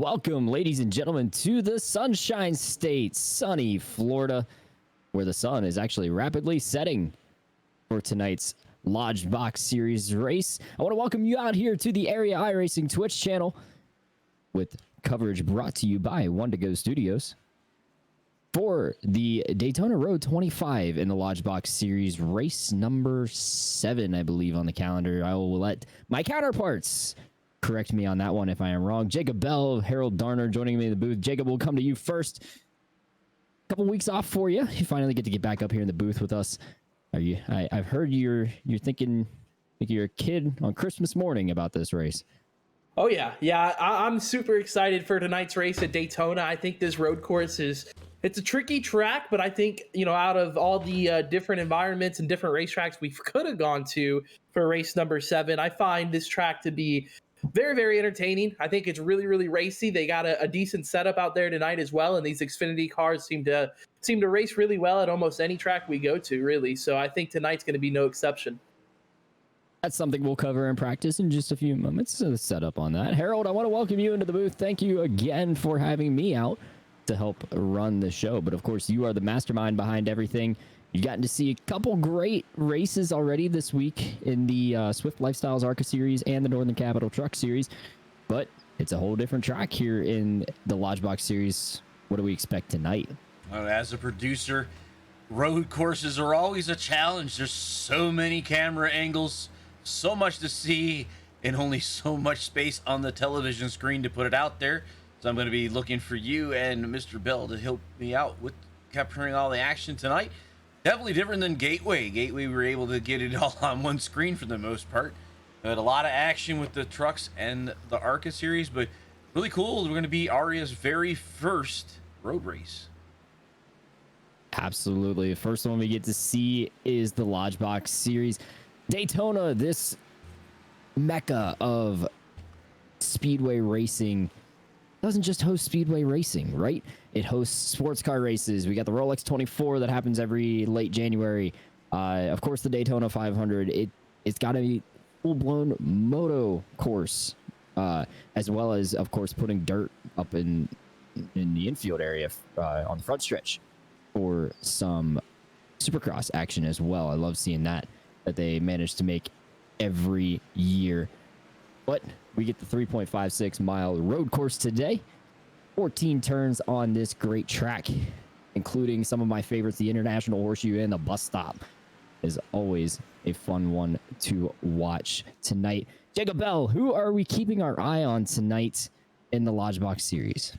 welcome, ladies and gentlemen, to the Sunshine State, sunny Florida, where the sun is actually rapidly setting for tonight's Lodgebox Series race. I want to welcome you out here to the Area iRacing Twitch channel with coverage brought to you by One to Go Studios for the Daytona Road 25 in the Lodgebox Series race number 7, I believe, on the calendar. I will let my counterparts correct me on that one if I am wrong. Jacob Bell, Harold Darner joining me in the booth. Jacob, we'll come to you first. A couple weeks off for you. You finally get to get back up here in the booth with us. I've heard you're thinking you're a kid on Christmas morning about this race. Oh yeah. I'm super excited for tonight's race at Daytona. I think this road course it's a tricky track, but I think, out of all the different environments and different racetracks we could have gone to for race number 7, I find this track to be very, very entertaining. I think it's really, really racy. They got a decent setup out there tonight as well, and these Xfinity cars seem to race really well at almost any track we go to, really. So I think tonight's going to be no exception. That's something we'll cover in practice in just a few moments. So the setup on that. Harold, I want to welcome you into the booth. Thank you again for having me out to help run the show. But of course, you are the mastermind behind everything. You've gotten to see a couple great races already this week in the Swift Lifestyles ARCA Series and the Northern Capital Truck Series. But it's a whole different track here in the Lodgebox Series. What do we expect tonight? Well, as a producer, road courses are always a challenge. There's so many camera angles, so much to see, and only so much space on the television screen to put it out there. So I'm going to be looking for you and Mr. Bell to help me out with capturing all the action tonight. Definitely different than Gateway. Gateway, we were able to get it all on one screen for the most part. We had a lot of action with the trucks and the ARCA series, but really cool. We're going to be Aria's very first road race. Absolutely. The first one we get to see is the Lodgebox Series. Daytona, this mecca of speedway racing, doesn't just host speedway racing, right? It hosts sports car races. We got the Rolex 24 that happens every late January. Of course, the Daytona 500. It's got a full-blown moto course, as well as, of course, putting dirt up in the infield area on the front stretch for some supercross action as well. I love seeing that they managed to make every year. But we get the 3.56 mile road course today. 14 turns on this great track, including some of my favorites, the International Horseshoe and the bus stop. Is always a fun one to watch tonight. Jacob Bell, who are we keeping our eye on tonight in the Lodgebox Series?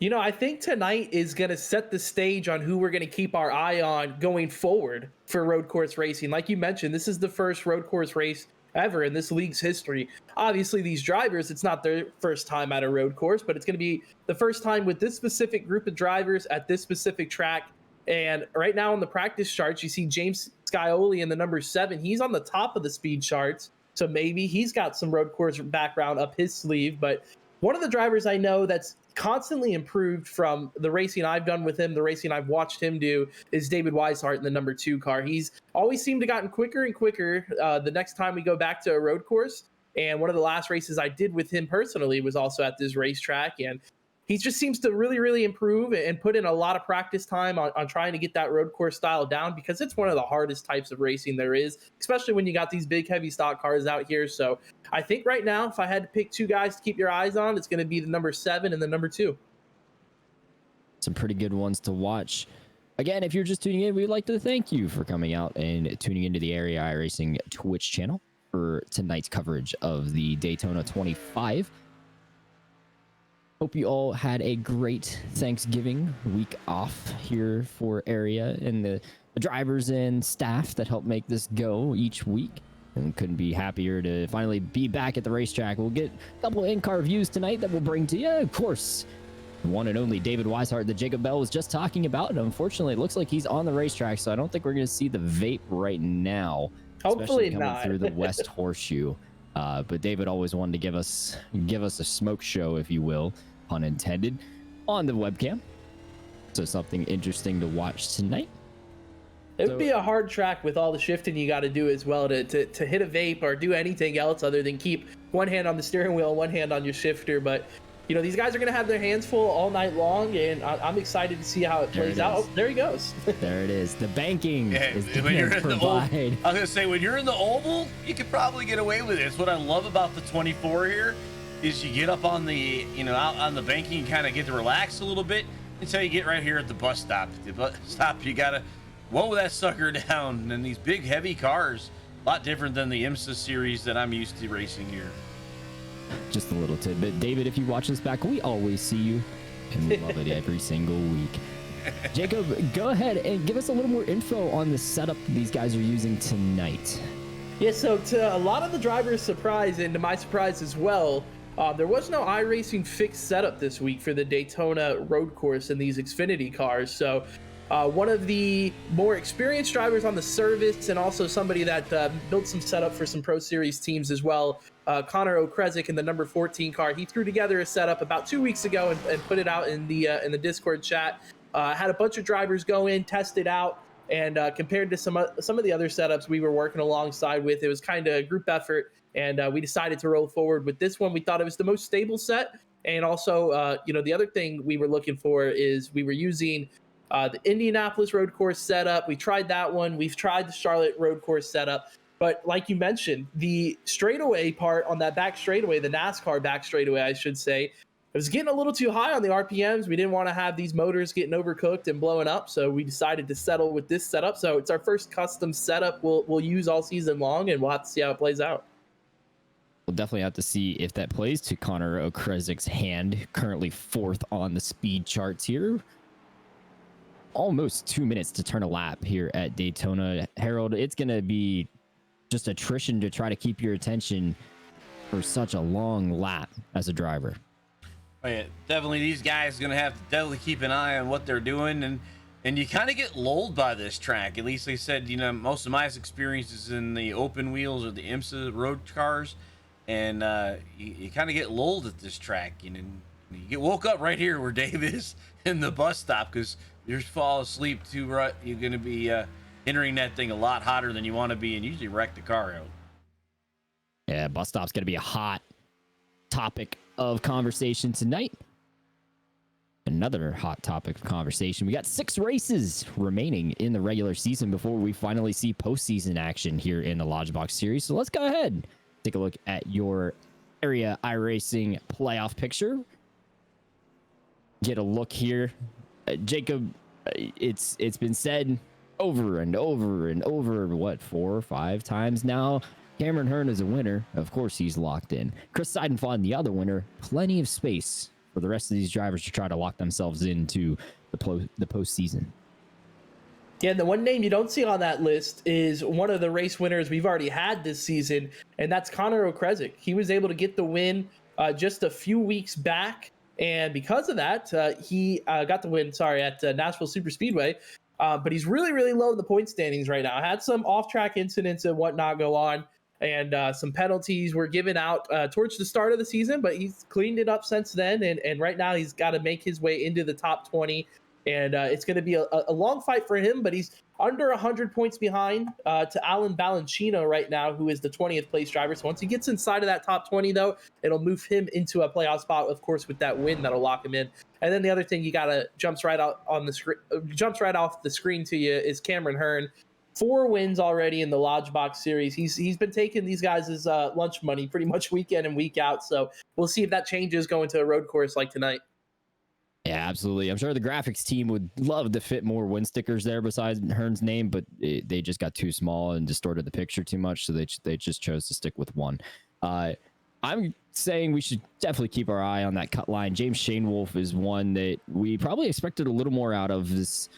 I think tonight is going to set the stage on who we're going to keep our eye on going forward for road course racing. Like you mentioned, this is the first road course race ever in this league's history. Obviously, these drivers, it's not their first time at a road course, but it's going to be the first time with this specific group of drivers at this specific track. And right now on the practice charts, you see James Kaioli in the number 7. He's on the top of the speed charts, so maybe he's got some road course background up his sleeve. But one of the drivers I know that's constantly improved from the racing I've done with him, the racing I've watched him do, is David Wisehart in the number 2 car. He's always seemed to gotten quicker and quicker the next time we go back to a road course. And one of the last races I did with him personally was also at this racetrack. And he just seems to really, really improve and put in a lot of practice time on trying to get that road course style down, because it's one of the hardest types of racing there is, especially when you got these big, heavy stock cars out here. So I think right now, if I had to pick 2 guys to keep your eyes on, it's going to be the number 7 and the number 2. Some pretty good ones to watch. Again, if you're just tuning in, we'd like to thank you for coming out and tuning into the Area iRacing Twitch channel for tonight's coverage of the Daytona 25. Hope you all had a great Thanksgiving week off here for Area and the drivers and staff that help make this go each week. And couldn't be happier to finally be back at the racetrack. We'll get a couple of in-car views tonight that we'll bring to you. Of course, the one and only David Wisehart that Jacob Bell was just talking about. And unfortunately, it looks like he's on the racetrack, so I don't think we're going to see the vape right now. Hopefully coming not. through the West Horseshoe. But David always wanted to give us a smoke show, if you will, pun intended, on the webcam. So something interesting to watch tonight. It would be a hard track with all the shifting you got to do as well to hit a vape or do anything else other than keep one hand on the steering wheel, one hand on your shifter. But these guys are going to have their hands full all night long, and I'm excited to see how it plays out. Oh, there he goes. There it is. The banking is when you're in the oval, provide. I was gonna say, when you're in the oval, you could probably get away with it. It's what I love about the 24 here, is you get up on the, out on the banking and kind of get to relax a little bit until you get right here at the bus stop. The bus stop, you gotta whoa that sucker down. And these big heavy cars, a lot different than the IMSA series that I'm used to racing here. Just a little tidbit. David, if you watch this back, we always see you, and we love it every single week. Jacob, go ahead and give us a little more info on the setup these guys are using tonight. Yeah, so to a lot of the drivers' surprise, and to my surprise as well, there was no iRacing fixed setup this week for the Daytona road course in these Xfinity cars. So one of the more experienced drivers on the service, and also somebody that built some setup for some Pro Series teams as well, Conor O'krezek in the number 14 car, he threw together a setup about 2 weeks ago and put it out in the Discord chat. Had a bunch of drivers go in, test it out, and compared to some of the other setups we were working alongside with, it was kind of a group effort, and we decided to roll forward with this one. We thought it was the most stable set, and also, the other thing we were looking for is we were using the Indianapolis road course setup. We tried that one. We've tried the Charlotte road course setup. But like you mentioned, the straightaway part on that back straightaway, the NASCAR back straightaway, I should say, it was getting a little too high on the RPMs. We didn't want to have these motors getting overcooked and blowing up, so we decided to settle with this setup. So it's our first custom setup we'll use all season long, and we'll have to see how it plays out. We'll definitely have to see if that plays to Conor O'Krezek's hand, currently 4th on the speed charts here. Almost 2 minutes to turn a lap here at Daytona. Harold, it's going to be just attrition to try to keep your attention for such a long lap as a driver. Oh yeah, definitely these guys are going to have to definitely keep an eye on what they're doing, and you kind of get lulled by this track. At least they said, most of my experiences in the open wheels or the IMSA road cars, and you kind of get lulled at this track. You get woke up right here where Dave is in the bus stop, because you fall asleep too, right? You're going to be entering that thing a lot hotter than you want to be, and usually wreck the car out. Yeah, bus stop's going to be a hot topic of conversation tonight. Another hot topic of conversation. We got 6 races remaining in the regular season before we finally see postseason action here in the Lodgebox series. So let's go ahead, take a look at your area iRacing playoff picture. Get a look here. Jacob, it's been said over and over and over, 4 or 5 times now, Cameron Hearn is a winner. Of course he's locked in. Chris Seidenfeld, the other winner. Plenty of space for the rest of these drivers to try to lock themselves into the postseason. Yeah, and the one name you don't see on that list is one of the race winners we've already had this season, and that's Conor O'krezek. He was able to get the win just a few weeks back, and because of that, he got the win, at Nashville Super Speedway. But he's really, really low in the point standings right now. Had some off-track incidents and whatnot go on, and some penalties were given out towards the start of the season, but he's cleaned it up since then, and right now he's got to make his way into the top 20, and it's going to be a long fight for him, but he's under 100 points behind to Alan Balancino right now, who is the 20th place driver. So once he gets inside of that top 20, though, it'll move him into a playoff spot, of course, with that win that'll lock him in. And then the other thing jumps right off the screen to you is Cameron Hearn. 4 wins already in the Lodgebox series. He's been taking these guys' lunch money pretty much week in and week out. So we'll see if that changes going to a road course like tonight. Yeah, absolutely. I'm sure the graphics team would love to fit more win stickers there besides Hearn's name, but they just got too small and distorted the picture too much, so they just chose to stick with 1. I'm saying we should definitely keep our eye on that cut line. James Shanewolf is one that we probably expected a little more out of this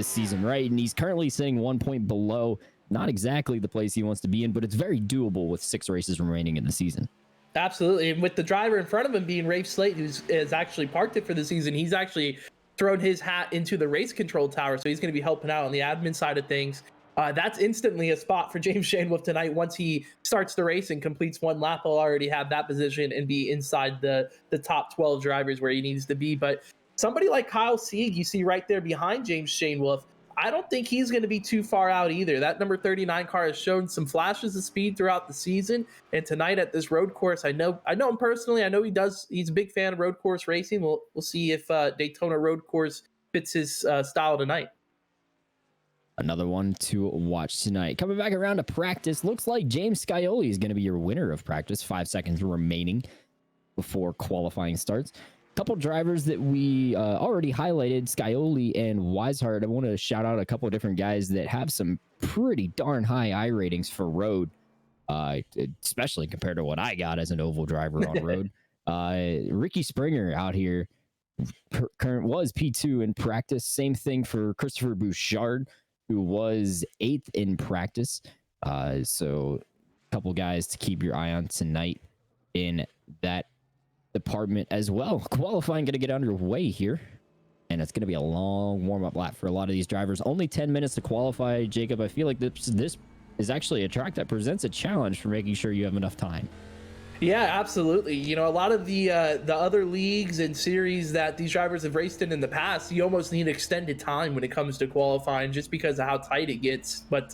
season, right? And he's currently sitting 1 point below. Not exactly the place he wants to be in, but it's very doable with 6 races remaining in the season. Absolutely. And with the driver in front of him being Rafe Slate, who's actually parked it for the season, he's actually thrown his hat into the race control tower. So he's going to be helping out on the admin side of things. That's instantly a spot for James Shanewolf tonight. Once he starts the race and completes 1 lap, he'll already have that position and be inside the top 12 drivers where he needs to be. But somebody like Kyle Sieg, you see right there behind James Shanewolf, I don't think he's going to be too far out either. That number 39 car has shown some flashes of speed throughout the season, and tonight at this road course, I know him personally. I know he's a big fan of road course racing. We'll see if Daytona road course fits his style tonight. Another one to watch tonight. Coming back around to practice, looks like James Kaioli is going to be your winner of practice. 5 seconds remaining before qualifying starts. Couple drivers that we already highlighted, Kaioli and Wisehart. I want to shout out a couple of different guys that have some pretty darn high I ratings for road, especially compared to what I got as an oval driver on road. Ricky Springer out here was P2 in practice. Same thing for Christopher Bouchard, who was 8th in practice. So a couple guys to keep your eye on tonight in that department as well. Qualifying going to get underway here, and it's going to be a long warm-up lap for a lot of these drivers. Only 10 minutes to qualify, Jacob. I feel like this is actually a track that presents a challenge for making sure you have enough time. Yeah, absolutely. You know, a lot of the other leagues and series that these drivers have raced in the past, you almost need extended time when it comes to qualifying just because of how tight it gets. But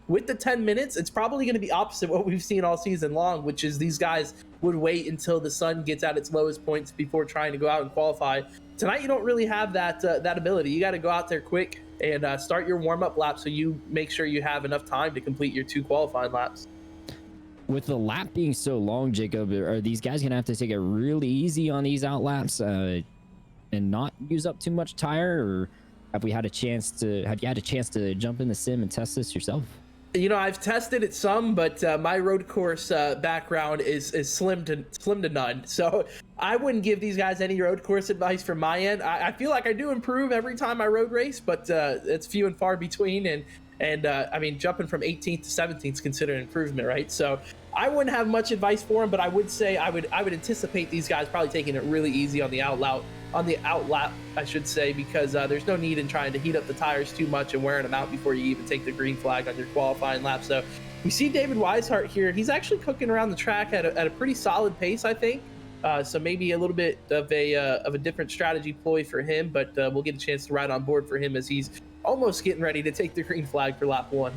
with the 10 minutes, it's probably going to be opposite what we've seen all season long, which is these guys would wait until the sun gets at its lowest points before trying to go out and qualify. Tonight, you don't really have that ability. You got to go out there quick and start your warm-up lap so you make sure you have enough time to complete your 2 qualifying laps. With the lap being so long, Jacob, are these guys going to have to take it really easy on these out laps and not use up too much tire? Or have you had a chance to jump in the sim and test this yourself? You know, I've tested it some, but my road course background is slim to none. So I wouldn't give these guys any road course advice from my end. I feel like I do improve every time I road race, but it's few and far between. And I mean, jumping from 18th to 17th is considered improvement, right? So I wouldn't have much advice for them, but I would say I would anticipate these guys probably taking it really easy on the out lap, I should say, because there's no need in trying to heat up the tires too much and wearing them out before you even take the green flag on your qualifying lap. So we see David Wisehart here. He's actually cooking around the track at a pretty solid pace, I think. So maybe a little bit of a different strategy ploy for him, but we'll get a chance to ride on board for him as he's almost getting ready to take the green flag for lap 1.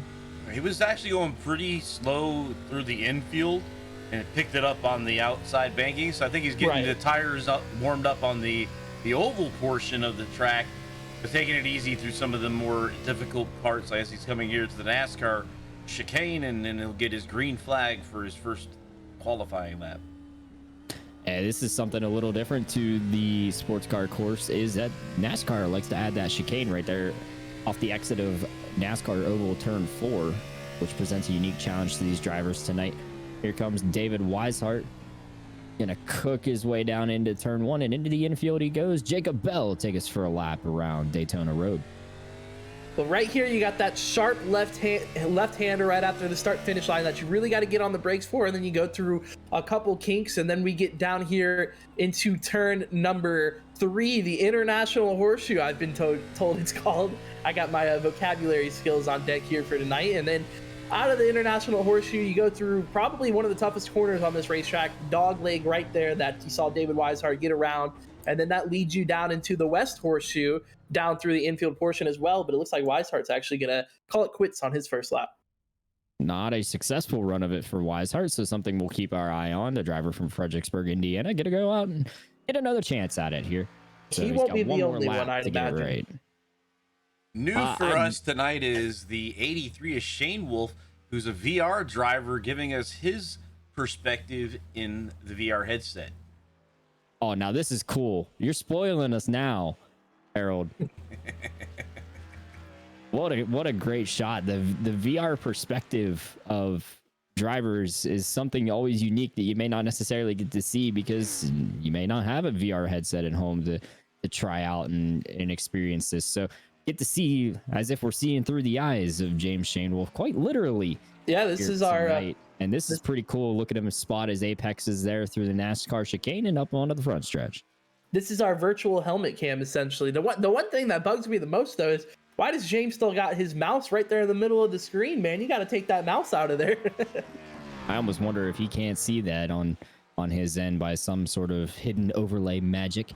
He was actually going pretty slow through the infield and picked it up on the outside banking. So I think he's getting the tires warmed up on the oval portion of the track, but taking it easy through some of the more difficult parts as he's coming here to the NASCAR chicane, and then he'll get his green flag for his first qualifying lap. And this is something a little different to the sports car course, is that NASCAR likes to add that chicane right there off the exit of NASCAR Oval Turn 4, which presents a unique challenge to these drivers tonight. Here comes David Wisehart, gonna cook his way down into Turn 1, and into the infield he goes. Jacob Bell will take us for a lap around Daytona Road. But right here, you got that sharp left-hander right after the start-finish line that you really got to get on the brakes for, and then you go through a couple kinks, and then we get down here into turn number 3, the International Horseshoe, I've been told it's called. I got my vocabulary skills on deck here for tonight, and then out of the International Horseshoe, you go through probably one of the toughest corners on this racetrack, dog leg right there that you saw David Wisehart get around, and then that leads you down into the West Horseshoe, down through the infield portion as well, but it looks like Wisehart's actually going to call it quits on his first lap. Not a successful run of it for Wisehart, so something we'll keep our eye on. The driver from Fredericksburg, Indiana, going to go out and get another chance at it here. So he won't be the only one, I'd imagine. Right. New for us tonight is the 83 of Shane Wolf, who's a VR driver, giving us his perspective in the VR headset. Oh, now this is cool. You're spoiling us now, Harold. What a great shot. The VR perspective of drivers is something always unique that you may not necessarily get to see because you may not have a VR headset at home to try out and experience this. So get to see as if we're seeing through the eyes of James Shane Wolf, quite literally. Yeah, this is our and this is pretty cool. Look at him spot his apexes there through the NASCAR chicane and up onto the front stretch. This is our virtual helmet cam, essentially. The one thing that bugs me the most, though, is why does James still got his mouse right there in the middle of the screen, man? You got to take that mouse out of there. I almost wonder if he can't see that on his end by some sort of hidden overlay magic.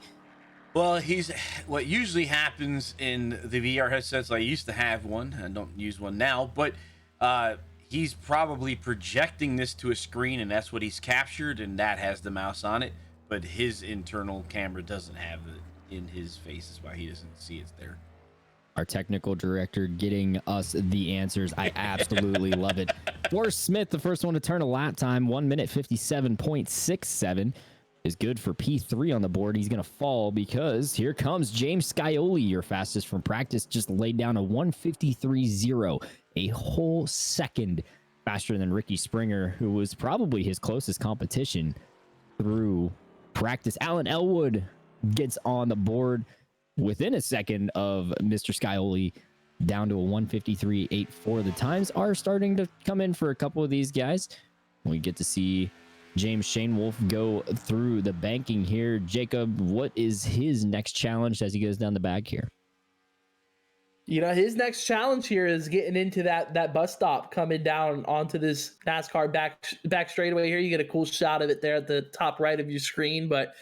Well, he's what usually happens in the VR headsets. I used to have one. I don't use one now, but he's probably projecting this to a screen, and that's what he's captured, and that has the mouse on it. But his internal camera doesn't have it in his face. That's why he doesn't see it's there. Our technical director getting us the answers. I absolutely love it. Forrest Smith, the first one to turn a lap time, 1 minute 57.67. Is good for P3 on the board. He's going to fall because here comes James Kaioli, your fastest from practice, just laid down a 153.0, a whole second faster than Ricky Springer, who was probably his closest competition through practice. Alan Elwood gets on the board within a second of Mr. Kaioli, down to a 153.84. The times are starting to come in for a couple of these guys. We get to see James Shane Wolf go through the banking here. Jacob, what is his next challenge as he goes down the back here? You know, his next challenge here is getting into that bus stop, coming down onto this NASCAR back straightaway here. You get a cool shot of it there at the top right of your screen. But,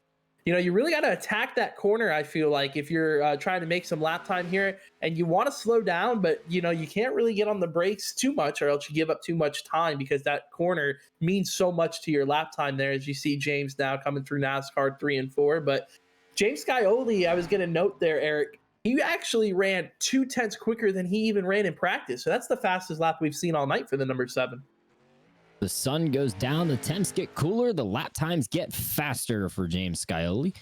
you know, you really got to attack that corner, I feel like, if you're trying to make some lap time here. And you want to slow down, but, you know, you can't really get on the brakes too much or else you give up too much time, because that corner means so much to your lap time there, as you see James now coming through NASCAR 3 and 4. But James Kaioli, I was going to note there, Eric, he actually ran 0.2 quicker than he even ran in practice. So that's the fastest lap we've seen all night for the number 7. The sun goes down, the temps get cooler, the lap times get faster for James Kaioli.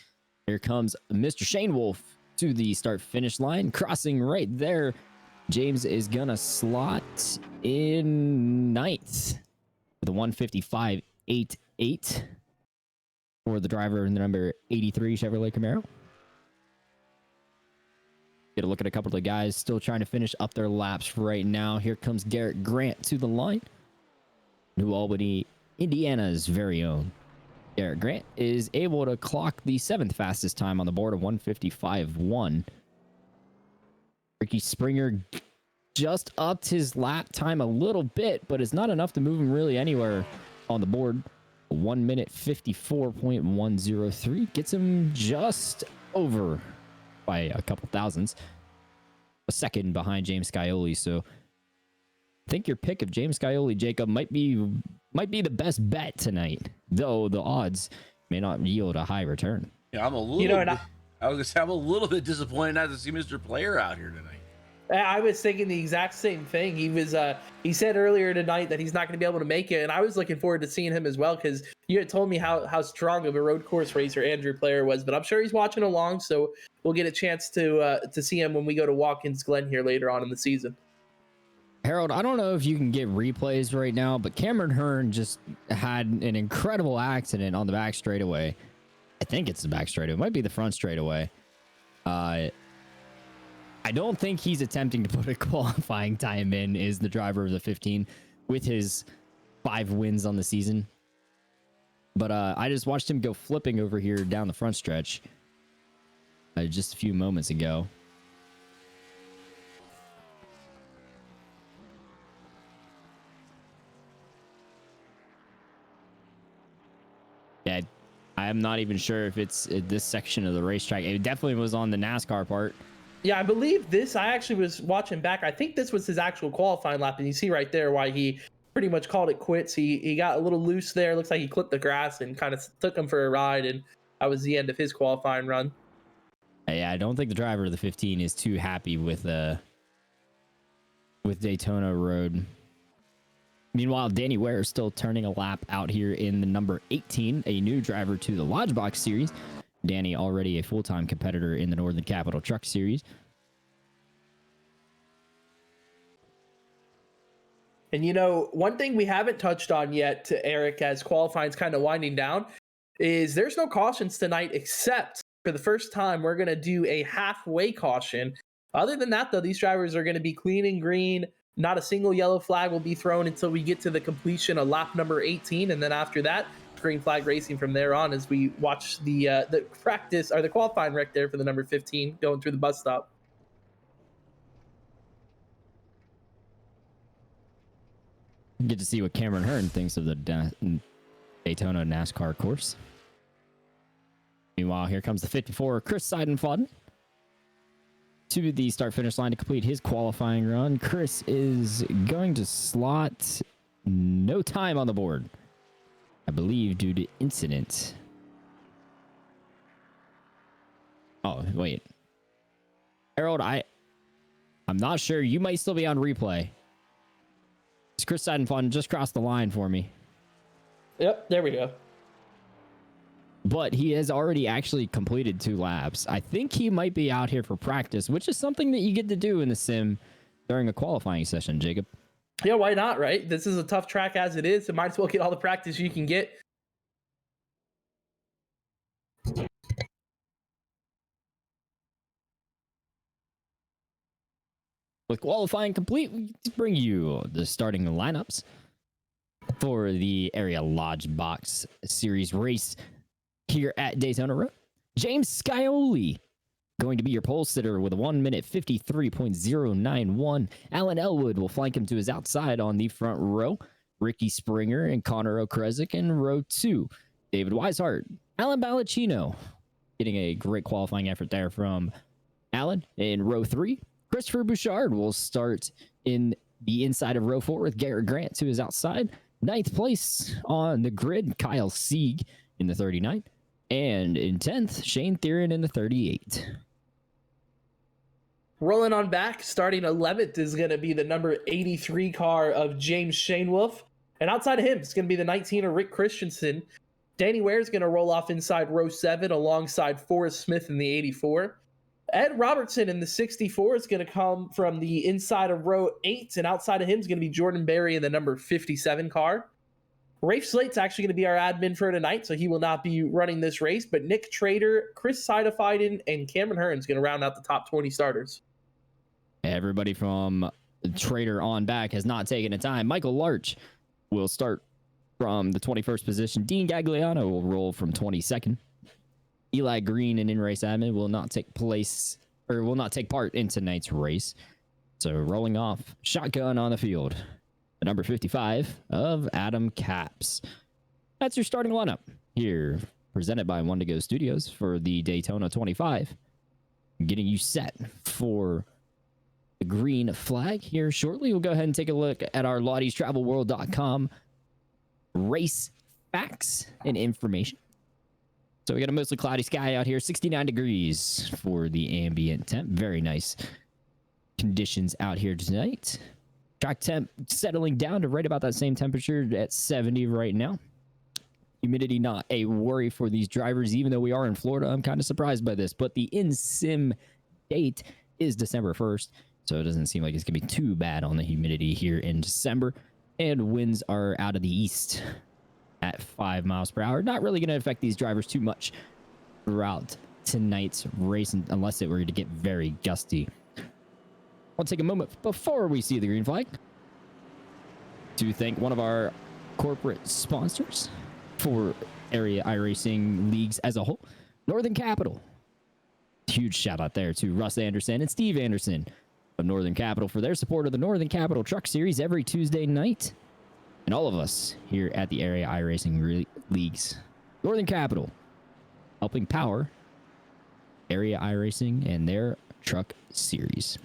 Here comes Mr. Shane Wolf to the start-finish line, crossing right there. James is gonna slot in 9th with a 155.88 for the driver in the number 83 Chevrolet Camaro. Get a look at a couple of the guys still trying to finish up their laps right now. Here comes Garrett Grant to the line. New Albany, Indiana's very own Garrett Grant is able to clock the 7th fastest time on the board of 155.1. Ricky Springer just upped his lap time a little bit, but it's not enough to move him really anywhere on the board. 1 minute 54.103 gets him just over by a couple thousandths, a second behind James Kaioli. So I think your pick of James Kaioli, Jacob, might be the best bet tonight, though the odds may not yield a high return. Yeah, I'm a little. I was gonna say I'm a little bit disappointed not to see Mr. Player out here tonight. I was thinking the exact same thing. He said earlier tonight that he's not going to be able to make it, and I was looking forward to seeing him as well, because you had told me how strong of a road course racer Andrew Player was. But I'm sure he's watching along, so we'll get a chance to see him when we go to Watkins Glen here later on in the season. Harold, I don't know if you can get replays right now, but Cameron Hearn just had an incredible accident on the back straightaway. I think it's the back straightaway. It might be the front straightaway. I don't think he's attempting to put a qualifying time in, is the driver of the 15 with his 5 wins on the season. But I just watched him go flipping over here down the front stretch just a few moments ago. Yeah, I'm not even sure if it's this section of the racetrack. It definitely was on the NASCAR part. Yeah, I believe this. I actually was watching back. I think this was his actual qualifying lap, and you see right there why he pretty much called it quits. He got a little loose there. Looks like he clipped the grass and kind of took him for a ride, and that was the end of his qualifying run. Yeah, I don't think the driver of the 15 is too happy with Daytona Road. Meanwhile, Danny Ware is still turning a lap out here in the number 18, a new driver to the Lodgebox series. Danny, already a full-time competitor in the Northern Capital Truck Series. And, you know, one thing we haven't touched on yet, Eric, as qualifying's kind of winding down, is there's no cautions tonight, except for the first time we're going to do a halfway caution. Other than that, though, these drivers are going to be clean and green. Not a single yellow flag will be thrown until we get to the completion of lap number 18. And then after that, green flag racing from there on as we watch the practice or the qualifying wreck there for the number 15 going through the bus stop. Get to see what Cameron Hearn thinks of the Daytona NASCAR course. Meanwhile, here comes the 54, Chris Seidenfaden, to the start-finish line to complete his qualifying run. Chris is going to slot no time on the board, I believe, due to incident. Oh, wait. Harold, I'm not sure. You might still be on replay. Chris Seidenfaden just crossed the line for me. Yep, there we go. But he has already actually completed 2 laps. I think he might be out here for practice, which is something that you get to do in the sim during a qualifying session, Jacob. Yeah, why not, right? This is a tough track as it is. So might as well get all the practice you can get. With qualifying complete, we bring you the starting lineups for the Area Lodgebox Series race here at Daytona Road. James Kaioli going to be your pole sitter with a 1 minute 53.091. Alan Elwood will flank him to his outside on the front row. Ricky Springer and Conor O'Krezek in row 2. David Wisehart, Alan Ballacino, getting a great qualifying effort there from Alan in row 3. Christopher Bouchard will start in the inside of row 4 with Garrett Grant to his outside. 9th place on the grid, Kyle Sieg in the 39. And in 10th, Shane Theron in the 38. Rolling on back, starting 11th is going to be the number 83 car of James Shainwolf. And outside of him, it's going to be the 19 of Rick Christensen. Danny Ware is going to roll off inside row 7 alongside Forrest Smith in the 84. Ed Robertson in the 64 is going to come from the inside of row 8, and outside of him is going to be Jordan Berry in the number 57 car. Rafe Slate's actually going to be our admin for tonight, so he will not be running this race, but Nick Trader, Chris Seidefiden, and Cameron Hearn's going to round out the top 20 starters. Everybody from Trader on back has not taken a time. Michael Larch will start from the 21st position. Dean Gagliano will roll from 22nd. Eli Green and in-race admin will not take part in tonight's race. So rolling off shotgun on the field, the number 55 of Adam Capps. That's your starting lineup here, presented by One to Go Studios for the Daytona 25. Getting you set for the green flag here shortly. We'll go ahead and take a look at our LottiesTravelWorld.com race facts and information. So we got a mostly cloudy sky out here, 69 degrees for the ambient temp. Very nice conditions out here tonight. Track temp settling down to right about that same temperature at 70 right now. Humidity not a worry for these drivers, even though we are in Florida. I'm kind of surprised by this, but the in-sim date is December 1st, so it doesn't seem like it's going to be too bad on the humidity here in December. And winds are out of the east at 5 miles per hour. Not really going to affect these drivers too much throughout tonight's race unless it were to get very gusty. I'll take a moment before we see the green flag to thank one of our corporate sponsors for area iRacing leagues as a whole, Northern Capital. Huge shout out there to Russ Anderson and Steve Anderson of Northern Capital for their support of the Northern Capital Truck Series every Tuesday night. And all of us here at the area iRacing leagues. Northern Capital, helping power area iRacing and their truck series.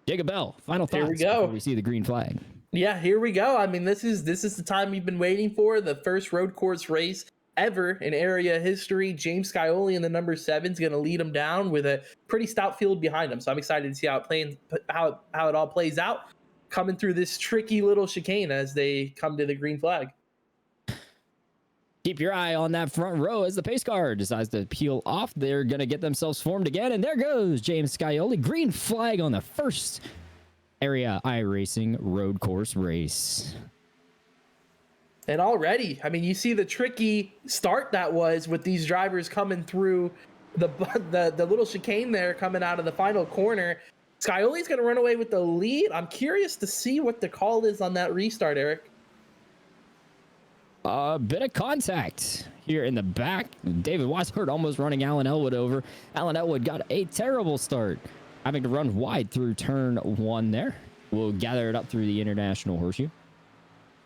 Jacob Bell, final thoughts Here we go. before we see the green flag. Yeah, here we go. I mean, this is the time you've been waiting for. The first road course race ever in area history. James Kaioli in the number 7 is going to lead him down with a pretty stout field behind him. So I'm excited to see how it all plays out, coming through this tricky little chicane as they come to the green flag. Keep your eye on that front row as the pace car decides to peel off. They're going to get themselves formed again. And there goes James Kaioli. Green flag on the first area iRacing road course race. And already, I mean, you see the tricky start that was with these drivers coming through the little chicane there, coming out of the final corner. Kaioli's going to run away with the lead. I'm curious to see what the call is on that restart, Eric. A bit of contact here in the back. David Wisehart almost running Alan Elwood over. Alan Elwood got a terrible start, having to run wide through turn 1 there. We'll gather it up through the International Horseshoe.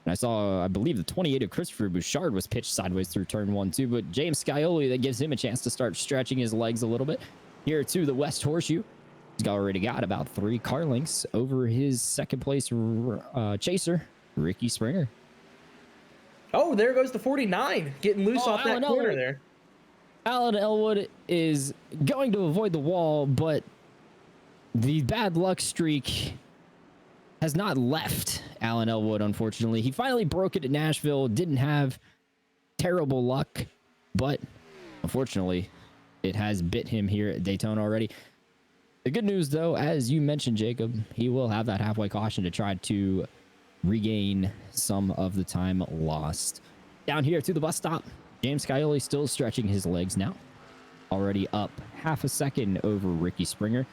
And I saw, I believe, the 28 of Christopher Bouchard was pitched sideways through turn 1 too, but James Kaioli, that gives him a chance to start stretching his legs a little bit. Here to the West Horseshoe. He's already got about 3 car lengths over his second place chaser, Ricky Springer. Oh, there goes the 49, getting loose off that corner there. Alan Elwood is going to avoid the wall, but the bad luck streak has not left Alan Elwood, unfortunately. He finally broke it at Nashville, didn't have terrible luck, but unfortunately, it has bit him here at Daytona already. The good news, though, as you mentioned, Jacob, he will have that halfway caution to try to regain some of the time lost. Down here to the bus stop, James Kaioli still stretching his legs now. Already up half a second over Ricky Springer.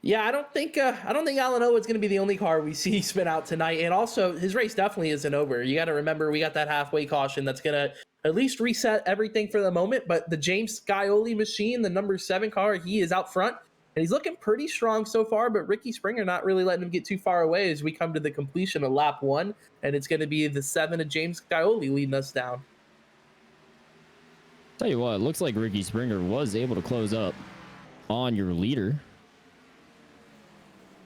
Yeah, I don't think Alan Elwood's going to be the only car we see spin out tonight. And also, his race definitely isn't over. You got to remember, we got that halfway caution that's going to at least reset everything for the moment. But the James Kaioli machine, the number 7 car, he is out front. And he's looking pretty strong so far, but Ricky Springer not really letting him get too far away as we come to the completion of lap 1. And it's going to be the 7 of James Kaioli leading us down. Tell you what, it looks like Ricky Springer was able to close up on your leader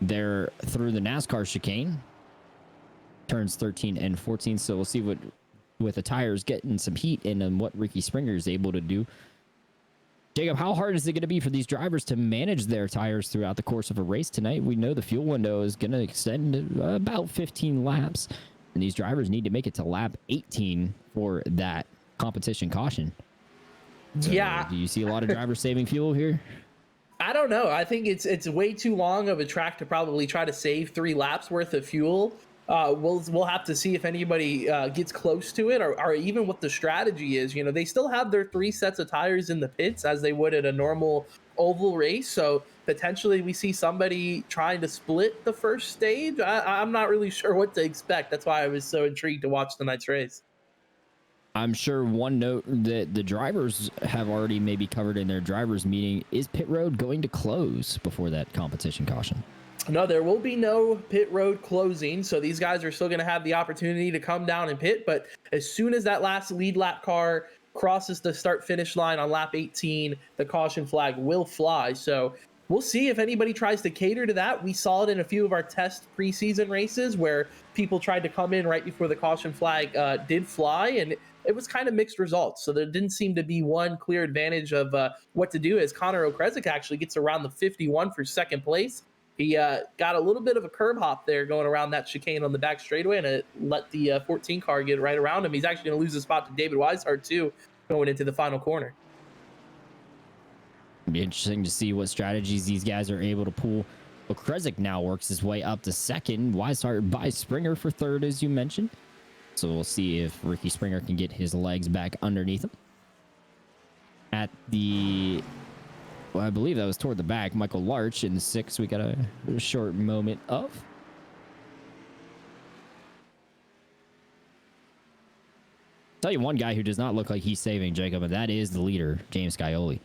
there through the NASCAR chicane. Turns 13 and 14, so we'll see what, with the tires getting some heat in, and what Ricky Springer is able to do. Jacob, how hard is it going to be for these drivers to manage their tires throughout the course of a race tonight? We know the fuel window is going to extend about 15 laps, and these drivers need to make it to lap 18 for that competition caution. So, yeah. Do you see a lot of drivers saving fuel here? I don't know. I think it's way too long of a track to probably try to save 3 laps worth of fuel. We'll have to see if anybody gets close to it, or even what the strategy is. You know, they still have their 3 sets of tires in the pits as they would at a normal oval race. So potentially we see somebody trying to split the first stage. I'm not really sure what to expect. That's why I was so intrigued to watch tonight's race. I'm sure one note that the drivers have already maybe covered in their drivers meeting is pit road going to close before that competition caution. No, there will be no pit road closing, so these guys are still going to have the opportunity to come down and pit, but as soon as that last lead lap car crosses the start-finish line on lap 18, the caution flag will fly. So we'll see if anybody tries to cater to that. We saw it in a few of our test preseason races where people tried to come in right before the caution flag did fly, and it was kind of mixed results. So there didn't seem to be one clear advantage of what to do, as Conor O'krezek actually gets around the 51 for second place. He got a little bit of a curb hop there going around that chicane on the back straightaway, and it let the 14 car get right around him. He's actually going to lose his spot to David Wisehart too, going into the final corner. It'll be interesting to see what strategies these guys are able to pull. O'Krezek now works his way up to second. Wisehart by Springer for third, as you mentioned. So we'll see if Ricky Springer can get his legs back underneath him. At the, well, I believe that was toward the back, Michael Larch in the 6th. We got a short moment of. Tell you one guy who does not look like he's saving, Jacob, and that is the leader, James Kaioli.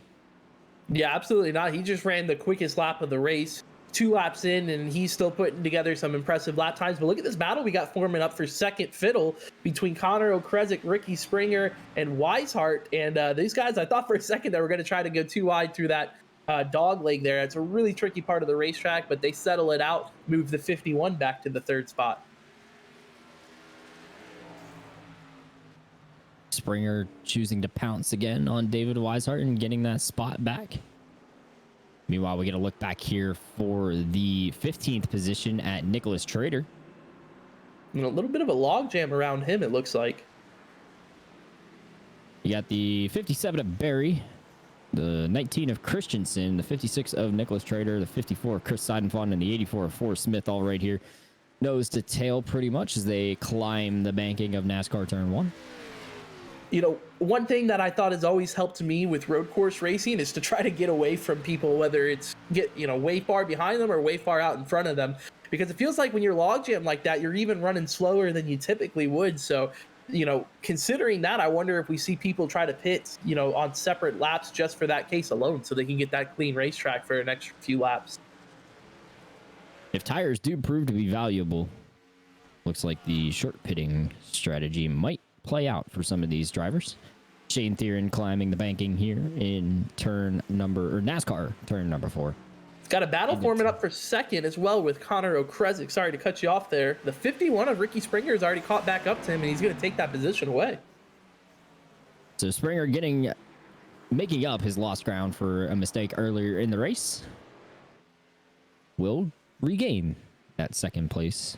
Yeah, absolutely not. He just ran the quickest lap of the race. 2 laps in, and he's still putting together some impressive lap times. But look at this battle we got forming up for second fiddle between Conor O'Krezek, Ricky Springer, and Wisehart. And these guys, I thought for a second they were going to try to go too wide through that dog leg there. It's a really tricky part of the racetrack, but they settle it out, move the 51 back to the 3rd spot. Springer choosing to pounce again on David Wisehart and getting that spot back. Meanwhile, we get a look back here for the 15th position at Nicholas Trader. And a little bit of a logjam around him, it looks like. You got the 57 of Barry, the 19 of Christensen, the 56 of Nicholas Trader, the 54 of Chris Seidenfond, and the 84 of Forrest Smith all right here. Nose to tail pretty much as they climb the banking of NASCAR Turn 1. You know, one thing that I thought has always helped me with road course racing is to try to get away from people, whether it's way far behind them or way far out in front of them, because it feels like when you're logjam like that, you're even running slower than you typically would. So, considering that, I wonder if we see people try to pit, on separate laps just for that case alone, so they can get that clean racetrack for an extra few laps. If tires do prove to be valuable, looks like the short pitting strategy might play out for some of these drivers. Shane Theron climbing the banking here in NASCAR turn number 4. It's got a battle forming up for second as well with Conor O'krezek. Sorry to cut you off there. The 51 of Ricky Springer has already caught back up to him, and he's going to take that position away. So Springer making up his lost ground for a mistake earlier in the race. Will regain that second place.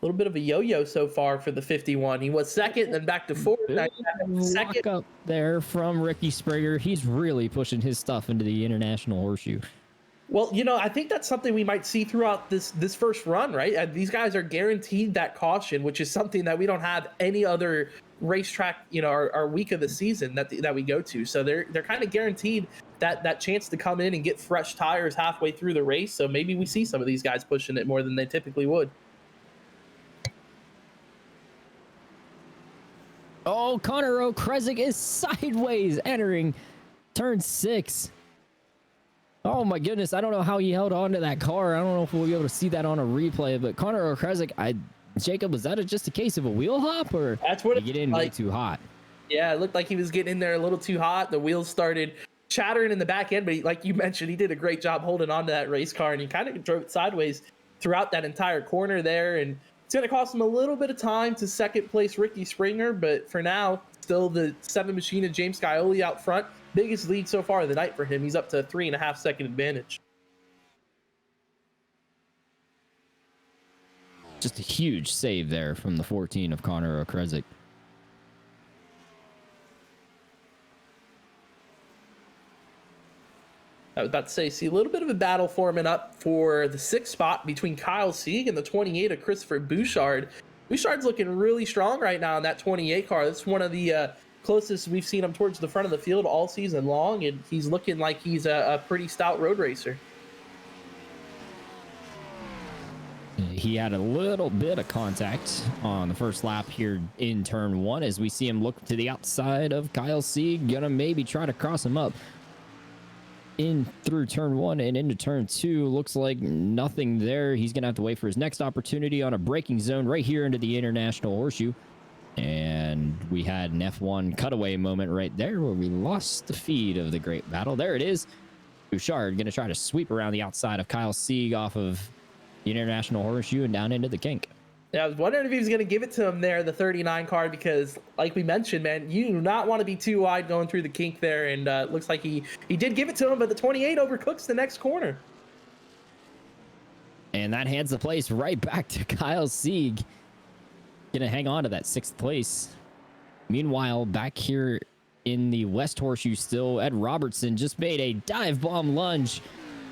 A little bit of a yo-yo so far for the 51. He was second, then back to fourth. Lock up there from Ricky Springer. He's really pushing his stuff into the International Horseshoe. Well, I think that's something we might see throughout this first run, right? These guys are guaranteed that caution, which is something that we don't have any other racetrack, our week of the season that we go to. So they're kind of guaranteed that chance to come in and get fresh tires halfway through the race. So maybe we see some of these guys pushing it more than they typically would. Oh, Conor O'Krezek is sideways entering turn 6. Oh my goodness, I don't know how he held on to that car. I don't know if we'll be able to see that on a replay, but Conor O'Krezek, Jacob, was that just a case of a wheel hop, or that's what did he get in way too hot? Yeah, it looked like he was getting in there a little too hot. The wheels started chattering in the back end, but like you mentioned, he did a great job holding on to that race car, and he kind of drove it sideways throughout that entire corner there, and it's going to cost him a little bit of time to second place Ricky Springer, but for now, still the 7 machine of James Kaioli out front. Biggest lead so far of the night for him. He's up to a 3.5 second advantage. Just a huge save there from the 14 of Conor O'Krezek. I was about to say, see a little bit of a battle forming up for the 6th spot between Kyle Sieg and the 28 of Christopher Bouchard. Bouchard's looking really strong right now in that 28 car. That's one of the closest we've seen him towards the front of the field all season long, and he's looking like he's a pretty stout road racer. He had a little bit of contact on the first lap here in turn 1 as we see him look to the outside of Kyle Sieg, gonna maybe try to cross him up in through turn 1 and into turn 2. Looks like nothing there. He's gonna have to wait for his next opportunity on a braking zone right here into the International Horseshoe. And we had an F1 cutaway moment right there where we lost the feed of the great battle. There it is. Bouchard gonna try to sweep around the outside of Kyle Sieg off of the International Horseshoe and down into the kink. Yeah, I was wondering if he was going to give it to him there, the 39 car, because like we mentioned, man, you do not want to be too wide going through the kink there. And it looks like he did give it to him, but the 28 overcooks the next corner. And that hands the place right back to Kyle Sieg. Gonna hang on to that 6th place. Meanwhile, back here in the West Horseshoe still, Ed Robertson just made a dive bomb lunge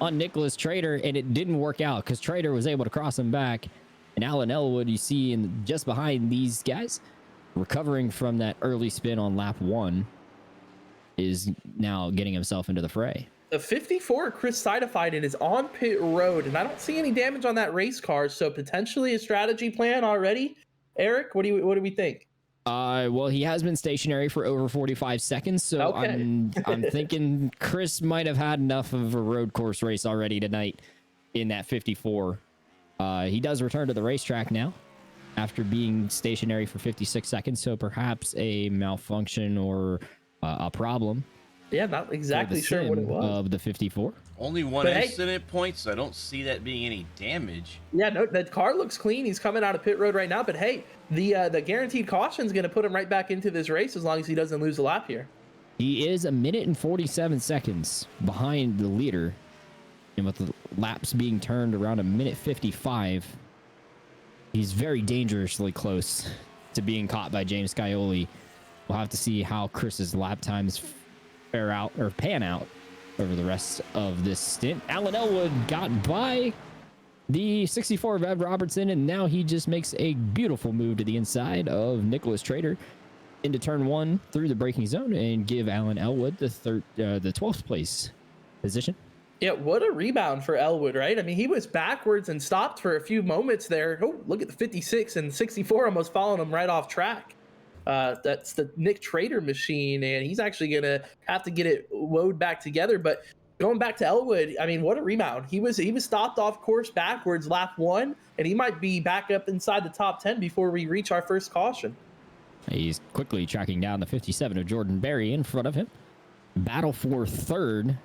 on Nicholas Trader, and it didn't work out because Trader was able to cross him back. And Alan Elwood, you see just behind these guys, recovering from that early spin on lap 1, is now getting himself into the fray. The 54 Chris Seidefeiden is on pit road, and I don't see any damage on that race car, so potentially a strategy plan already. Eric, what do we think? Well, he has been stationary for over 45 seconds, so okay. I'm thinking Chris might have had enough of a road course race already tonight in that 54. He does return to the racetrack now after being stationary for 56 seconds, so perhaps a malfunction or a problem. Yeah, not exactly sure what it was. Of the 54. Only one incident point, so I don't see that being any damage. Yeah, no, the car looks clean. He's coming out of pit road right now, but hey, the guaranteed caution is going to put him right back into this race as long as he doesn't lose a lap here. He is 1 minute and 47 seconds behind the leader. And with the laps being turned around 1 minute 55, he's very dangerously close to being caught by James Kaioli. We'll have to see how Chris's lap times pan out over the rest of this stint. Alan Elwood got by the 64 of Ed Robertson, and now he just makes a beautiful move to the inside of Nicholas Trader into turn 1 through the braking zone and give Alan Elwood the 12th place position. Yeah, what a rebound for Elwood, right? I mean, he was backwards and stopped for a few moments there. Oh, look at the 56 and 64 almost following him right off track. That's the Nick Trader machine, and he's actually going to have to get it woed back together. But going back to Elwood, I mean, what a rebound. He was stopped off course backwards lap 1, and he might be back up inside the top 10 before we reach our first caution. He's quickly tracking down the 57 of Jordan Berry in front of him. Battle for third.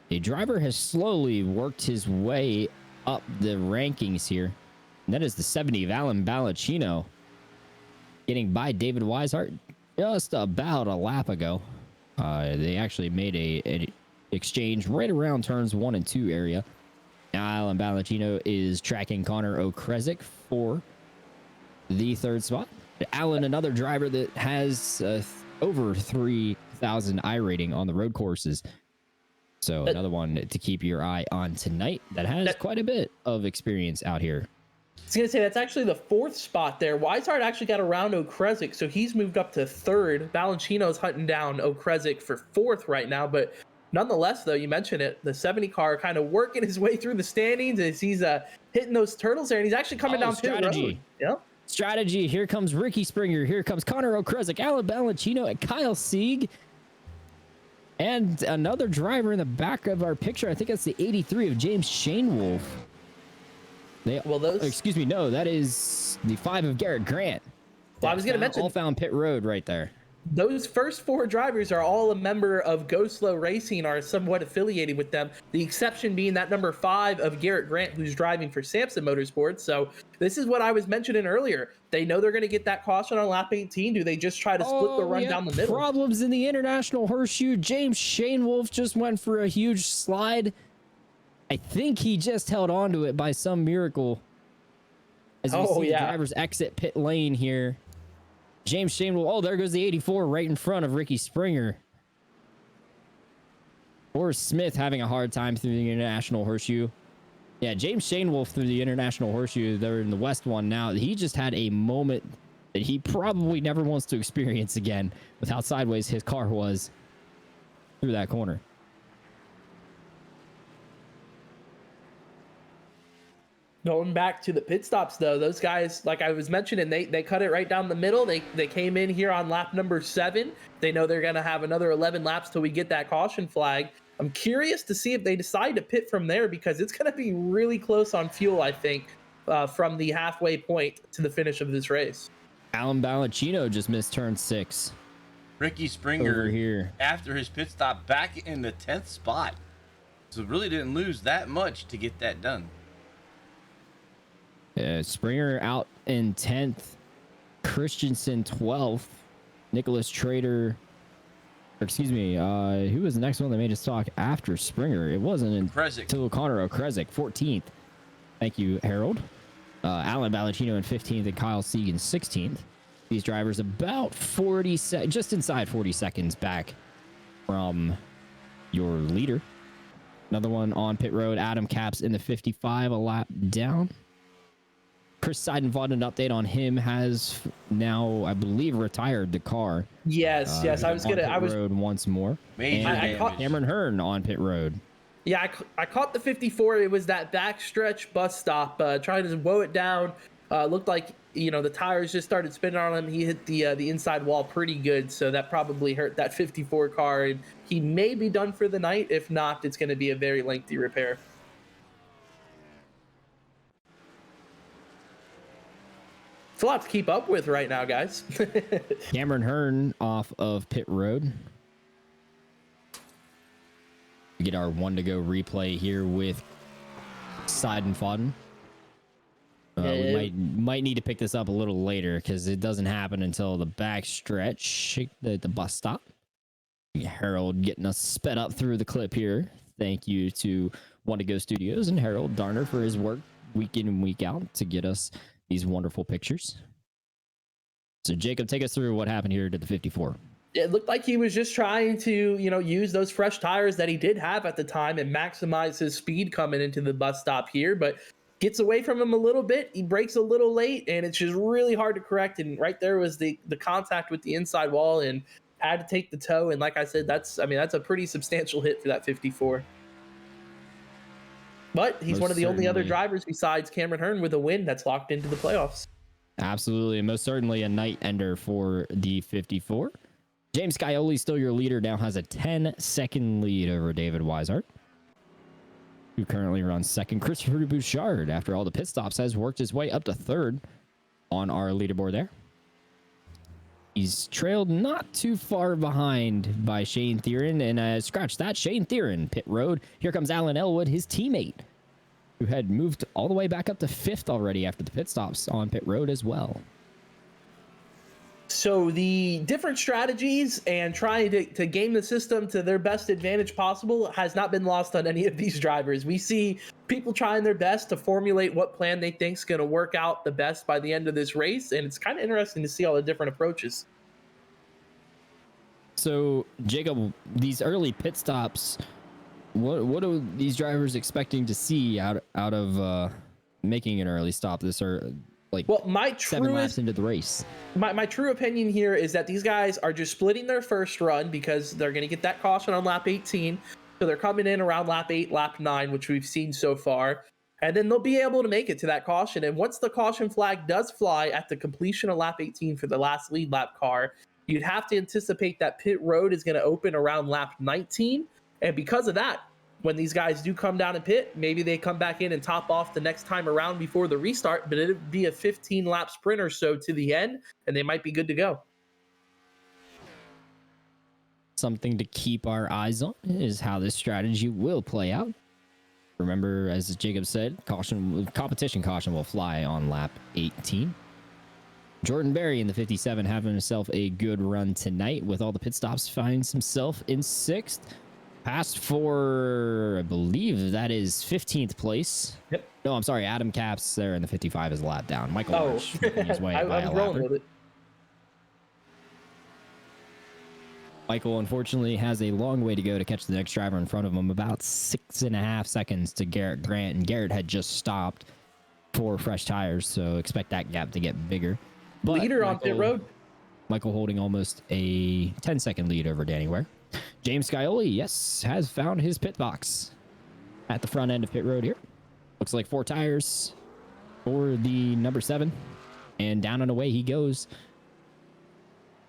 A driver has slowly worked his way up the rankings here. And that is the 70 of Alan Ballacchino, getting by David Wisehart just about a lap ago. They actually made an exchange right around turns 1 and 2 area. Now Alan Ballacchino is tracking Conor O'krezek for the third spot. Alan, another driver that has over 3,000 iRating on the road courses. So another one to keep your eye on tonight that has quite a bit of experience out here. I was going to say, that's actually the 4th spot there. Wisehart actually got around O'Krezek, so he's moved up to 3rd. Ballacchino's hunting down O'Krezek for 4th right now, but nonetheless, though, you mentioned it, the 70 car kind of working his way through the standings as he's hitting those turtles there, and he's actually coming down pit road. Yeah. Strategy. Here comes Ricky Springer. Here comes Conor O'Krezek, Alan Ballacchino, and Kyle Sieg. And another driver in the back of our picture. I think that's the 83 of James Shanewolf. Excuse me. No, that is the 5 of Garrett Grant. Well, I was going to mention. All found pit road right there. Those first 4 drivers are all a member of Go Slow Racing, are somewhat affiliated with them. The exception being that number 5 of Garrett Grant, who's driving for Samson Motorsports. So this is what I was mentioning earlier. They know they're going to get that caution on lap 18. Do they just try to split the run down the middle? Problems in the International Horseshoe. James Shanewolf just went for a huge slide. I think he just held on to it by some miracle. As we see the drivers exit pit lane here. James Shanewolf. Oh, there goes the 84 right in front of Ricky Springer. Forrest Smith having a hard time through the International Horseshoe. Yeah, James Shanewolf through the International Horseshoe. They're in the West one now. He just had a moment that he probably never wants to experience again with how sideways his car was through that corner. Going back to the pit stops, though, those guys, like I was mentioning, they cut it right down the middle. They came in here on lap number 7. They know they're going to have another 11 laps till we get that caution flag. I'm curious to see if they decide to pit from there, because it's going to be really close on fuel, I think, from the halfway point to the finish of this race. Alan Ballacchino just missed turn 6. Ricky Springer, over here after his pit stop, back in the 10th spot. So really didn't lose that much to get that done. Springer out in 10th, Christensen 12th, Nicholas Trader, who was the next one that made his talk after Springer? It wasn't until Conor O'Krezek, 14th. Thank you, Harold. Alan Ballacchino in 15th and Kyle Sieg in 16th. These drivers about just inside 40 seconds back from your leader. Another one on pit road, Adam Capps in the 55, a lap down. Chris Seidenvaughn, an update on him, has now, I believe, retired the car. Yes. I was road once more. I caught Cameron Hearn on pit road. Yeah, I caught the 54. It was that backstretch bus stop, trying to woe it down. Looked like, the tires just started spinning on him. He hit the inside wall pretty good, so that probably hurt that 54 car. And he may be done for the night. If not, it's going to be a very lengthy repair. It's a lot to keep up with right now, guys. Cameron Hearn off of pit road. We get our 1 to go replay here with Seidenvaughn. We might need to pick this up a little later because it doesn't happen until the back stretch, the bus stop. Harold getting us sped up through the clip here. Thank you to 1 to Go Studios and Harold Darner for his work week in and week out to get us these wonderful pictures. So Jacob, take us through what happened here to the 54. It looked like he was just trying to, use those fresh tires that he did have at the time and maximize his speed coming into the bus stop here, but gets away from him a little bit. He brakes a little late, and it's just really hard to correct. And right there was the contact with the inside wall, and had to take the tow. And like I said, that's a pretty substantial hit for that 54. But he's one of the only other drivers besides Cameron Hearn with a win that's locked into the playoffs. Absolutely. Most certainly a night ender for the 54. James Kaioli, still your leader, now has a 10-second lead over David Wisehart, who currently runs second. Christopher Bouchard, after all the pit stops, has worked his way up to third on our leaderboard there. He's trailed not too far behind by Shane Theron, and scratch that, Shane Theron, pit road. Here comes Alan Elwood, his teammate, who had moved all the way back up to fifth already after the pit stops on pit road as well. So the different strategies and trying to game the system to their best advantage possible has not been lost on any of these drivers. We see people trying their best to formulate what plan they think is going to work out the best by the end of this race, and it's kind of interesting to see all the different approaches. So, Jacob, these early pit stops, what are these drivers expecting to see out of making an early stop this or like my 7 laps into the race? My true opinion here is that these guys are just splitting their first run because they're going to get that caution on lap 18. So they're coming in around lap 8, lap 9, which we've seen so far. And then they'll be able to make it to that caution. And once the caution flag does fly at the completion of lap 18 for the last lead lap car, you'd have to anticipate that pit road is going to open around lap 19. And because of that, when these guys do come down and pit, maybe they come back in and top off the next time around before the restart, but it'll be a 15-lap sprint or so to the end, and they might be good to go. Something to keep our eyes on is how this strategy will play out. Remember, as Jacob said, competition caution will fly on lap 18. Jordan Berry in the 57 having himself a good run tonight with all the pit stops, finds himself in 6th. Passed for, I believe that is 15th place. Yep. No, I'm sorry. Adam Capps there in the 55 is a lap down. Michael Marsh making his way by a lapper. Michael, unfortunately, has a long way to go to catch the next driver in front of him. About 6.5 seconds to Garrett Grant, and Garrett had just stopped for fresh tires, so expect that gap to get bigger. But leader on pit road. Michael holding almost a 10-second lead over Danny Ware. James Kaioli, yes, has found his pit box at the front end of pit road here. Looks like 4 tires for the number 7, and down and away he goes.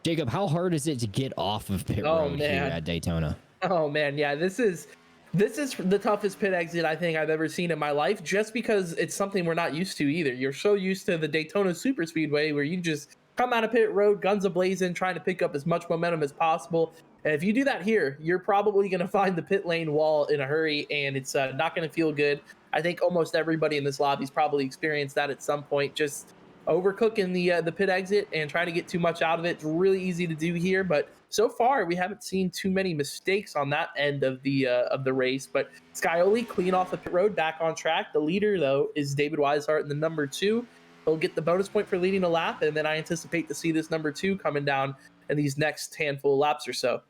Jacob, how hard is it to get off of pit road here at Daytona? Oh man, yeah, this is the toughest pit exit I think I've ever seen in my life, just because it's something we're not used to either. You're so used to the Daytona Superspeedway where you just come out of pit road, guns a-blazing, trying to pick up as much momentum as possible. And if you do that here, you're probably going to find the pit lane wall in a hurry, and it's not going to feel good. I think almost everybody in this lobby's probably experienced that at some point, just overcooking the pit exit and trying to get too much out of it. It's really easy to do here, but so far we haven't seen too many mistakes on that end of the race. But Kaioli clean off the pit road, back on track. The leader, though, is David Wisehart in the number 2. He'll get the bonus point for leading a lap, and then I anticipate to see this number 2 coming down in these next handful of laps or so.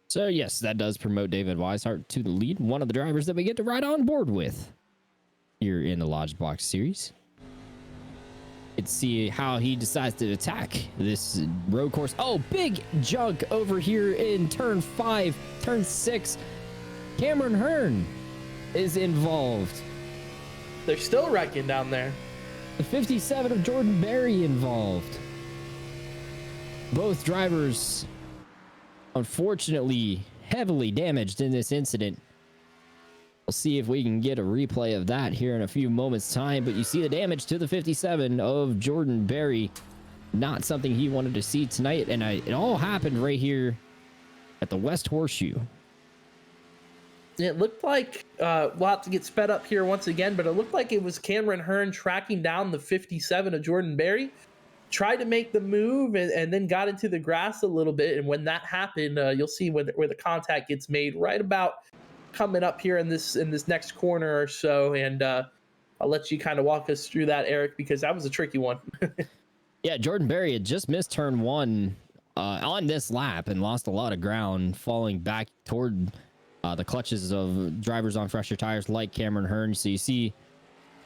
So, yes, that does promote David Wisehart to the lead, one of the drivers that we get to ride on board with here in the Lodgebox series. Let's see how he decides to attack this road course. Oh, big junk over here in turn 5, turn 6. Cameron Hearn is involved. They're still wrecking down there. The 57 of Jordan Berry involved. Both drivers, unfortunately, heavily damaged in this incident. We'll see if we can get a replay of that here in a few moments' time. But you see the damage to the 57 of Jordan Berry. Not something he wanted to see tonight. And it all happened right here at the West Horseshoe. It looked like, we'll have to get sped up here once again, but it looked like it was Cameron Hearn tracking down the 57 of Jordan Berry. Tried to make the move and then got into the grass a little bit. And when that happened, you'll see where the contact gets made right about coming up here in this next corner or so. And I'll let you kind of walk us through that, Eric, because that was a tricky one. Yeah, Jordan Berry had just missed turn 1 on this lap and lost a lot of ground, falling back toward the clutches of drivers on fresher tires like Cameron Hearn. So you see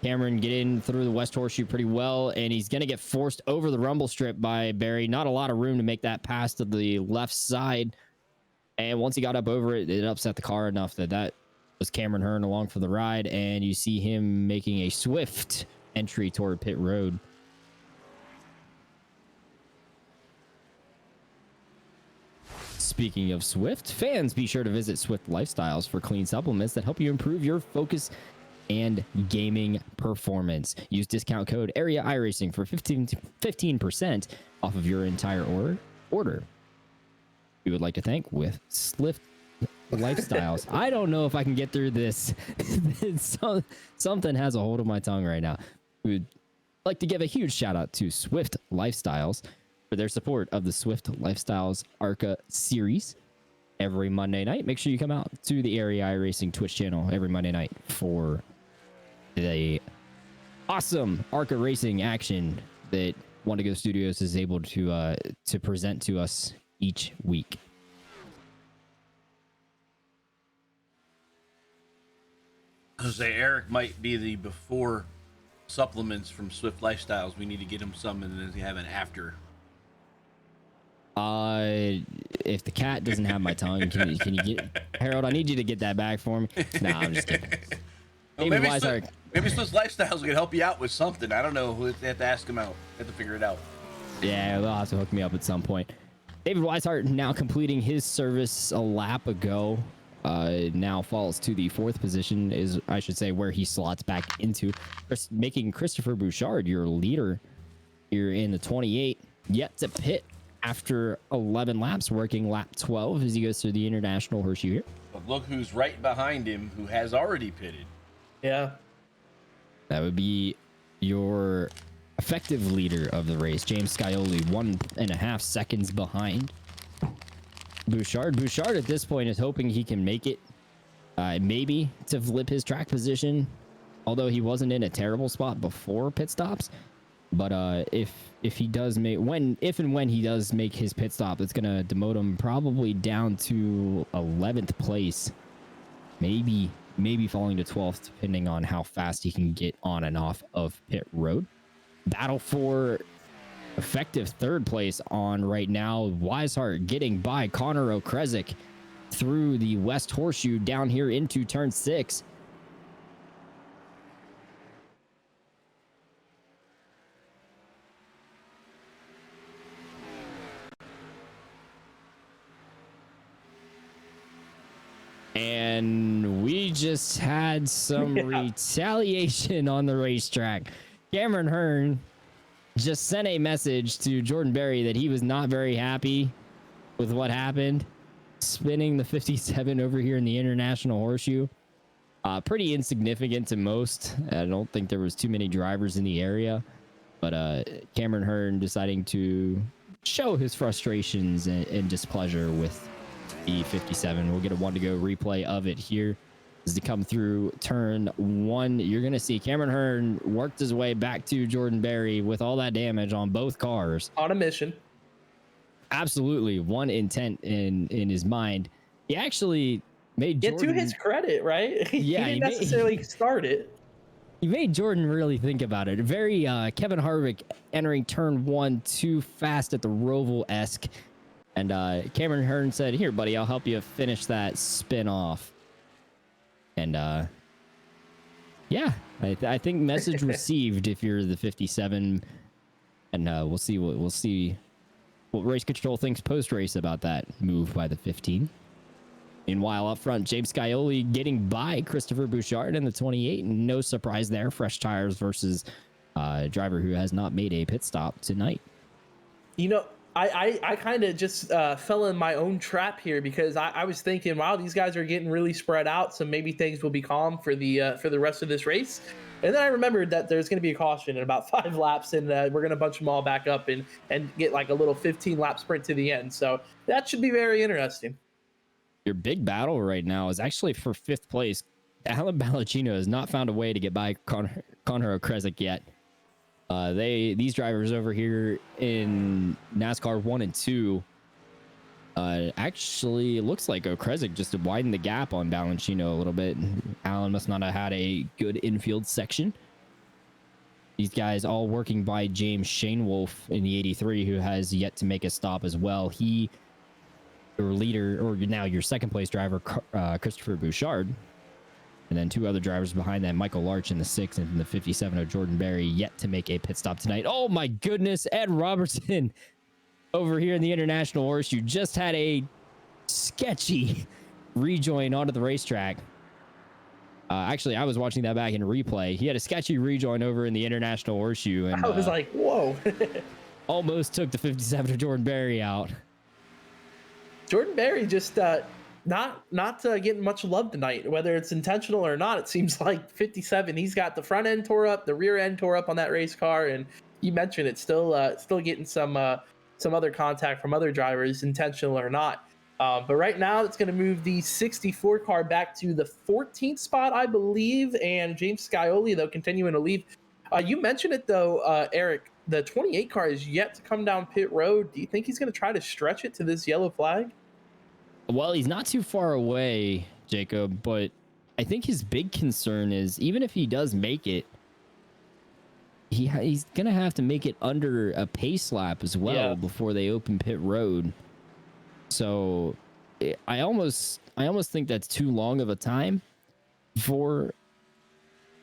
Cameron get in through the West Horseshoe pretty well, and he's going to get forced over the rumble strip by Berry. Not a lot of room to make that pass to the left side. And once he got up over it, it upset the car enough that was Cameron Hearn along for the ride. And you see him making a swift entry toward pit road. Speaking of Swift, fans, be sure to visit Swift Lifestyles for clean supplements that help you improve your focus and gaming performance. Use discount code Area iRacing for 15% off of your entire order. We would like to thank with Swift Lifestyles. I don't know if I can get through this. Something has a hold of my tongue right now. We would like to give a huge shout out to Swift Lifestyles for their support of the Swift Lifestyles ARCA series every Monday night. Make sure you come out to the Area iRacing Twitch channel every Monday night for the awesome ARCA racing action that Wandago Studios is able to present to us each week. Jose Eric might be the before supplements from Swift Lifestyles. We need to get him some and then have an after. If the cat doesn't have my tongue, can you get Harold? I need you to get that back for me. Nah, I'm just kidding. Well, maybe Swift Lifestyles can help you out with something. I don't know. We have to ask him out. Have to figure it out. Yeah, they'll have to hook me up at some point. David Wisehart now completing his service a lap ago. Now falls to the 4th position, is I should say where he slots back into, making Christopher Bouchard your leader here in the 28, yet to pit after 11 laps, working lap 12 as he goes through the International Horseshoe here. But look who's right behind him, who has already pitted. Yeah. That would be your effective leader of the race, James Kaioli, 1.5 seconds behind Bouchard. Bouchard at this point is hoping he can make it, maybe to flip his track position, although he wasn't in a terrible spot before pit stops. But if he does make if and when he does make his pit stop, it's gonna demote him probably down to 11th place, maybe falling to 12th, depending on how fast he can get on and off of pit road. Battle for effective 3rd place on right now. Wisehart getting by Conor O'krezek through the West Horseshoe down here into turn 6. And we just had some retaliation on the racetrack. Cameron Hearn just sent a message to Jordan Berry that he was not very happy with what happened, spinning the 57 over here in the International Horseshoe. Pretty insignificant to most. I don't think there was too many drivers in the area, but Cameron Hearn deciding to show his frustrations and displeasure with the 57. We'll get a 1-to-go replay of it here as they come through turn 1. You're going to see Cameron Hearn worked his way back to Jordan Berry with all that damage on both cars. On a mission. Absolutely. One intent in his mind. He actually made Jordan... to his credit, right? Yeah, he didn't necessarily start it. He made Jordan really think about it. Very Kevin Harvick entering turn 1 too fast at the Roval-esque. And Cameron Hearn said, "Here, buddy, I'll help you finish that spin off." And yeah, I think message received if you're the 57. And we'll see what race control thinks post race about that move by the 15. Meanwhile, up front, James Kaioli getting by Christopher Bouchard in the 28. No surprise there. Fresh tires versus a driver who has not made a pit stop tonight. You know, I kind of just fell in my own trap here because I was thinking, wow, these guys are getting really spread out, so maybe things will be calm for the rest of this race. And then I remembered that there's going to be a caution in about 5 laps, and we're going to bunch them all back up and get like a little 15-lap sprint to the end. So that should be very interesting. Your big battle right now is actually for 5th place. Alan Ballacino has not found a way to get by Conor O'krezek yet. These drivers over here in NASCAR 1 and 2, actually it looks like O'Krezek just widened the gap on Ballacino a little bit. Alan must not have had a good infield section. These guys all working by James Shanewolf in the 83, who has yet to make a stop as well. He, your leader, or now your 2nd place driver, Christopher Bouchard, and then 2 other drivers behind that, Michael Larch in the 6 and in the 57 of Jordan Berry, yet to make a pit stop tonight. Oh my goodness, Ed Robertson over here in the International Horseshoe just had a sketchy rejoin onto the racetrack. Actually, I was watching that back in replay. He had a sketchy rejoin over in the International Horseshoe, and I was like, whoa. almost took the 57 of Jordan Berry out. Jordan Berry just not getting much love tonight, whether it's intentional or not. It seems like 57. He's got the front end tore up, the rear end tore up on that race car, and you mentioned it's still getting some other contact from other drivers, intentional or not. But right now, it's going to move the 64 car back to the 14th spot, I believe, and James Kaioli, though, continuing to lead. You mentioned it, though, Eric. The 28 car is yet to come down pit road. Do you think he's going to try to stretch it to this yellow flag? Well, he's not too far away, Jacob, but I think his big concern is even if he does make it, he's going to have to make it under a pace lap as well before they open pit road. So I almost think that's too long of a time for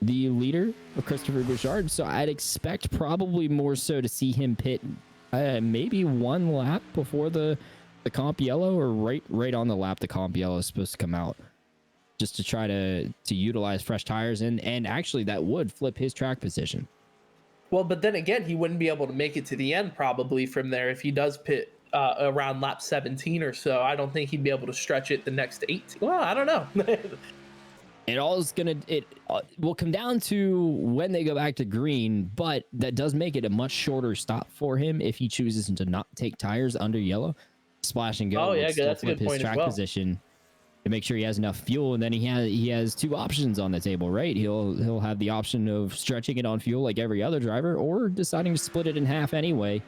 the leader of Christopher Wisehart. So I'd expect probably more so to see him pit maybe one lap before the comp yellow, or right on the lap the comp yellow is supposed to come out, just to try to utilize fresh tires, and actually that would flip his track position. Well, but then again, he wouldn't be able to make it to the end probably from there if he does pit around lap 17 or so. I don't think he'd be able to stretch it the next 18. Well, I don't know. It will come down to when they go back to green, but that does make it a much shorter stop for him if he chooses to not take tires under yellow. Splash and go. Oh yeah, that's a good his point track as well. Position to make sure he has enough fuel, and then he has two options on the table, right? He'll have the option of stretching it on fuel like every other driver, or deciding to split it in half anyway,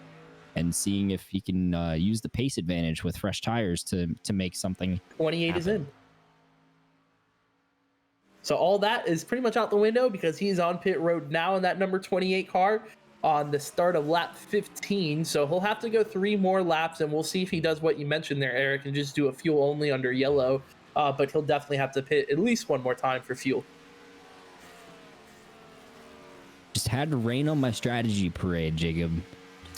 and seeing if he can use the pace advantage with fresh tires to make something 28 happen. Is in. So all that is pretty much out the window because he's on pit road now in that number 28 car on the start of lap 15. So he'll have to go 3 more laps, and we'll see if he does what you mentioned there, Eric, and just do a fuel only under yellow. But he'll definitely have to pit at least one more time for fuel. Just had to rain on my strategy parade, Jacob.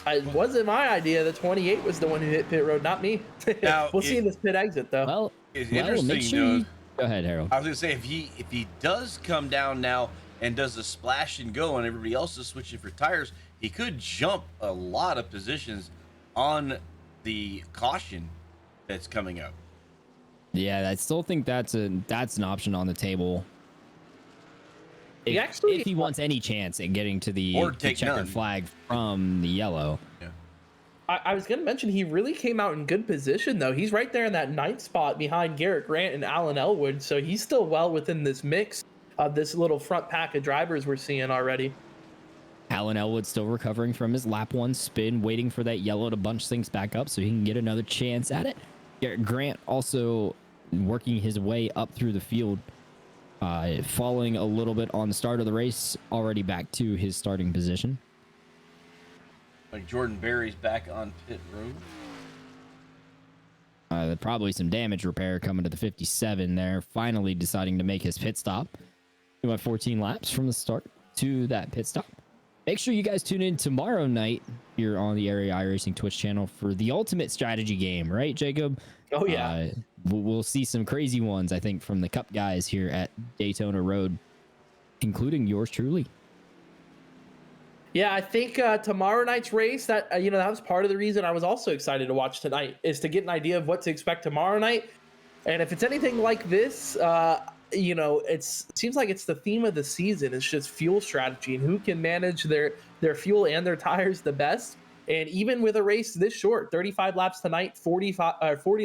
It wasn't my idea. The 28 was the one who hit pit road, not me. Now, we'll see in this pit exit, though. Well, It's make interesting, sure though. you... Go ahead, Harold. I was gonna say if he does come down now and does a splash and go, and everybody else is switching for tires, he could jump a lot of positions on the caution that's coming up. Yeah, I still think that's an option on the table. If he wants any chance at getting to the checkered flag from the yellow. Yeah. I was going to mention he really came out in good position, though. He's right there in that 9th spot behind Garrett Grant and Alan Elwood, so he's still well within this mix of this little front pack of drivers we're seeing already. Alan Elwood still recovering from his lap 1 spin, waiting for that yellow to bunch things back up so he can get another chance at it. Garrett Grant also working his way up through the field, falling a little bit on the start of the race, already back to his starting position. Like Jordan Berry's back on pit road. Probably some damage repair coming to the 57 there, finally deciding to make his pit stop. He went 14 laps from the start to that pit stop. Make sure you guys tune in tomorrow night here on the Area iRacing Twitch channel for the ultimate strategy game, right, Jacob? Oh, yeah. We'll see some crazy ones, I think, from the Cup guys here at Daytona Road, including yours truly. Yeah, I think tomorrow night's race, that that was part of the reason I was also excited to watch tonight, is to get an idea of what to expect tomorrow night. And if it's anything like this, it seems like it's the theme of the season. It's just fuel strategy and who can manage their fuel and their tires the best. And even with a race this short, 35 laps tonight, 40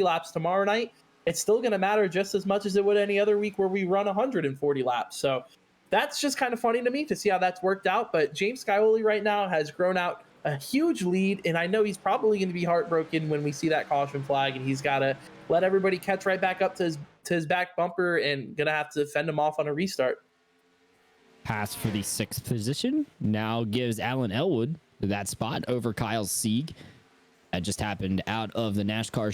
laps tomorrow night, it's still going to matter just as much as it would any other week where we run 140 laps. So that's just kind of funny to me to see how that's worked out. But James Kaioli right now has grown out a huge lead, and I know he's probably going to be heartbroken when we see that caution flag, and he's got to let everybody catch right back up to his back bumper and going to have to fend him off on a restart. Pass for the 6th position now gives Alan Elwood that spot over Kyle Sieg. That just happened out of the NASCAR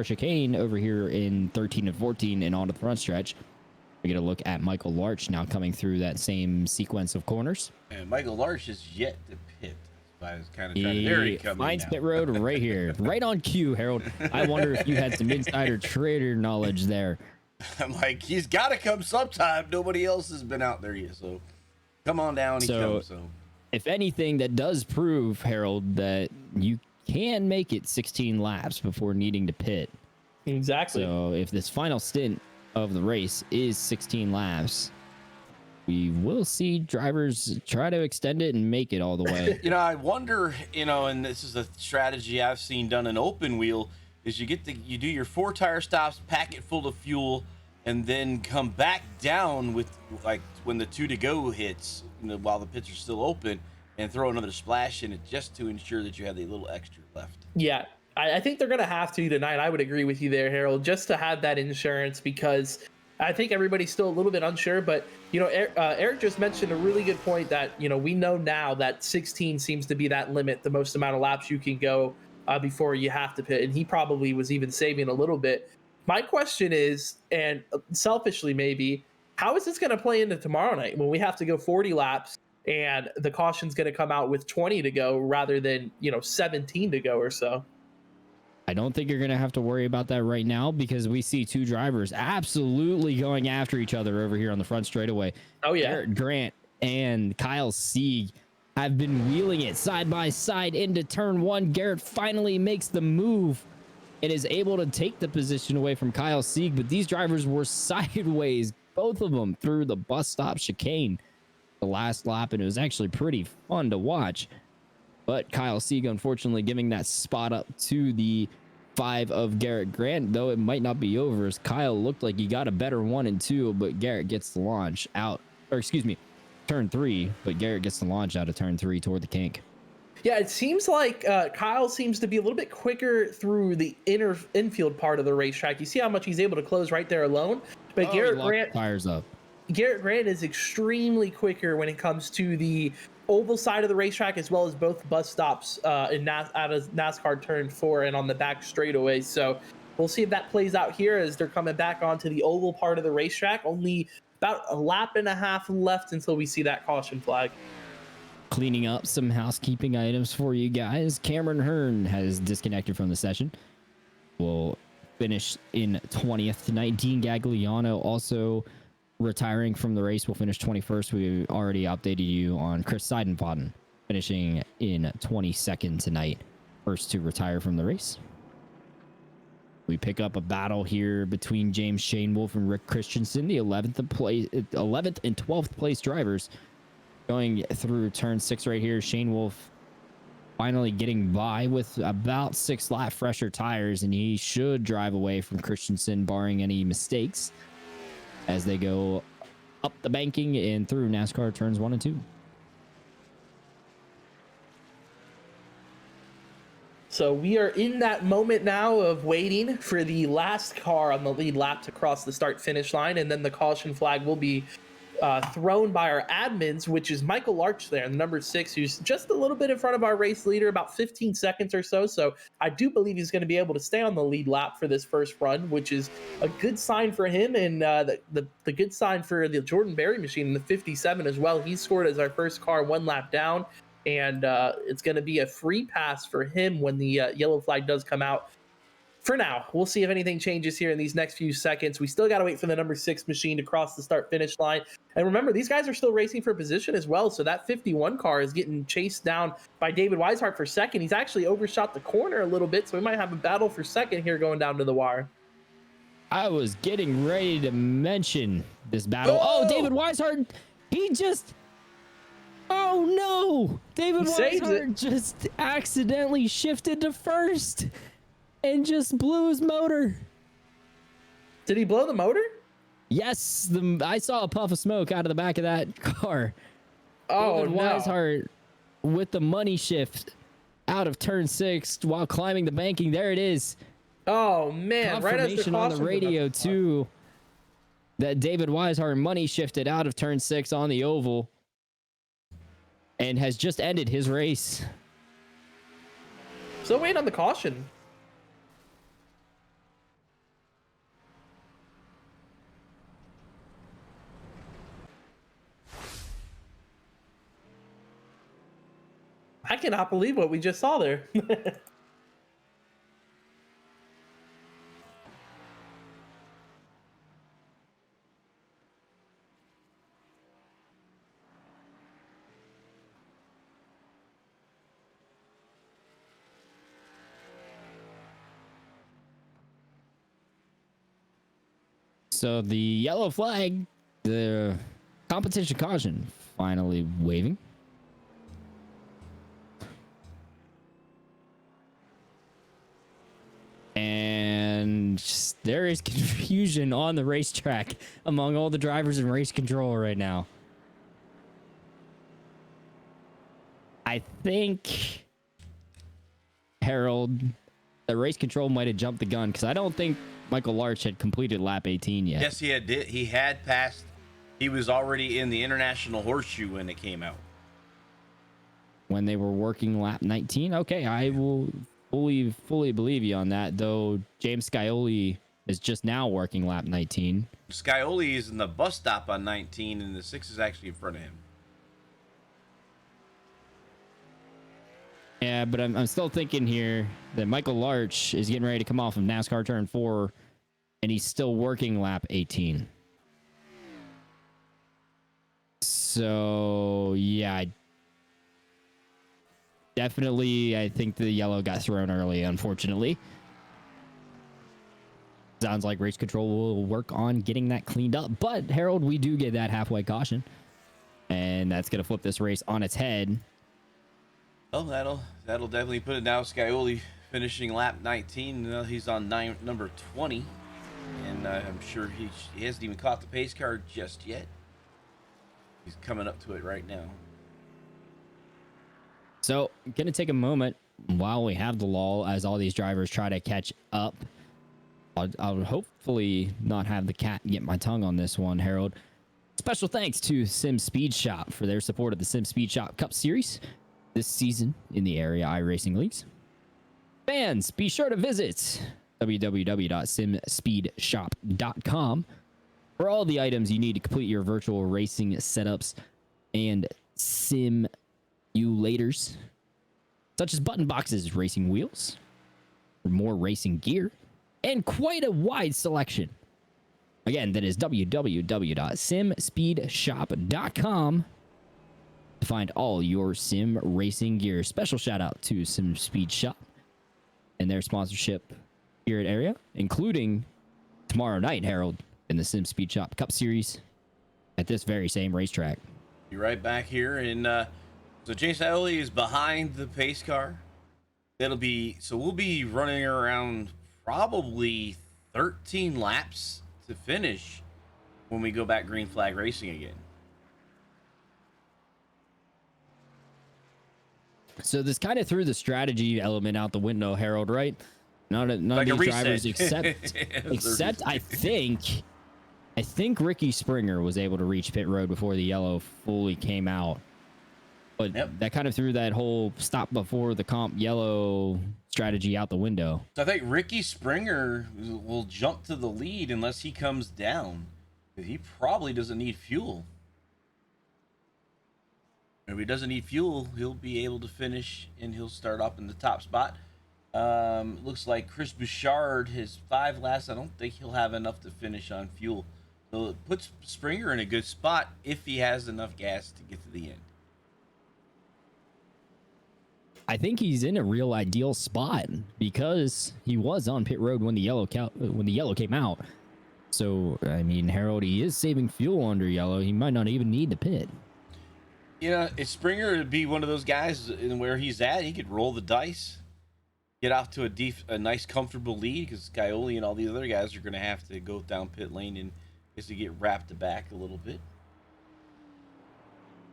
chicane over here in 13 and 14 and onto the front stretch. We get a look at Michael Larch now coming through that same sequence of corners. And Michael Larch is yet to pit. I was kind of trying to. There he He comes finds now. pit road right here, right on cue, Harold. I wonder if you had some insider trader knowledge there. I'm like, he's got to come sometime. Nobody else has been out there yet, so come on down. He comes. So, if anything, that does prove, Harold, that you can make it 16 laps before needing to pit. Exactly. So if this final stint of the race is 16 laps, we will see drivers try to extend it and make it all the way. I wonder, and this is a strategy I've seen done in open wheel, is you do your 4 tire stops, pack it full of fuel, and then come back down with, like, when the 2 to go hits, while the pits are still open, and throw another splash in it just to ensure that you have a little extra left. Yeah, I think they're going to have to tonight. I would agree with you there, Harold, just to have that insurance, because I think everybody's still a little bit unsure. But, Eric just mentioned a really good point that, we know now that 16 seems to be that limit, the most amount of laps you can go before you have to pit. And he probably was even saving a little bit. My question is, and selfishly maybe, how is this going to play into tomorrow night when we have to go 40 laps and the caution's going to come out with 20 to go rather than, 17 to go or so? I don't think you're going to have to worry about that right now, because we see 2 drivers absolutely going after each other over here on the front straightaway. Oh, yeah. Garrett Grant and Kyle Sieg have been wheeling it side by side into turn 1. Garrett finally makes the move and is able to take the position away from Kyle Sieg, but these drivers were sideways, both of them, through the bus stop chicane the last lap, and it was actually pretty fun to watch. But Kyle Sieg, unfortunately, giving that spot up to the 5 of Garrett Grant, though it might not be over, as Kyle looked like he got a better 1 and 2, but Garrett gets the launch out, or excuse me, turn 3, but Garrett gets the launch out of turn 3 toward the kink. Yeah, it seems like Kyle seems to be a little bit quicker through the infield part of the racetrack. You see how much he's able to close right there alone, but Garrett Grant fires up. Garrett Grant is extremely quicker when it comes to the oval side of the racetrack, as well as both bus stops out of NASCAR turn 4 and on the back straightaway. So we'll see if that plays out here as they're coming back onto the oval part of the racetrack. Only about a lap and a half left until we see that caution flag. Cleaning up some housekeeping items for you guys. Cameron Hearn has disconnected from the session. Will finish in 20th tonight. Dean Gagliano also retiring from the race, will finish 21st. We already updated you on Chris Seidenfaden finishing in 22nd tonight. First to retire from the race. We pick up a battle here between James Shane Wolf and Rick Christensen, the 11th and 12th place drivers, going through turn 6 right here. Shane Wolf finally getting by with about 6 lap fresher tires, and he should drive away from Christensen barring any mistakes as they go up the banking and through NASCAR turns 1 and 2. So we are in that moment now of waiting for the last car on the lead lap to cross the start finish line, and then the caution flag will be thrown by our admins, which is Michael Larch there, number 6, who's just a little bit in front of our race leader, about 15 seconds or so. So I do believe he's going to be able to stay on the lead lap for this first run, which is a good sign for him, and the good sign for the Jordan Berry machine in the 57 as well. He scored as our first car 1 lap down, and it's going to be a free pass for him when the yellow flag does come out. For now, we'll see if anything changes here in these next few seconds. We still got to wait for the number 6 machine to cross the start-finish line. And remember, these guys are still racing for position as well, so that 51 car is getting chased down by David Wisehart for second. He's actually overshot the corner a little bit, so we might have a battle for second here going down to the wire. I was getting ready to mention this battle. Oh, David Wisehart, he just... Oh, no! David Wisehart just accidentally shifted to first and just blew his motor. Did he blow the motor? Yes, I saw a puff of smoke out of the back of that car. Oh, David no. Wisehart with the money shift out of turn 6 while climbing the banking. There it is. Oh, man. Confirmation on the radio, too, that David Wisehart money shifted out of turn 6 on the oval and has just ended his race. Still waiting on the caution. I cannot believe what we just saw there. So the yellow flag, the competition caution, finally waving. And there is confusion on the racetrack among all the drivers in race control right now. I think, Harold, the race control might have jumped the gun because I don't think Michael Larch had completed lap 18 yet. Yes, he had passed. He was already in the International Horseshoe when it came out. When they were working lap 19? Okay, I will fully believe you on that, though James Kaioli is just now working lap 19. Kaioli is in the bus stop on 19, and the 6 is actually in front of him. Yeah, but I'm still thinking here that Michael Larch is getting ready to come off of NASCAR Turn 4, and he's still working lap 18. So, yeah, definitely, I think the yellow got thrown early, unfortunately. Sounds like race control will work on getting that cleaned up. But, Harold, we do get that halfway caution, and that's going to flip this race on its head. Oh, that'll definitely put it now. Kaioli finishing lap 19. He's on number 20, and I'm sure he hasn't even caught the pace car just yet. He's coming up to it right now. So, I'm going to take a moment while we have the lull as all these drivers try to catch up. I'll hopefully not have the cat get my tongue on this one, Harold. Special thanks to Sim Speed Shop for their support of the Sim Speed Shop Cup Series this season in the area iRacing leagues. Fans, be sure to visit www.simspeedshop.com for all the items you need to complete your virtual racing setups and simulators, such as button boxes, racing wheels, for more racing gear, and quite a wide selection. Again, that is www.simspeedshop.com to find all your sim racing gear. Special shout out to Sim Speed Shop and their sponsorship here at area, including tomorrow night, Harold, in the Sim Speed Shop Cup Series at this very same racetrack. Be right back here, and so James Kaioli is behind the pace car. We'll be running around probably 13 laps to finish when we go back green flag racing again. So this kind of threw the strategy element out the window, Harold, right? None of these drivers except I think Ricky Springer was able to reach pit road before the yellow fully came out. But that kind of threw that whole stop before the comp yellow strategy out the window. So I think Ricky Springer will jump to the lead unless he comes down. He probably doesn't need fuel. If he doesn't need fuel, he'll be able to finish, and he'll start up in the top spot. Looks like Chris Bouchard, his 5 laps, I don't think he'll have enough to finish on fuel. So it puts Springer in a good spot if he has enough gas to get to the end. I think he's in a real ideal spot because he was on pit road when the yellow came out. So, I mean, Harold, he is saving fuel under yellow. He might not even need to pit. You know, if Springer would be one of those guys in where he's at, he could roll the dice, get off to a nice, comfortable lead, because Kaioli and all these other guys are going to have to go down pit lane and just to get wrapped back a little bit.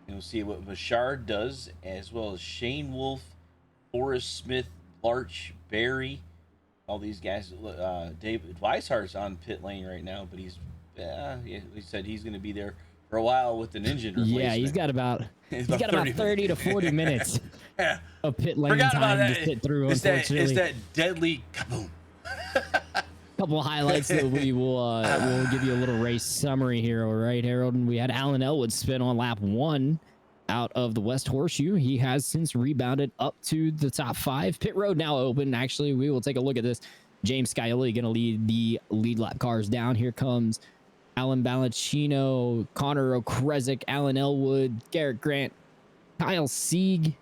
And we'll see what Bouchard does, as well as Shane Wolf, Forrest Smith, Larch, Barry, all these guys. David Weishart's on pit lane right now, but he said he's going to be there for a while with an engine replacement. Yeah, he's got about 30 to 40 minutes of pit lane time to pit through. Unfortunately, it's that deadly kaboom. Couple of highlights that we will we'll give you a little race summary here, all right, Harold. And we had Alan Elwood spin on lap 1 out of the West Horseshoe. He has since rebounded up to the top 5. Pit road now open. Actually, we will take a look at this. James Kaioli going to lead the lead lap cars down. Here comes Alan Ballacchino, Conor O'Krezek, Alan Elwood, Garrett Grant, Kyle Sieg,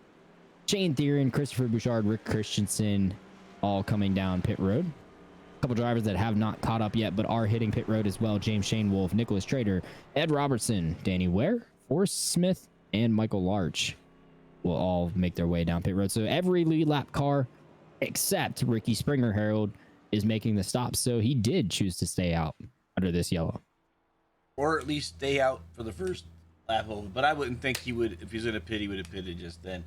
Shane Theron, Christopher Bouchard, Rick Christensen, all coming down pit road. A couple drivers that have not caught up yet, but are hitting pit road as well. James Shane Wolf, Nicholas Trader, Ed Robertson, Danny Ware, Forrest Smith, and Michael Larch will all make their way down pit road. So every lead lap car except Ricky Springer, Harold, is making the stop. So he did choose to stay out under this yellow. Or at least stay out for the first lap of it. But I wouldn't think he would, if he's in a pit, he would have pitted just then.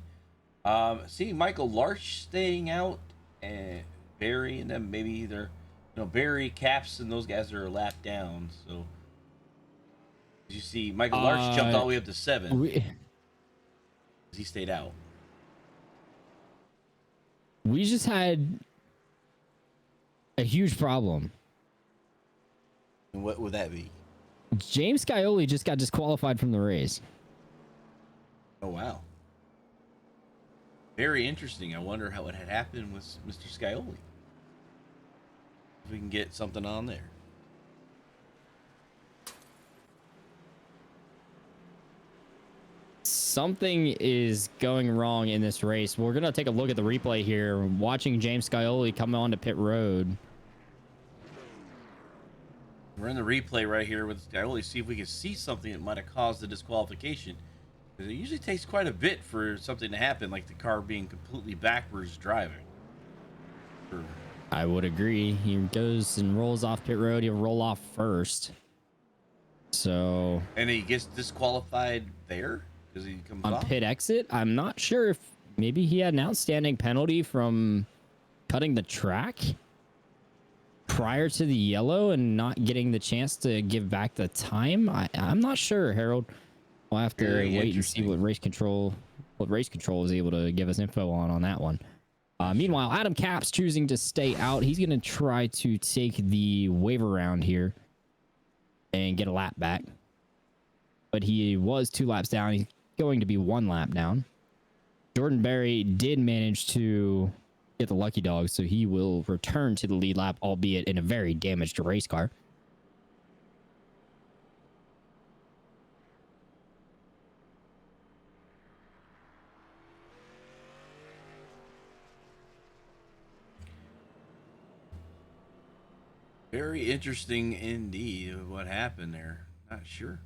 See Michael Larch staying out, and Barry, and then maybe they're, Barry, Caps, and those guys are a lap down. So you see Michael Larch jumped all the way up to 7. He stayed out. We just had a huge problem. And what would that be? James Kaioli just got disqualified from the race. Oh, wow. Very interesting. I wonder how it had happened with Mr. Scioli. If we can get something on there. Something is going wrong in this race. We're going to take a look at the replay here. Watching James Scioli come onto pit road. We're in the replay right here with Scioli. See if we can see something that might have caused the disqualification. Because it usually takes quite a bit for something to happen, like the car being completely backwards driving. I would agree. He goes and rolls off pit road. He'll roll off first. So... And he gets disqualified there? Because he comes on off? Pit exit? I'm not sure if maybe he had an outstanding penalty from cutting the track prior to the yellow and not getting the chance to give back the time. I'm not sure, Harold. We'll have to wait and see what race control is able to give us info on that one. Meanwhile, Adam Capps choosing to stay out. He's going to try to take the waiver round here and get a lap back. But he was 2 laps down. He's going to be 1 lap down. Jordan Berry did manage to get the lucky dog, so he will return to the lead lap, albeit in a very damaged race car. Very interesting indeed what happened there. Not sure.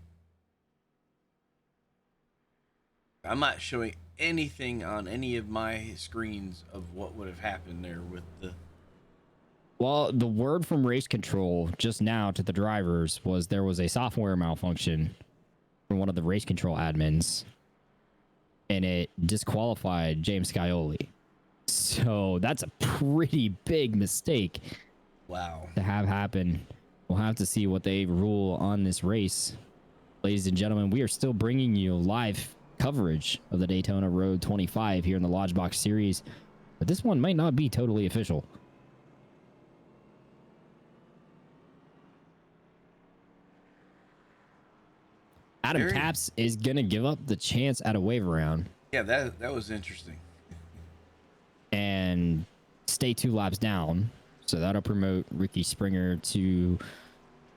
I'm not showing anything on any of my screens of what would have happened there with the... Well, the word from race control just now to the drivers was there was a software malfunction from one of the race control admins, and it disqualified James Scioli. So that's a pretty big mistake. Wow. To have happen. We'll have to see what they rule on this race. Ladies and gentlemen, we are still bringing you live coverage of the Daytona Road 25 here in the Lodgebox series, but this one might not be totally official. Adam Capps is gonna give up the chance at a waiver round. Yeah, that was interesting. And stay 2 laps down. So that'll promote Ricky Springer to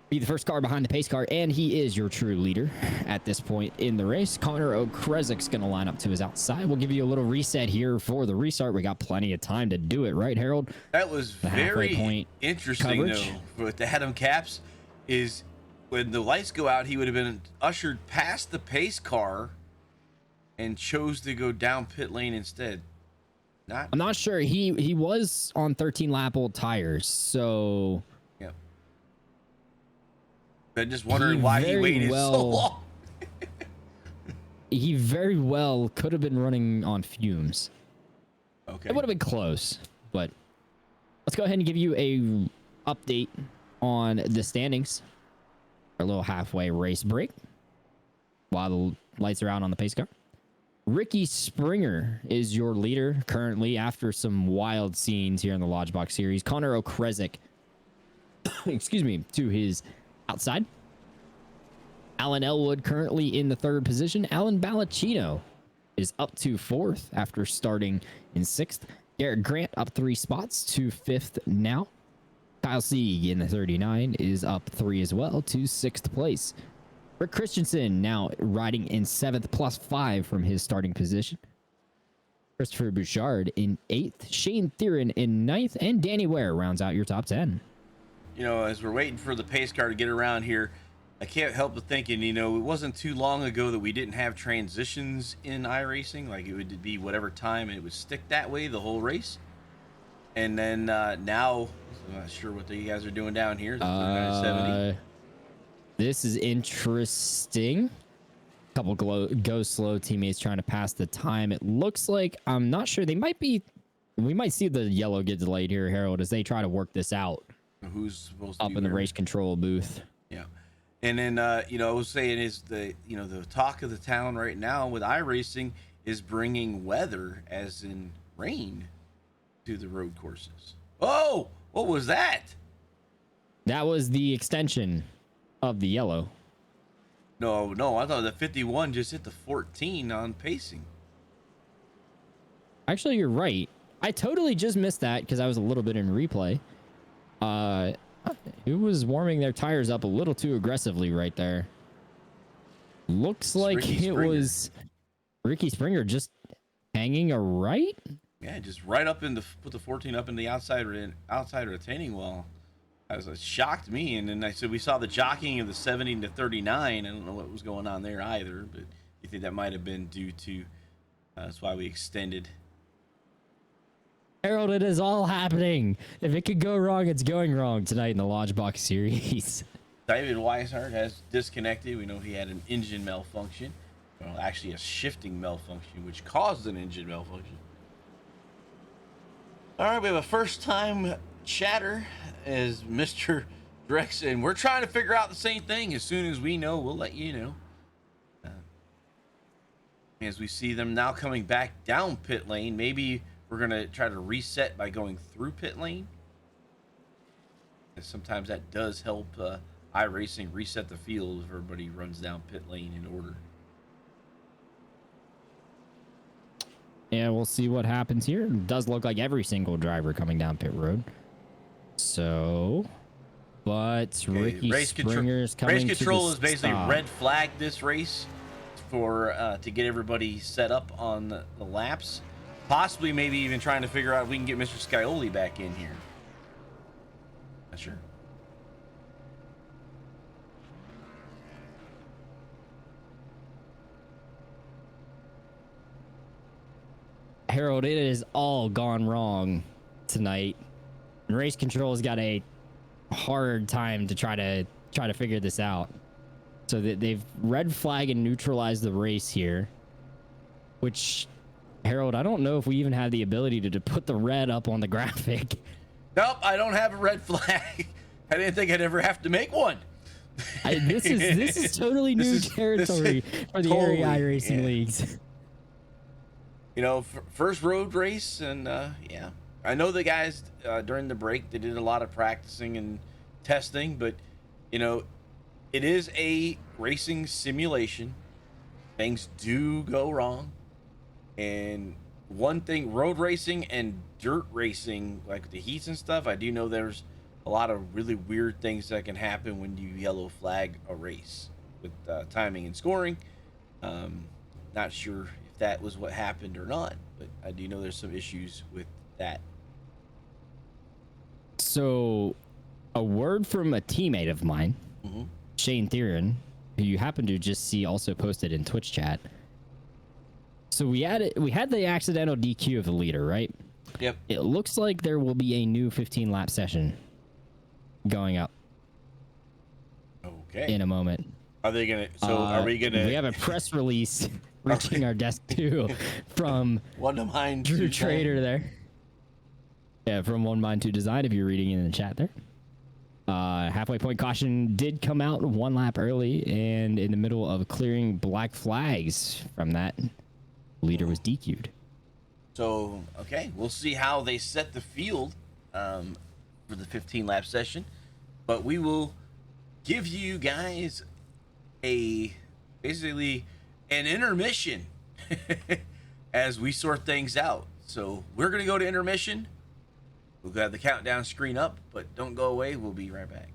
be the first car behind the pace car, and he is your true leader at this point in the race. Conor O'Krezek's going to line up to his outside. We'll give you a little reset here for the restart. We got plenty of time to do it, right, Harold? That was very interesting, though, with the Adam Capps, is when the lights go out, he would have been ushered past the pace car and chose to go down pit lane instead. I'm not sure. He was on 13 lap old tires, so yeah. I'm just wondering why he waited so long. He very well could have been running on fumes. Okay. It would have been close, but let's go ahead and give you a update on the standings. Our little halfway race break while the lights are out on the pace car. Ricky Springer is your leader currently after some wild scenes here in the Lodgebox series. Conor O'Krezek, excuse me, to his outside. Alan Elwood currently in the 3rd position. Alan Ballacchino is up to 4th after starting in 6th. Garrett Grant up 3 spots to 5th now. Kyle Sieg in the 39 is up 3 as well to 6th place. Rick Christensen now riding in 7th plus 5 from his starting position. Christopher Bouchard in 8th. Shane Theron in 9th. And Danny Ware rounds out your top 10. You know, as we're waiting for the pace car to get around here, I can't help but thinking, you know, it wasn't too long ago that we didn't have transitions in iRacing. Like, it would be whatever time, and it would stick that way the whole race. And then now, I'm not sure what you guys are doing down here. 39.70. This is interesting. Couple go slow teammates trying to pass the time. It looks like, I'm not sure, we might see the yellow get delayed here, Harold, as they try to work this out. Who's supposed to up in the race control booth? Yeah. And then you know, I was saying is the talk of the town right now with iRacing is bringing weather, as in rain, to the road courses. Oh, what was that? That was the extension of the yellow. No, I thought the 51 just hit the 14 on pacing. Actually, you're right. I totally just missed that because I was a little bit in replay. It was warming their tires up a little too aggressively right there. Looks like it was Ricky Springer just hanging a right. Yeah, just right up in put the 14 up in the outside retaining wall. That was shocked me. And then I said we saw the jockeying of the 70 to 39. I don't know what was going on there either, but you think that might have been due to that's why we extended. Harold, it is all happening. If it could go wrong, it's going wrong tonight in the Lodgebox series. David Wisehart has disconnected. We know he had an engine malfunction. Well, actually a shifting malfunction, which caused an engine malfunction. All right, we have a first-time chatter as Mr. Drex, and we're trying to figure out the same thing. As soon as we know, we'll let you know. As we see them now coming back down pit lane, maybe we're going to try to reset by going through pit lane. And sometimes that does help iRacing reset the field if everybody runs down pit lane in order. Yeah, we'll see what happens here. It does look like every single driver coming down pit road. So, but Ricky Springer's coming to the race control is basically stop. red flag this race for to get everybody set up on the laps. Possibly maybe even trying to figure out if we can get Mr. Kaioli back in here. Not sure. Harold, it has all gone wrong tonight. And race control has got a hard time to try to figure this out. So that they've red flag and neutralized the race here, which, Harold, I don't know if we even have the ability to put the red up on the graphic. Nope, I don't have a red flag. I didn't think I'd ever have to make one. This is totally new territory for the totally, area iRacing yeah. leagues. You know, first road race, and yeah, I know the guys during the break they did a lot of practicing and testing, but you know, it is a racing simulation. Things do go wrong, and one thing, road racing and dirt racing, like the heats and stuff, I do know there's a lot of really weird things that can happen when you yellow flag a race with timing and scoring. Not sure if that was what happened or not, but I do know there's some issues with that. So, a word from a teammate of mine, Shane Theron, who you happen to just see also posted in Twitch chat. So we had the accidental DQ of the leader, right? Yep. It looks like there will be a new 15 lap session going up. Okay. In a moment. Are they gonna? So are we gonna? We have a press release reaching our desk too from One to mine. Drew two Trader there. Yeah, from One Mind to Design. If you're reading in the chat there. Halfway point caution did come out one lap early, and in the middle of clearing black flags from that, leader was DQ'd. So okay, we'll see how they set the field for the 15 lap session, but we will give you guys basically an intermission as we sort things out. So we're going to go to intermission. We'll have the countdown screen up, but don't go away. We'll be right back.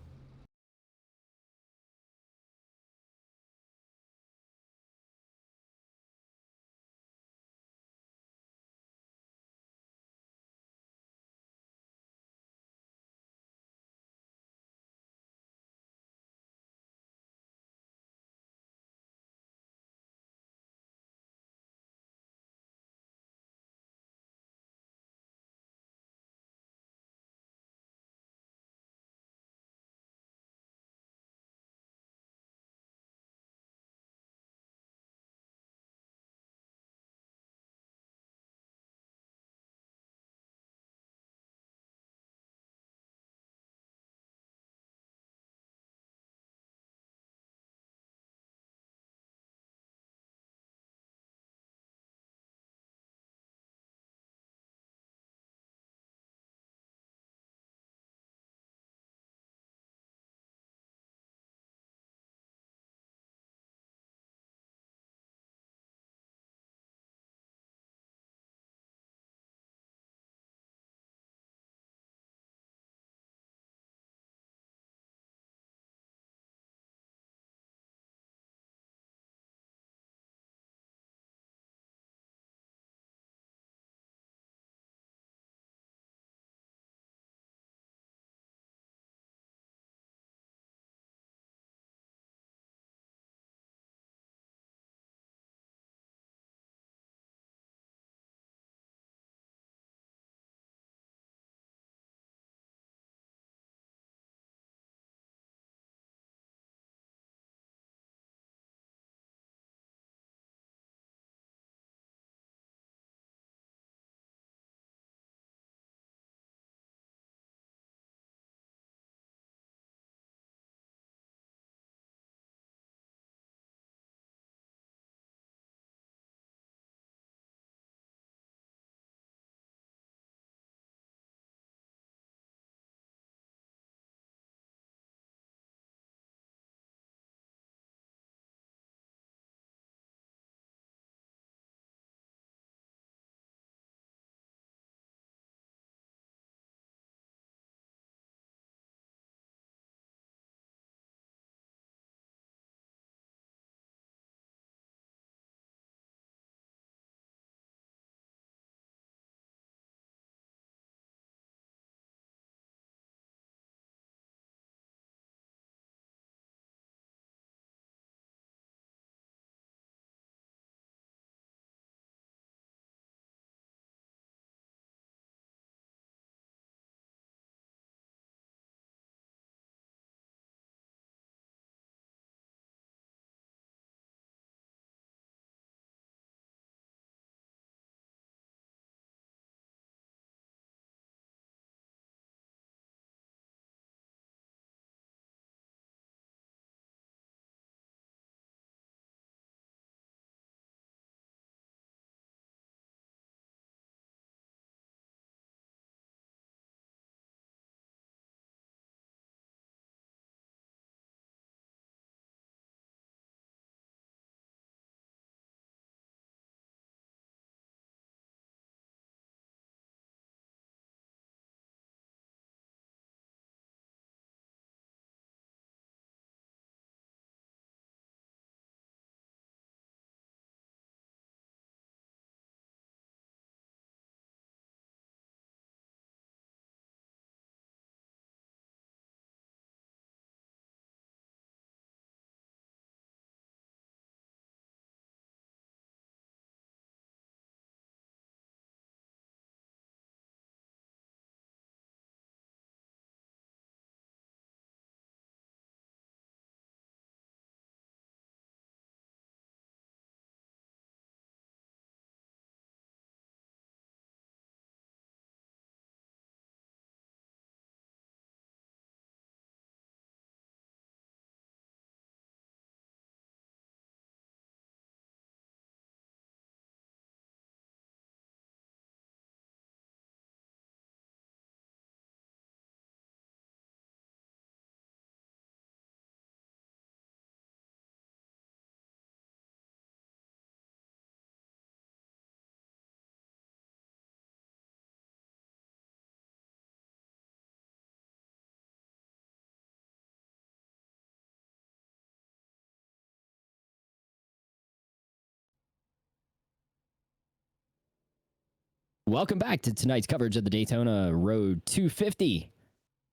Welcome back to tonight's coverage of the Daytona Road 250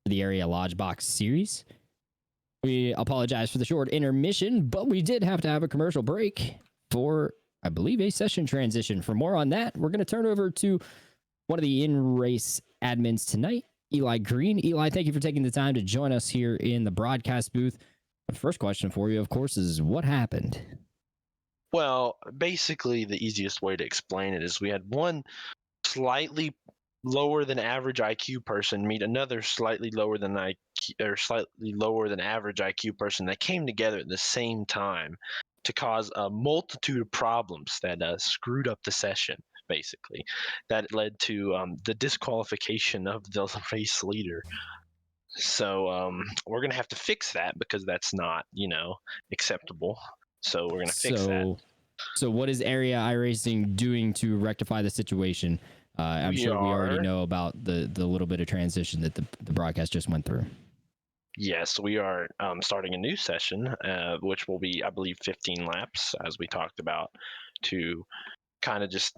for the Area Lodgebox Series. We apologize for the short intermission, but we did have to have a commercial break for, I believe, a session transition. For more on that, we're going to turn over to one of the in-race admins tonight, Eli Green. Eli, thank you for taking the time to join us here in the broadcast booth. The first question for you, of course, is what happened? Well, basically, the easiest way to explain it is we had one slightly lower than average IQ person meet another slightly lower than slightly lower than average IQ person that came together at the same time to cause a multitude of problems that screwed up the session. Basically, that led to the disqualification of the race leader. So we're gonna have to fix that because that's not, acceptable. So we're gonna fix that. So what is Area iRacing doing to rectify the situation? I'm sure we already know about the little bit of transition that the broadcast just went through. Yes, we are starting a new session, which will be, I believe, 15 laps, as we talked about, to kind of just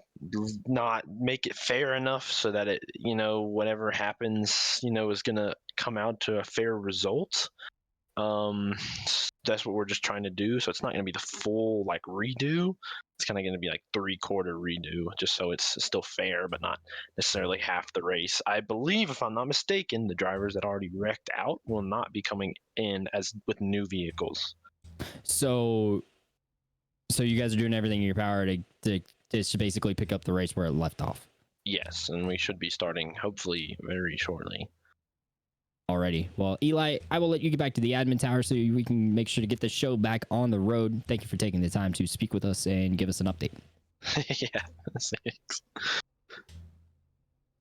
not make it fair enough so that it, whatever happens, is going to come out to a fair result. That's what we're just trying to do. So it's not going to be the full redo. It's kind of going to be 3/4 redo, just so it's still fair, but not necessarily half the race. I believe, if I'm not mistaken, the drivers that already wrecked out will not be coming in as with new vehicles. So you guys are doing everything in your power to basically pick up the race where it left off. Yes, and we should be starting hopefully very shortly. Alrighty. Well, Eli, I will let you get back to the admin tower so we can make sure to get the show back on the road. Thank you for taking the time to speak with us and give us an update. Yeah, thanks.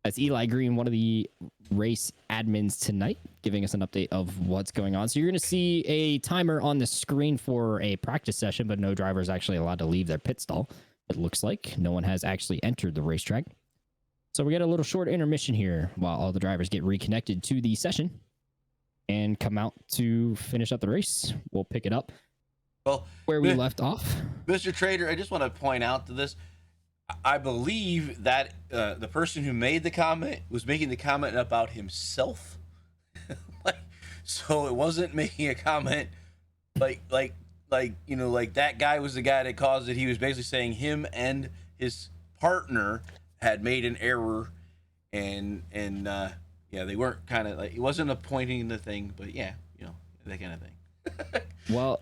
That's Eli Green, one of the race admins tonight, giving us an update of what's going on. So you're going to see a timer on the screen for a practice session, but no driver is actually allowed to leave their pit stall. It looks like no one has actually entered the racetrack. So we get a little short intermission here while all the drivers get reconnected to the session and come out to finish up the race. We'll pick it up where we left off. Mr. Trader, I just want to point out to this. I believe that the person who made the comment was making the comment about himself. So it wasn't making a comment like that guy was the guy that caused it. He was basically saying him and his partner had made an error, and they weren't kind of it wasn't a pointing the thing, but that kind of thing. Well,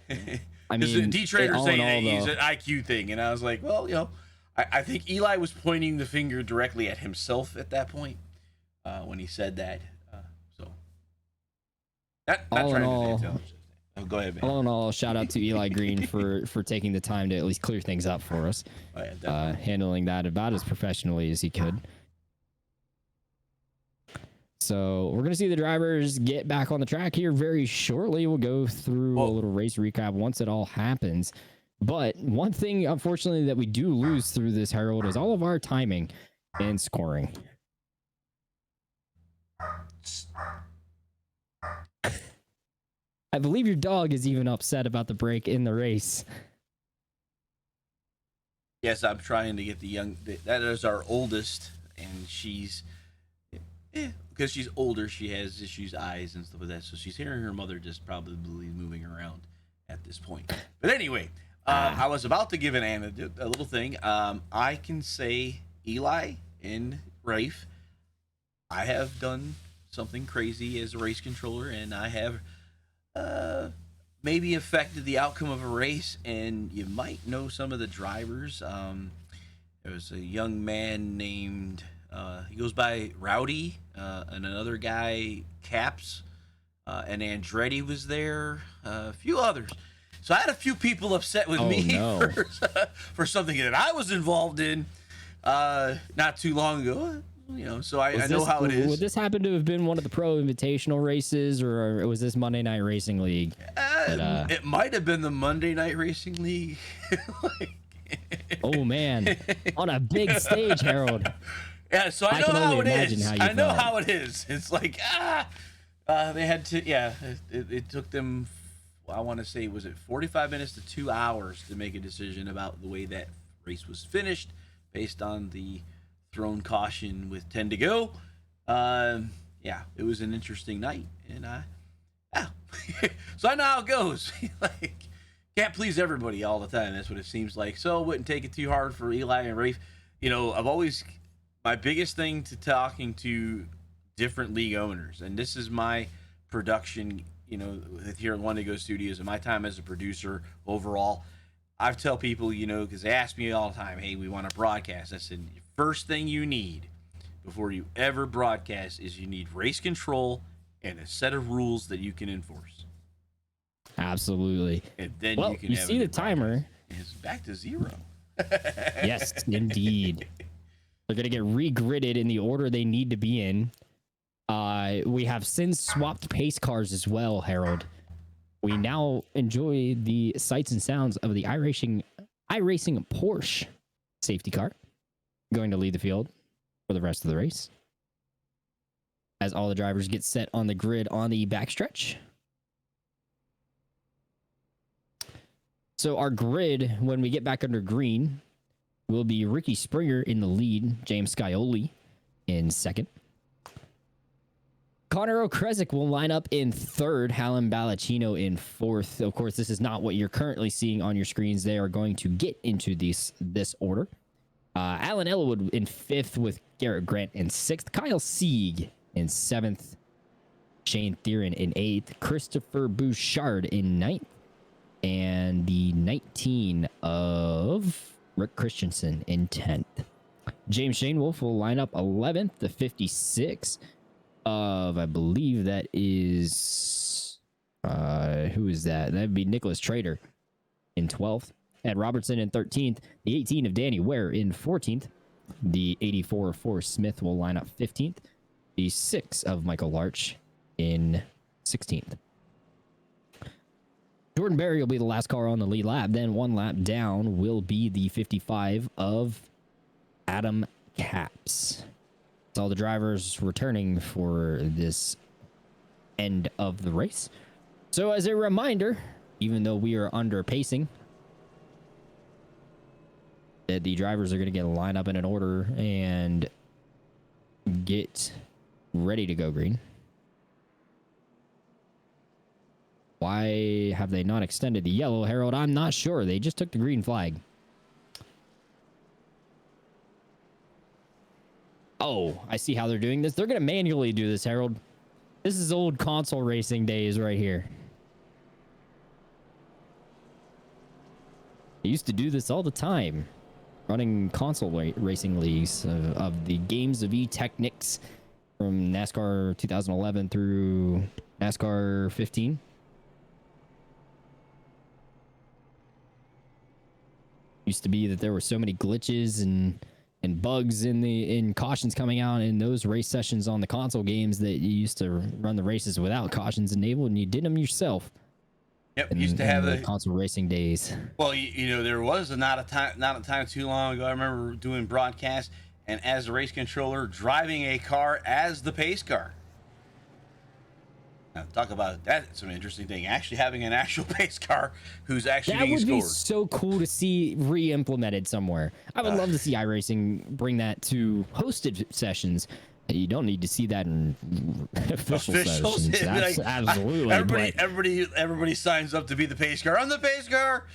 I mean, D-Trader saying that he's an IQ thing, and I was like, well, I think Eli was pointing the finger directly at himself at that point when he said that. So not trying to say intelligence. Oh, go ahead, man. All in all, shout out to Eli Green for taking the time to at least clear things up for us. Oh, yeah, handling that about as professionally as he could. So we're going to see the drivers get back on the track here very shortly. We'll go through a little race recap once it all happens. But one thing, unfortunately, that we do lose through this, Harold, is all of our timing and scoring. I believe your dog is even upset about the break in the race. Yes, I'm trying to get that is our oldest, and she's, because she's older, she has issues, eyes and stuff like that, so she's hearing her mother just probably moving around at this point. But anyway, I was about to give a little thing. I can say, Eli and Rafe, I have done something crazy as a race controller, and I have maybe affected the outcome of a race, and you might know some of the drivers. There was a young man named he goes by Rowdy, and another guy Caps, and Andretti was there, a few others. So I had a few people upset with me for something that I was involved in not too long ago. So I know how it is. Would this happen to have been one of the Pro Invitational races, or was this Monday Night Racing League? It might have been the Monday Night Racing League. Oh, man. On a big stage, Harold. Yeah, so I know how it is. I know how it is. It's like, they had to, it took them, I want to say, was it 45 minutes to 2 hours to make a decision about the way that race was finished based on the thrown caution with 10 to go. Yeah, it was an interesting night, and so I know how it goes. Like, can't please everybody all the time. That's what it seems like. So I wouldn't take it too hard for Eli and Rafe. You know, my biggest thing to talking to different league owners, and this is my production, you know, here in Wendigo Studios and my time as a producer overall. I tell people, you know, because they ask me all the time, hey, we want to broadcast. I said, first thing you need before you ever broadcast is you need race control and a set of rules that you can enforce. Absolutely. And then well, you can see the timer. It's back to 0. Yes, indeed. They're going to get regridded in the order they need to be in. We have since swapped pace cars as well, Harold. We now enjoy the sights and sounds of the iRacing Porsche safety car going to lead the field for the rest of the race, as all the drivers get set on the grid on the backstretch. So our grid, when we get back under green, will be Ricky Springer in the lead, James Kaioli in second. Conor O'Krezek will line up in third, Hallam Balacino in fourth. Of course, this is not what you're currently seeing on your screens. They are going to get into this order. Alan Elwood in fifth with Garrett Grant in sixth. Kyle Sieg in seventh. Shane Theron in eighth. Christopher Bouchard in ninth. And the 19 of Rick Christensen in 10th. James Shane Wolf will line up 11th. The 56 of, I believe that is, who is that? That'd be Nicholas Trader in 12th. Ed Robertson in 13th. The 18 of Danny Ware in 14th. The 84 of Forrest Smith will line up 15th. The 6 of Michael Larch in 16th. Jordan Berry will be the last car on the lead lap. Then one lap down will be the 55 of Adam Capps. It's all the drivers returning for this end of the race. So as a reminder, even though we are under pacing, that the drivers are going to get lined up in an order and get ready to go green. Why have they not extended the yellow, Harold? I'm not sure. They just took the green flag. Oh, I see how they're doing this. They're going to manually do this, Harold. This is old console racing days right here. They used to do this all the time. Running console racing leagues of the games of E-Technics from NASCAR 2011 through NASCAR 15. Used to be that there were so many glitches and bugs in cautions coming out in those race sessions on the console games that you used to run the races without cautions enabled, and you did them yourself. Yep, used to have the console racing days. Well, you know, there was not a time too long ago. I remember doing broadcasts and as a race controller, driving a car as the pace car. Now, talk about that. It's an interesting thing. Actually having an actual pace car who's actually being scored. That would be so cool to see re-implemented somewhere. I would love to see iRacing bring that to hosted sessions. You don't need to see that in official sessions. That's, like, absolutely. Everybody signs up to be the pace car. I'm the pace car.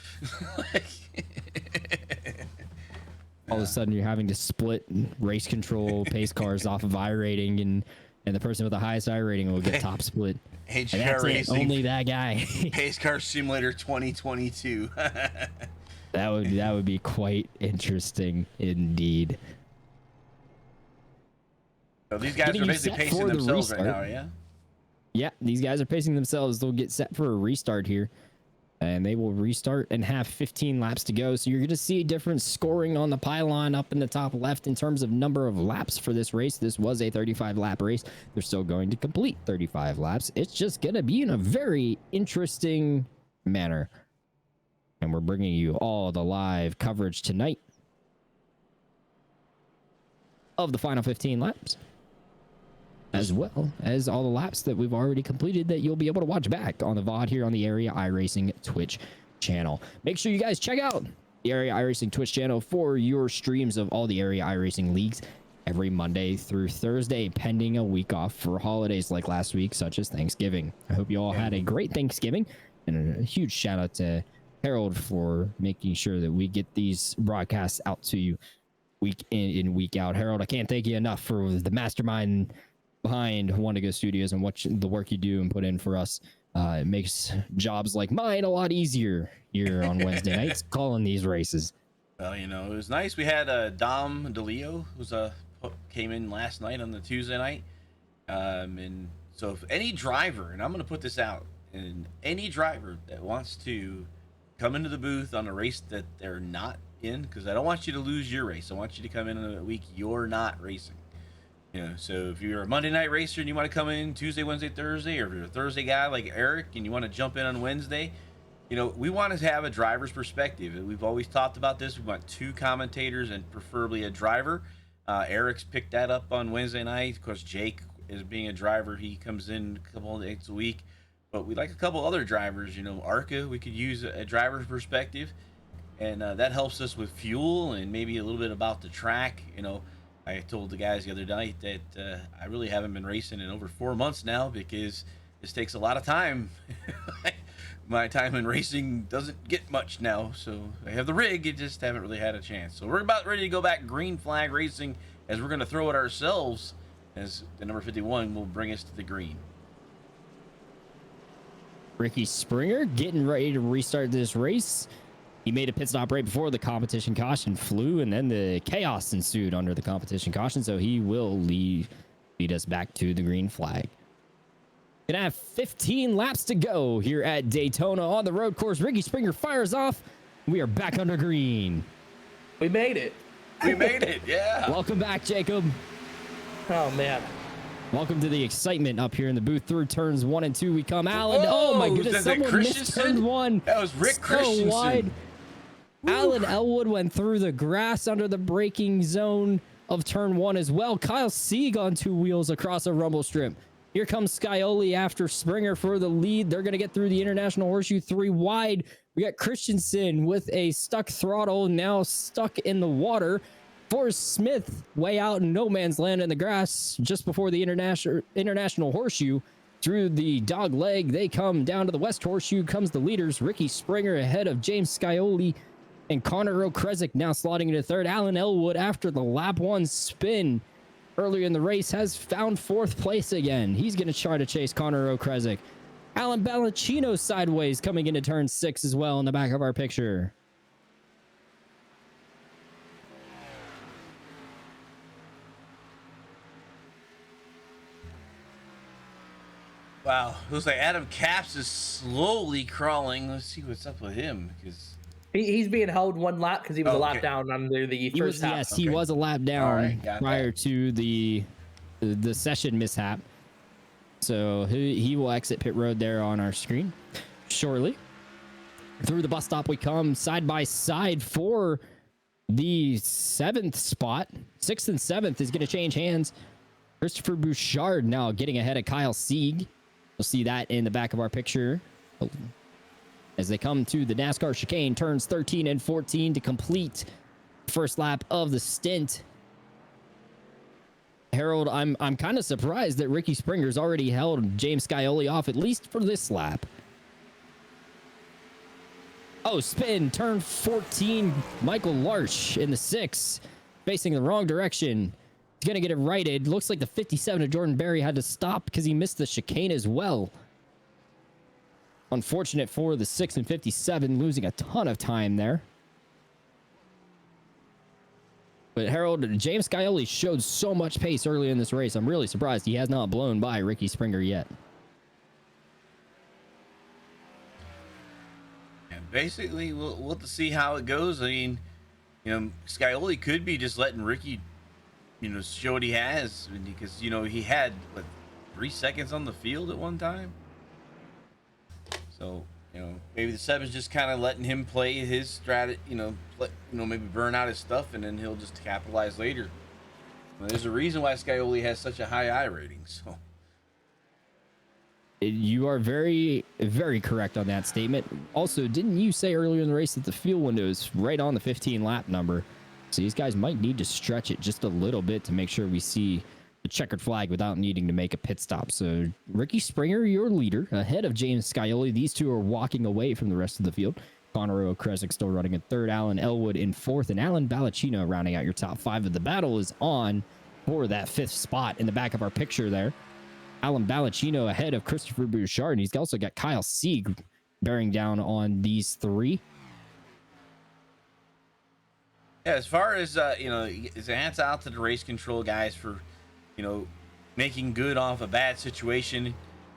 All of a sudden, you're having to split race control pace cars off of iRating, and the person with the highest iRating will get top split. And that's it, only that guy. Pace Car Simulator 2022. That would be quite interesting indeed. So these guys are basically pacing themselves right now, yeah? Yeah, these guys are pacing themselves. They'll get set for a restart here. And they will restart and have 15 laps to go. So you're going to see different scoring on the pylon up in the top left in terms of number of laps for this race. This was a 35-lap race. They're still going to complete 35 laps. It's just going to be in a very interesting manner. And we're bringing you all the live coverage tonight of the final 15 laps, as well as all the laps that we've already completed that you'll be able to watch back on the VOD here on the Area iRacing Twitch channel. Make sure you guys check out the Area iRacing Twitch channel for your streams of all the Area iRacing leagues every Monday through Thursday, pending a week off for holidays like last week, such as Thanksgiving. I hope you all had a great Thanksgiving, and a huge shout out to Harold for making sure that we get these broadcasts out to you week in and week out. Harold, I can't thank you enough for the mastermind behind Wandigo Studios and what the work you do and put in for us. It makes jobs like mine a lot easier here on Wednesday nights calling these races. Well, you know, it was nice. We had Dom DeLeo, who's came in last night on the Tuesday night. And so if any driver, and I'm going to put this out, and any driver that wants to come into the booth on a race that they're not in, because I don't want you to lose your race. I want you to come in a week you're not racing. You know, so if you're a Monday night racer and you want to come in Tuesday, Wednesday, Thursday, or if you're a Thursday guy like Eric and you want to jump in on Wednesday, you know, we want to have a driver's perspective. We've always talked about this. We want 2 commentators and preferably a driver. Eric's picked that up on Wednesday night. Of course, Jake is being a driver. He comes in a couple of days a week. But we like a couple other drivers. You know, Arca, we could use a driver's perspective. And that helps us with fuel and maybe a little bit about the track. You know, I told the guys the other night that I really haven't been racing in over 4 months now because this takes a lot of time. My time in racing doesn't get much now, so I have the rig, I just haven't really had a chance. So we're about ready to go back green flag racing, as we're going to throw it ourselves, as the number 51 will bring us to the green. Ricky Springer getting ready to restart this race. He made a pit stop right before the competition caution flew, and then the chaos ensued under the competition caution, so he will lead us back to the green flag. Gonna have 15 laps to go here at Daytona on the road course. Ricky Springer fires off. We are back under green. We made it. We made it, yeah. Welcome back, Jacob. Oh, man. Welcome to the excitement up here in the booth. Through turns 1 and 2 we come. Alan, Whoa, oh my goodness, is that someone missed Christensen? turn 1. That was Rick So Christensen. wide. Alan Elwood went through the grass under the braking zone of turn 1 as well. Kyle Sieg on 2 wheels across a rumble strip. Here comes Kaioli after Springer for the lead. They're going to get through the International Horseshoe 3 wide. We got Christensen with a stuck throttle, now stuck in the water. Forrest Smith way out in no man's land in the grass just before the International Horseshoe. Through the dog leg, they come down to the West Horseshoe. Comes the leaders. Ricky Springer ahead of James Kaioli and Conor O'Krezek now slotting into 3rd. Alan Elwood, after the lap 1 spin earlier in the race, has found 4th place again. He's going to try to chase Conor O'Krezek. Alan Ballacino sideways coming into turn 6 as well in the back of our picture. Wow, looks like Adam Capps is slowly crawling. Let's see what's up with him, because He's being held 1 lap because he was a lap okay. down under the first half. Yes, he was a lap down right, prior to the session mishap. So he will exit pit road there on our screen shortly. Through the bus stop we come, side by side for the 7th spot. 6th and 7th is going to change hands. Christopher Bouchard now getting ahead of Kyle Sieg. You'll see that in the back of our picture as they come to the NASCAR chicane, turns 13 and 14 to complete the first lap of the stint. Harold, I'm kind of surprised that Ricky Springer's already held James Kaioli off, at least for this lap. Oh, spin, turn 14, Michael Larch in the 6, facing the wrong direction. He's going to get it righted. Looks like the 57 of Jordan Berry had to stop because he missed the chicane as well. Unfortunate for the 6 and 57, losing a ton of time there. But Harold, James Kaioli showed so much pace early in this race. I'm really surprised he has not blown by Ricky Springer yet. And basically, we'll have to see how it goes. I mean, you know, Kaioli could be just letting Ricky, you know, show what he has, because, you know, he had, what, 3 seconds on the field at one time? So, you know, maybe the 7's just kind of letting him play his strategy, maybe burn out his stuff, and then he'll just capitalize later. Well, there's a reason why Kaioli has such a high I rating, so. You are very, very correct on that statement. Also, didn't you say earlier in the race that the fuel window is right on the 15 lap number? So these guys might need to stretch it just a little bit to make sure we see the checkered flag without needing to make a pit stop. So Ricky Springer, your leader, ahead of James Kaioli. These two are walking away from the rest of the field. Conor O'krezek still running in third, Alan Elwood in fourth, and Alan Ballacino rounding out your top five. Of the battle is on for that fifth spot in the back of our picture there. Alan Ballacino ahead of Christopher Bouchard, and he's also got Kyle Sieg bearing down on these three. Yeah, as far as his hats out to the race control guys for, making good off a bad situation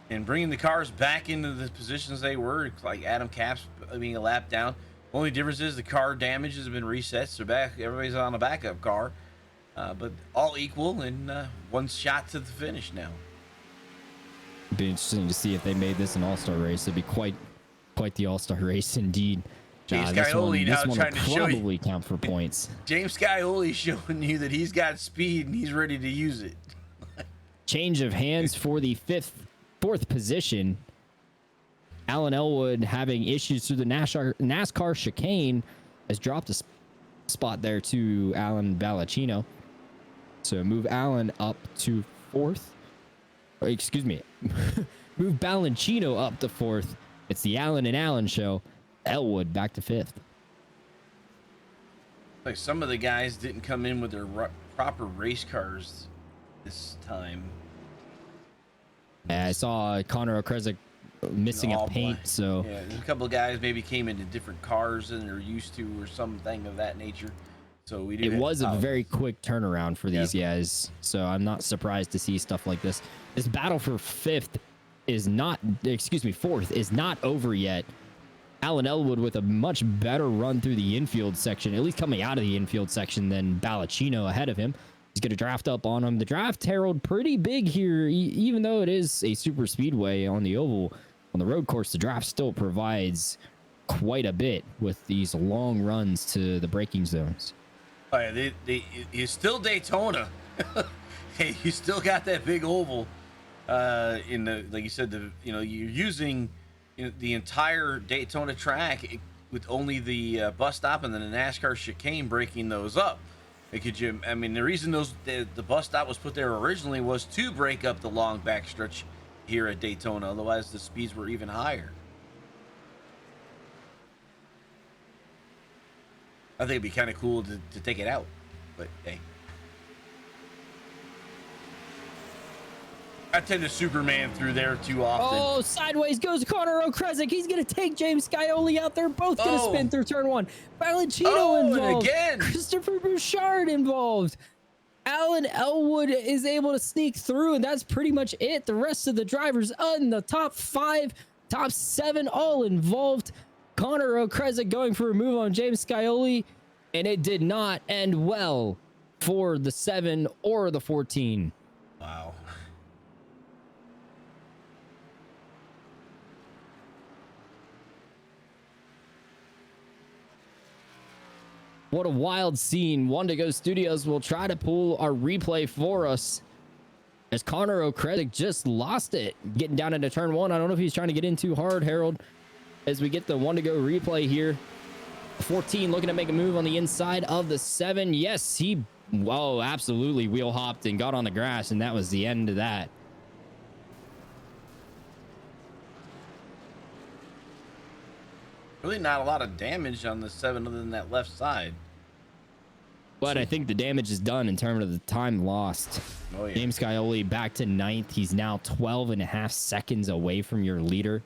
and bringing the cars back into the positions they were, like Adam Capps being a lap down. Only difference is the car damage has been reset, so everybody's on a backup car, but all equal and one shot to the finish now. It'd be interesting to see if they made this an all-star race. It'd be quite the all-star race indeed. James Kaioli now trying to show you. Probably count for points. James Kaioli showing you that he's got speed and he's ready to use it. Change of hands for the fourth position. Alan Elwood having issues through the NASCAR chicane has dropped a spot there to Alan Ballacino. So move Alan up to fourth. Excuse me. Move Ballacino up to fourth. It's the Alan and Alan show. Elwood back to fifth. Like some of the guys didn't come in with their proper race cars this time. Yeah, I saw Conor O'Krezek missing a paint, so yeah, there's a couple of guys maybe came into different cars than they're used to or something of that nature. So it was a very quick turnaround for these guys, so I'm not surprised to see stuff like this. This battle for fourth is not over yet. Alan Elwood with a much better run through the infield section, at least coming out of the infield section, than Ballacino ahead of him. He's going to draft up on him. The draft herald pretty big here, even though it is a super speedway on the oval. On the road course, the draft still provides quite a bit with these long runs to the braking zones. Oh yeah, it's still Daytona. Hey, you still got that big oval. In the, like you said, you're using the entire Daytona track with only the bus stop and then the NASCAR chicane breaking those up. The reason the bus stop was put there originally was to break up the long backstretch here at Daytona. Otherwise, the speeds were even higher. I think it'd be kind of cool to take it out, but hey. I tend to Superman through there too often. Oh, sideways goes Conor O'Krezek. He's going to take James Kaioli out there. Both going to spin through turn one. Ballacino involved. And again. Christopher Bouchard involved. Alan Elwood is able to sneak through, and that's pretty much it. The rest of the drivers in the top five, top seven, all involved. Conor O'Krezek going for a move on James Kaioli, and it did not end well for the 7 or the 14. Wow. What a wild scene. Wandigo Studios will try to pull our replay for us as Conor O'Krezek just lost it. Getting down into turn one. I don't know if he's trying to get in too hard, Harold, as we get the Wandigo replay here. 14 looking to make a move on the inside of the 7. Yes, he, absolutely wheel hopped and got on the grass, and that was the end of that. Really not a lot of damage on the 7 other than that left side. But I think the damage is done in terms of the time lost. Oh, yeah. James Kaioli back to 9th. He's now 12.5 seconds away from your leader.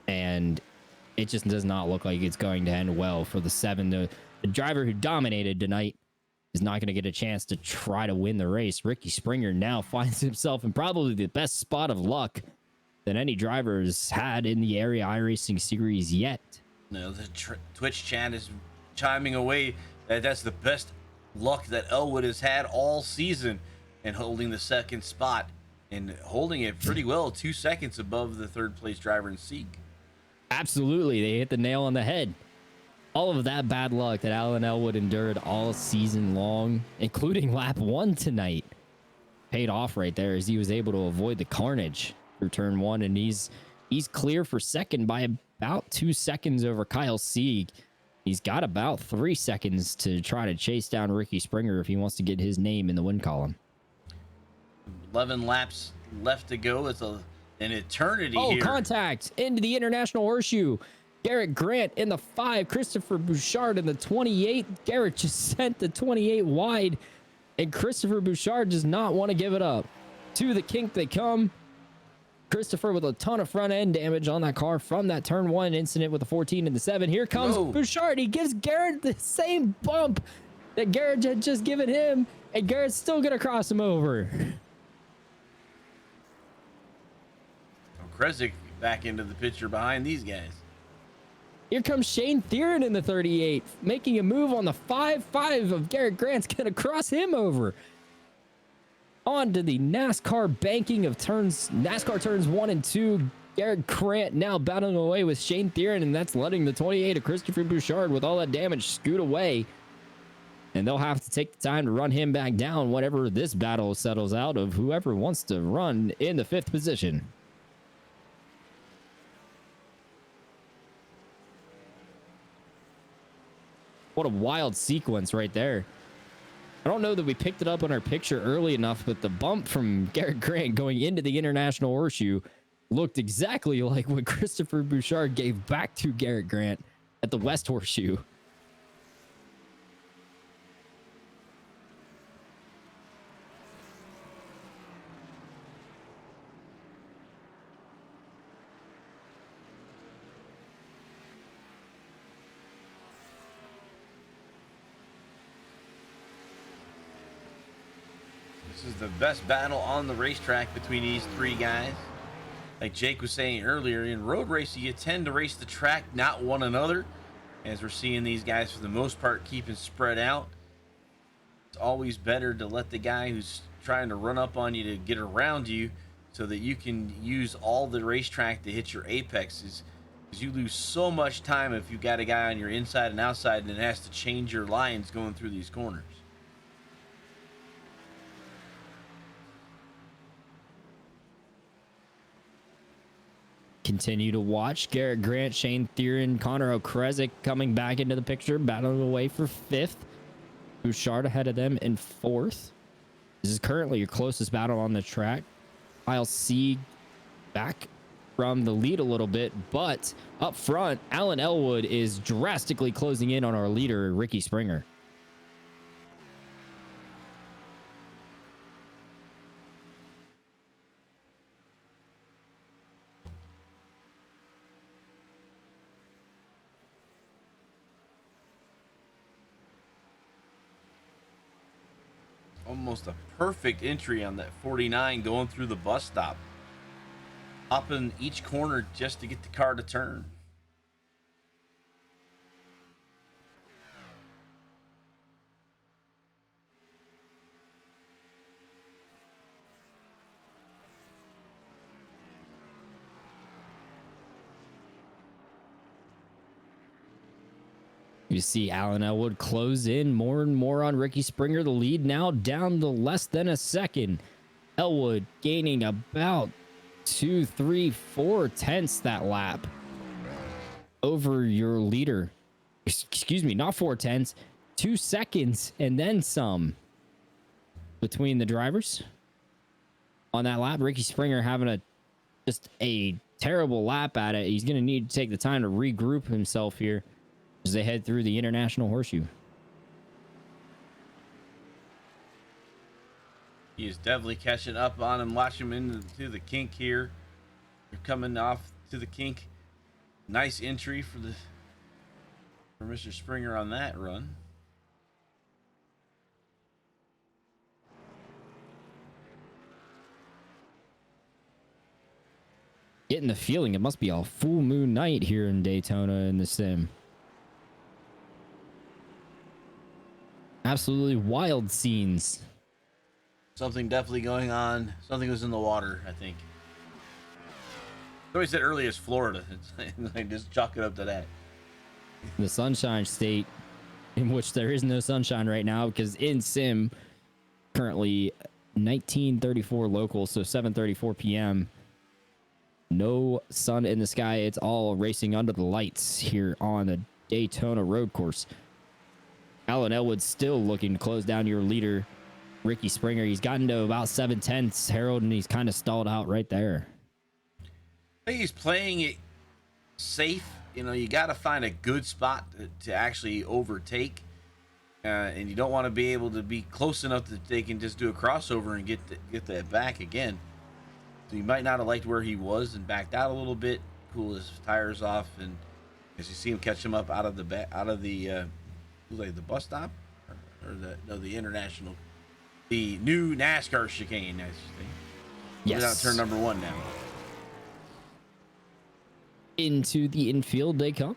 And it just does not look like it's going to end well for the 7. The driver who dominated tonight is not going to get a chance to try to win the race. Ricky Springer now finds himself in probably the best spot of luck that any driver has had in the area iRacing series yet. No, the Twitch chat is chiming away that that's the best luck that Elwood has had all season and holding the 2nd spot and holding it pretty well, 2 seconds above the 3rd place driver in Sieg. Absolutely. They hit the nail on the head. All of that bad luck that Alan Elwood endured all season long, including lap 1 tonight, paid off right there as he was able to avoid the carnage through turn 1, and he's clear for 2nd by about 2 seconds over Kyle Sieg. He's got about 3 seconds to try to chase down Ricky Springer if he wants to get his name in the win column. 11 laps left to go. It's an eternity Oh, here. contact into the International Horseshoe. Garrett Grant in the 5, Christopher Bouchard in the 28. Garrett just sent the 28 wide, and Christopher Bouchard does not want to give it up. To the kink they come. Christopher with a ton of front end damage on that car from that turn 1 incident with the 14 and the 7. Here comes Bouchard. He gives Garrett the same bump that Garrett had just given him, and Garrett's still going to cross him over. O'Krezek back into the picture behind these guys. Here comes Shane Theron in the 38, making a move on the 5-5 of Garrett Grant's going to cross him over. On to the NASCAR banking of NASCAR turns 1 and 2. Garrett Grant now battling away with Shane Theron, and that's letting the 28 of Christopher Bouchard with all that damage scoot away. And they'll have to take the time to run him back down whenever this battle settles out of whoever wants to run in the 5th position. What a wild sequence right there. I don't know that we picked it up on our picture early enough, but the bump from Garrett Grant going into the International Horseshoe looked exactly like what Christopher Bouchard gave back to Garrett Grant at the West Horseshoe. This is the best battle on the racetrack between these 3 guys. Like Jake was saying earlier, in road racing, you tend to race the track, not one another. As we're seeing these guys, for the most part, keeping spread out. It's always better to let the guy who's trying to run up on you to get around you so that you can use all the racetrack to hit your apexes. Because you lose so much time if you got a guy on your inside and outside and it has to change your lines going through these corners. Continue to watch Garrett Grant, Shane Theron, Conor O'Krezek coming back into the picture, battling away for 5th. Bouchard ahead of them in 4th. This is currently your closest battle on the track. I'll see back from the lead a little bit, but up front, Alan Elwood is drastically closing in on our leader, Ricky Springer. Almost a perfect entry on that 49 going through the bus stop. Hopping each corner just to get the car to turn. You see Alan Elwood close in more and more on Ricky Springer. The lead now down to less than a second. Elwood gaining about 2, 3, 4 tenths that lap over your leader. Excuse me, not 4 tenths, 2 seconds and then some between the drivers on that lap. Ricky Springer having just a terrible lap at it. He's going to need to take the time to regroup himself here as they head through the International Horseshoe. He is definitely catching up on him. Watch him into the kink here. They're coming off to the kink. Nice entry for Mr. Springer on that run. Getting the feeling it must be a full moon night here in Daytona in the sim. Absolutely wild scenes. Something definitely going on. Something was in the water, I think. Somebody said earlier it's Florida. It's like just chalk it up to that. The Sunshine State, in which there is no sunshine right now because in sim, currently 1934 local, so 7:34 p.m. No sun in the sky. It's all racing under the lights here on the Daytona road course. Alan Elwood still looking to close down your leader, Ricky Springer. He's gotten to about 7/10, Harold, and he's kind of stalled out right there. I think he's playing it safe. You know, you got to find a good spot to actually overtake. And you don't want to be able to be close enough that they can just do a crossover and get that back again. So he might not have liked where he was and backed out a little bit, cool his tires off, and as you see him catch him up out of the bus stop or the international, the new NASCAR chicane. I think. Yes. Out turn number 1 now. Into the infield they come.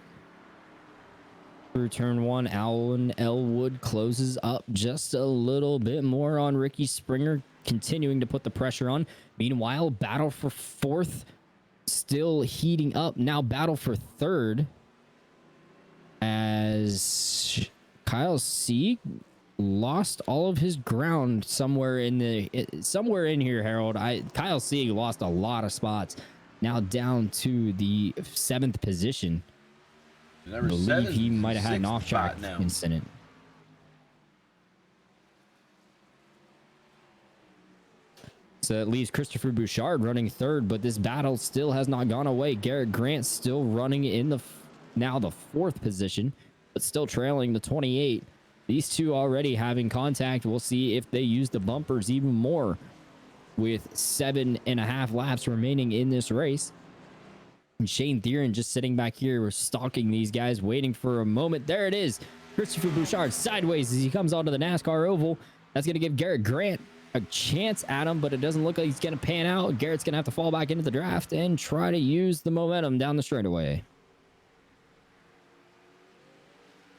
Through turn 1, Alan Elwood closes up just a little bit more on Ricky Springer, continuing to put the pressure on. Meanwhile, battle for 4th still heating up. Now battle for 3rd as Kyle Sieg lost all of his ground somewhere in here, Harold. Kyle Sieg lost a lot of spots. Now down to the 7th position. I believe he might have had an off-track incident. So it leaves Christopher Bouchard running 3rd, but this battle still has not gone away. Garrett Grant still running in the 4th position, but still trailing the 28. These two already having contact. We'll see if they use the bumpers even more with 7.5 laps remaining in this race. And Shane Theron just sitting back here stalking these guys, waiting for a moment. There it is. Christopher Bouchard sideways as he comes onto the NASCAR oval. That's going to give Garrett Grant a chance at him, but it doesn't look like he's going to pan out. Garrett's going to have to fall back into the draft and try to use the momentum down the straightaway.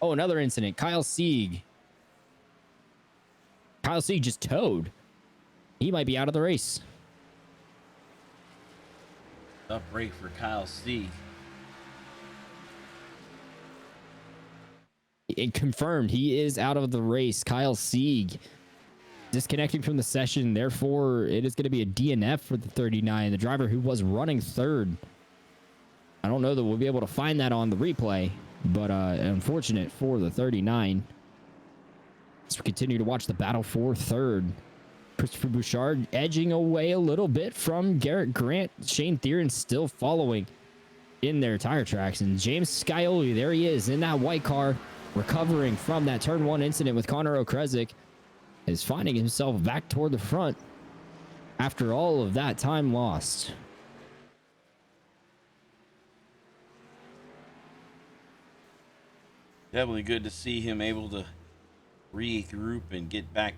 Oh, another incident. Kyle Sieg. Kyle Sieg just towed. He might be out of the race. Up break for Kyle Sieg. It confirmed he is out of the race. Kyle Sieg disconnecting from the session. Therefore, it is going to be a DNF for the 39, the driver who was running 3rd. I don't know that we'll be able to find that on the replay, but unfortunate for the 39. Let's continue to watch the battle for 3rd. Christopher Bouchard edging away a little bit from Garrett Grant. Shane Theron still following in their tire tracks. And James Kaioli, there he is in that white car, recovering from that turn 1 incident with Conor O'krezek, is finding himself back toward the front after all of that time lost. Definitely good to see him able to regroup and get back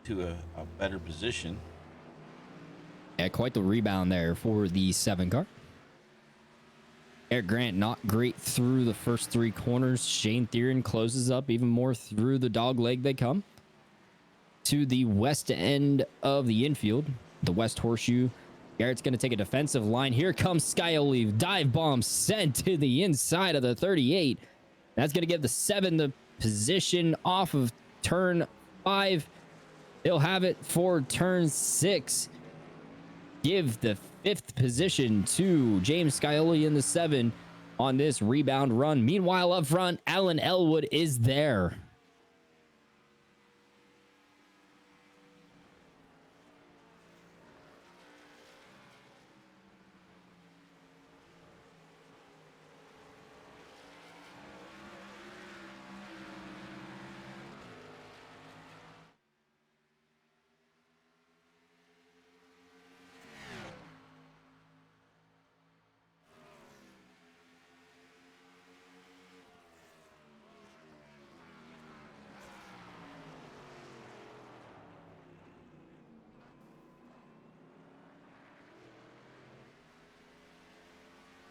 to a better position. Yeah, quite the rebound there for the 7 car. Eric Grant not great through the first 3 corners. Shane Theron closes up even more through the dog leg they come. To the west end of the infield, the West Horseshoe. Garrett's going to take a defensive line. Here comes Skyoli. Dive bomb sent to the inside of the 38. That's going to give the 7 the position off of turn 5. They'll have it for turn 6. Give the 5th position to James Kaioli in the 7 on this rebound run. Meanwhile, up front, Alan Elwood is there.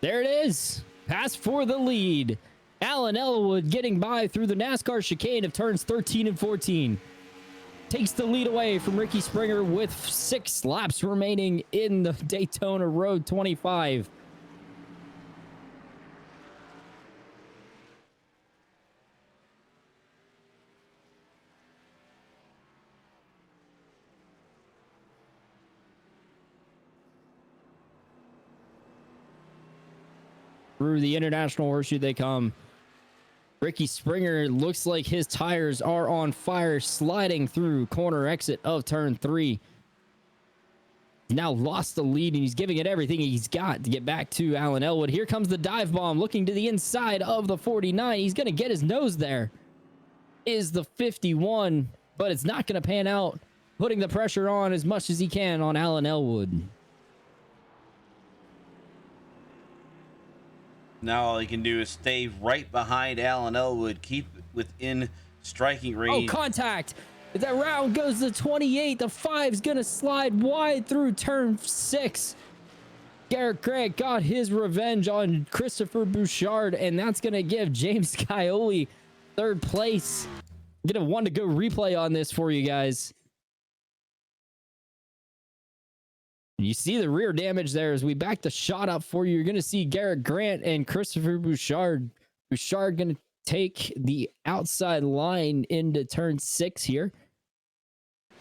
There it is. Pass for the lead. Alan Elwood getting by through the NASCAR chicane of turns 13 and 14. Takes the lead away from Ricky Springer with 6 laps remaining in the Daytona Road 25. Through the International Horseshoe they come. Ricky Springer looks like his tires are on fire, sliding through corner exit of turn 3. Now lost the lead, and he's giving it everything he's got to get back to Alan Elwood. Here comes the dive bomb, looking to the inside of the 49. He's going to get his nose there. Is the 51, but it's not going to pan out, putting the pressure on as much as he can on Alan Elwood. Now all he can do is stay right behind Alan Elwood, keep within striking range. Oh, contact! That round goes to 28. The 5's gonna slide wide through turn 6. Garrett Grant got his revenge on Christopher Bouchard, and that's gonna give James Kaioli 3rd place. Get a 1-to-go replay on this for you guys. You see the rear damage there as we back the shot up for you. You're gonna see Garrett Grant and Christopher Bouchard. Bouchard gonna take the outside line into turn 6 here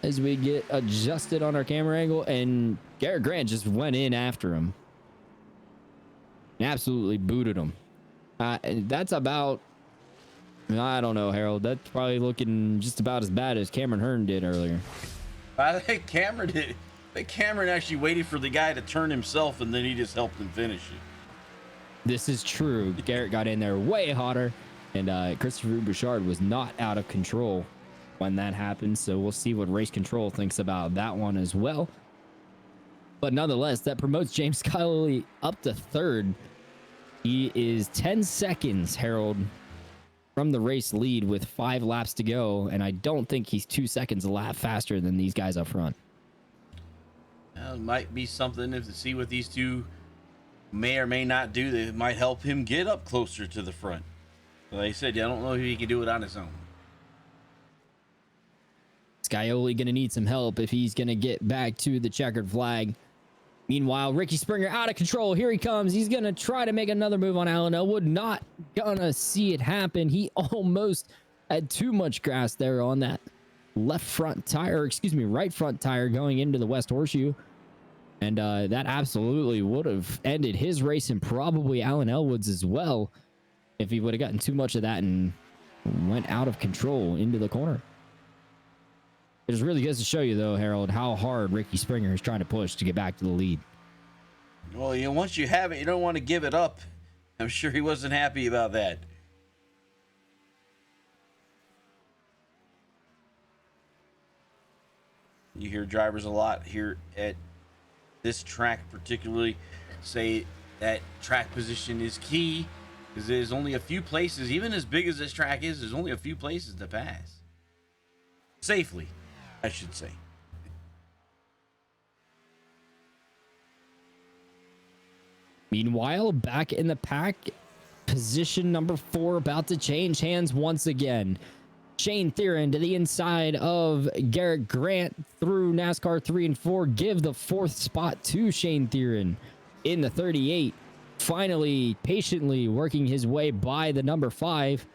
as we get adjusted on our camera angle, and Garrett Grant just went in after him and absolutely booted him. And that's about, I don't know, Harold, that's probably looking just about as bad as Cameron Hearn did earlier. I think Cameron did. I think Cameron actually waited for the guy to turn himself, and then he just helped him finish it. This is true. Garrett got in there way hotter, and Christopher Bouchard was not out of control when that happened. So we'll see what race control thinks about that one as well. But nonetheless, that promotes James Kaioli up to 3rd. He is 10 seconds, Harold, from the race lead with 5 laps to go, and I don't think he's 2 seconds a lap faster than these guys up front. Well, it might be something to see what these two may or may not do that might help him get up closer to the front. Like I said, I don't know if he can do it on his own. Kaioli going to need some help if he's going to get back to the checkered flag. Meanwhile, Ricky Springer out of control. Here he comes. He's going to try to make another move on Alan Elwood. Not going to see it happen. He almost had too much grass there on that right front tire going into the West Horseshoe. And that absolutely would have ended his race and probably Alan Elwood's as well if he would have gotten too much of that and went out of control into the corner. It just really goes to show you, though, Harold, how hard Ricky Springer is trying to push to get back to the lead. Well, once you have it, you don't want to give it up. I'm sure he wasn't happy about that. You hear drivers a lot here at this track particularly say that track position is key, because there's only a few places, even as big as this track is, there's only a few places to pass. Safely, I should say. Meanwhile, back in the pack, position number 4 about to change hands once again. Shane Theron to the inside of Garrett Grant through NASCAR 3 and 4. Give the 4th spot to Shane Theron in the 38. Finally, patiently working his way by the number 5.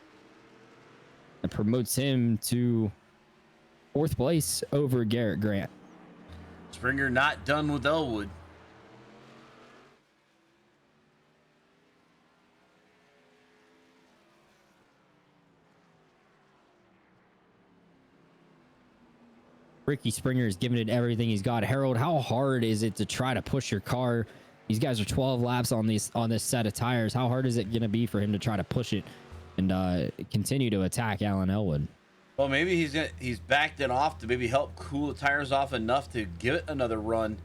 And promotes him to 4th place over Garrett Grant. Springer not done with Elwood. Ricky Springer is giving it everything he's got. Harold, how hard is it to try to push your car? These guys are 12 laps on this set of tires. How hard is it going to be for him to try to push it and continue to attack Alan Elwood? Well, maybe he's backed it off to maybe help cool the tires off enough to give it another run.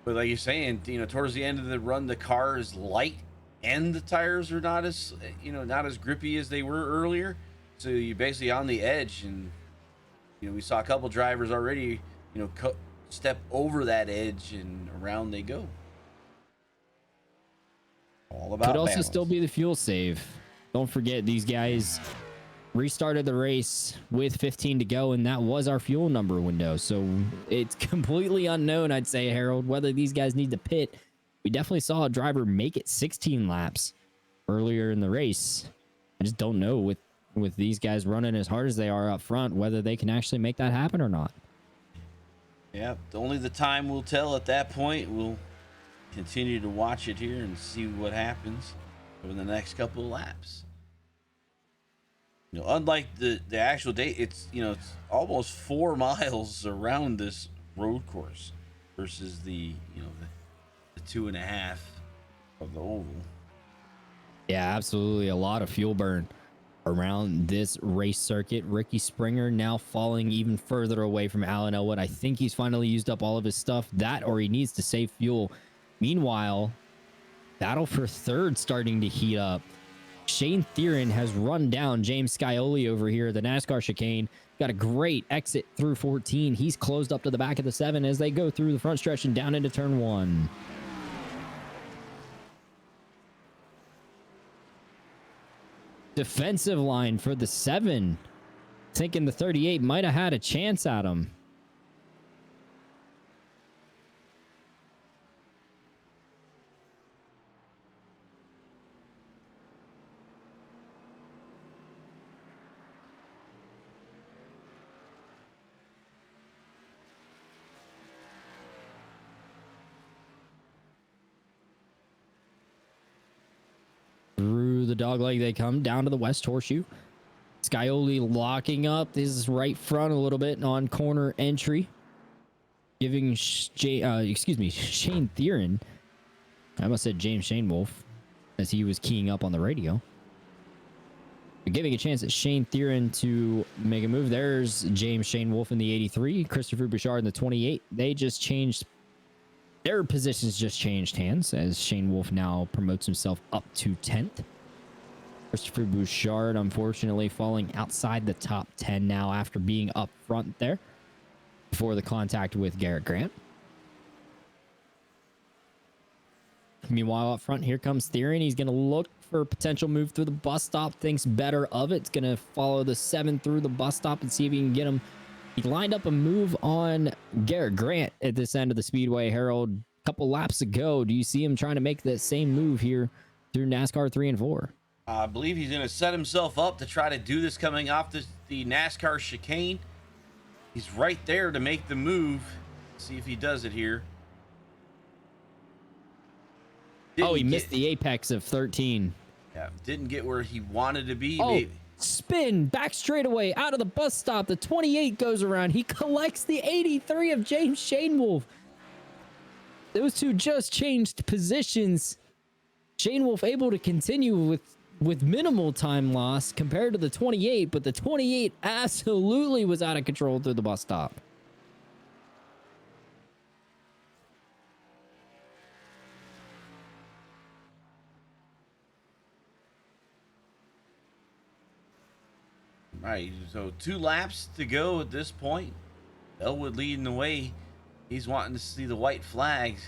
But like you're saying, towards the end of the run, the car is light and the tires are not as grippy as they were earlier. So you're basically on the edge, and we saw a couple drivers already, step over that edge, and around they go. All about Could also balance. still be the fuel save. Don't forget, these guys restarted the race with 15 to go, and that was our fuel number window. So it's completely unknown, I'd say, Harold, whether these guys need to pit. We definitely saw a driver make it 16 laps earlier in the race. I just don't know with these guys running as hard as they are up front, whether they can actually make that happen or not. Yeah, only the time will tell at that point. We'll continue to watch it here and see what happens over the next couple of laps. Unlike the actual date, it's it's almost 4 miles around this road course versus the the 2.5 of the oval. Yeah, absolutely. A lot of fuel burn around this race circuit. Ricky Springer now falling even further away from Alan Elwood. I think he's finally used up all of his stuff. That or he needs to save fuel. Meanwhile, battle for third starting to heat up. Shane Theron has run down James Kaioli over here, the NASCAR chicane. Got a great exit through 14. He's closed up to the back of the 7 as they go through the front stretch and down into turn 1. Defensive line for the 7. Thinking the 38 might have had a chance at him. Through the dogleg they come down to the West Horseshoe. Kaioli locking up his right front a little bit on corner entry, giving Shane Theron. I almost said James Shane Wolf as he was keying up on the radio. But giving a chance at Shane Theron to make a move. There's James Shane Wolf in the 83, Christopher Bouchard in the 28. They just changed. Their positions just changed hands as Shane Wolf now promotes himself up to 10th. Christopher Bouchard, unfortunately, falling outside the top 10 now after being up front there before the contact with Garrett Grant. Meanwhile, up front, here comes Theron. He's going to look for a potential move through the bus stop. Thinks better of it. It's going to follow the 7 through the bus stop and see if he can get him. He lined up a move on Garrett Grant at this end of the speedway, Harold, a couple laps ago. Do you see him trying to make that same move here through NASCAR 3 and 4? I believe he's going to set himself up to try to do this coming off the NASCAR chicane. He's right there to make the move. See if he does it here. He missed the apex of 13. Yeah, didn't get where he wanted to be. Oh, Maybe. Spin back straightaway out of the bus stop. The 28 goes around. He collects the 83 of James Shane Wolf. Those two just changed positions. Shane Wolf able to continue with minimal time loss compared to the 28, but the 28 absolutely was out of control through the bus stop. All right, so 2 laps to go at this point. Elwood leading the way. He's wanting to see the white flags.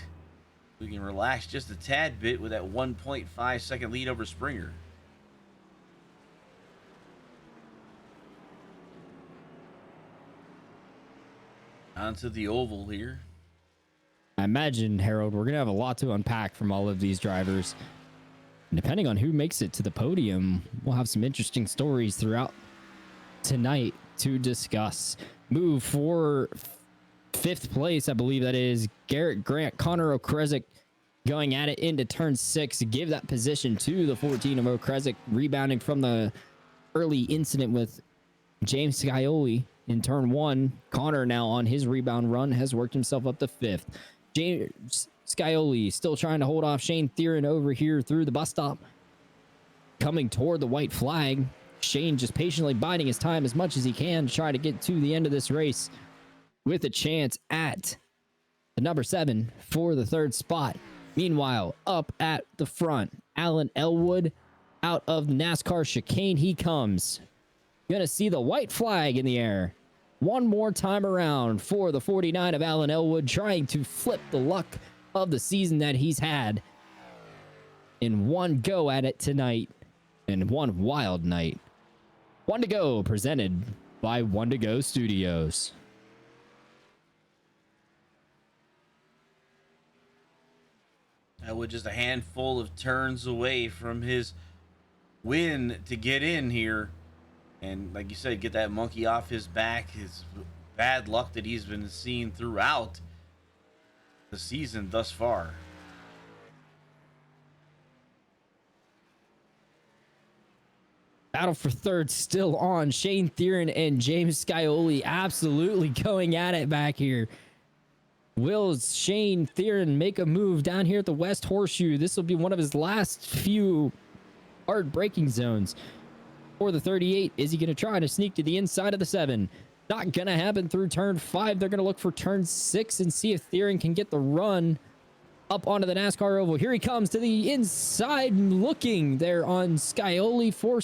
We can relax just a tad bit with that 1.5 second lead over Springer. Onto the oval here. I imagine, Harold, we're going to have a lot to unpack from all of these drivers. And depending on who makes it to the podium, we'll have some interesting stories throughout tonight to discuss. Move for 5th place, I believe that is Garrett Grant. Conor O'Krezek going at it into turn 6 to give that position to the 14 of O'Krezek, rebounding from the early incident with James Kaioli in turn 1. Conor now on his rebound run has worked himself up to 5th. James Kaioli still trying to hold off Shane Theron over here through the bus stop. Coming toward the white flag. Shane just patiently biding his time as much as he can to try to get to the end of this race with a chance at the number 7 for the 3rd spot. Meanwhile, up at the front, Alan Elwood out of the NASCAR chicane he comes. Gonna see the white flag in the air one more time around for the 49 of Alan Elwood, trying to flip the luck of the season that he's had in one go at it tonight and one wild night. One to Go, presented by One to Go Studios. Elwood just a handful of turns away from his win to get in here. And like you said, get that monkey off his back. His bad luck that he's been seeing throughout the season thus far. Battle for third still on. Shane Theron and James Kaioli absolutely going at it back here. Will Shane Theron make a move down here at the West Horseshoe? This will be one of his last few hard braking zones for the 38. Is he going to try to sneak to the inside of the 7? Not going to happen through turn 5. They're going to look for turn 6 and see if Theron can get the run up onto the NASCAR oval. Here he comes to the inside, looking there on Scioli for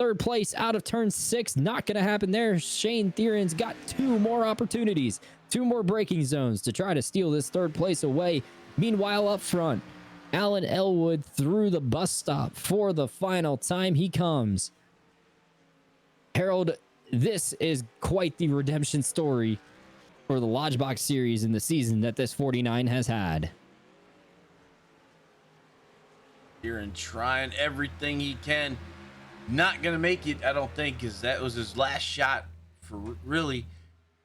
third place out of turn 6. Not going to happen there. Shane Theron's got 2 more opportunities, 2 more braking zones to try to steal this third place away. Meanwhile, up front, Alan Elwood through the bus stop for the final time. He comes. Harold, this is quite the redemption story for the Lodgebox series in the season that this 49 has had. Theron trying everything he can. Not going to make it, I don't think, because that was his last shot for really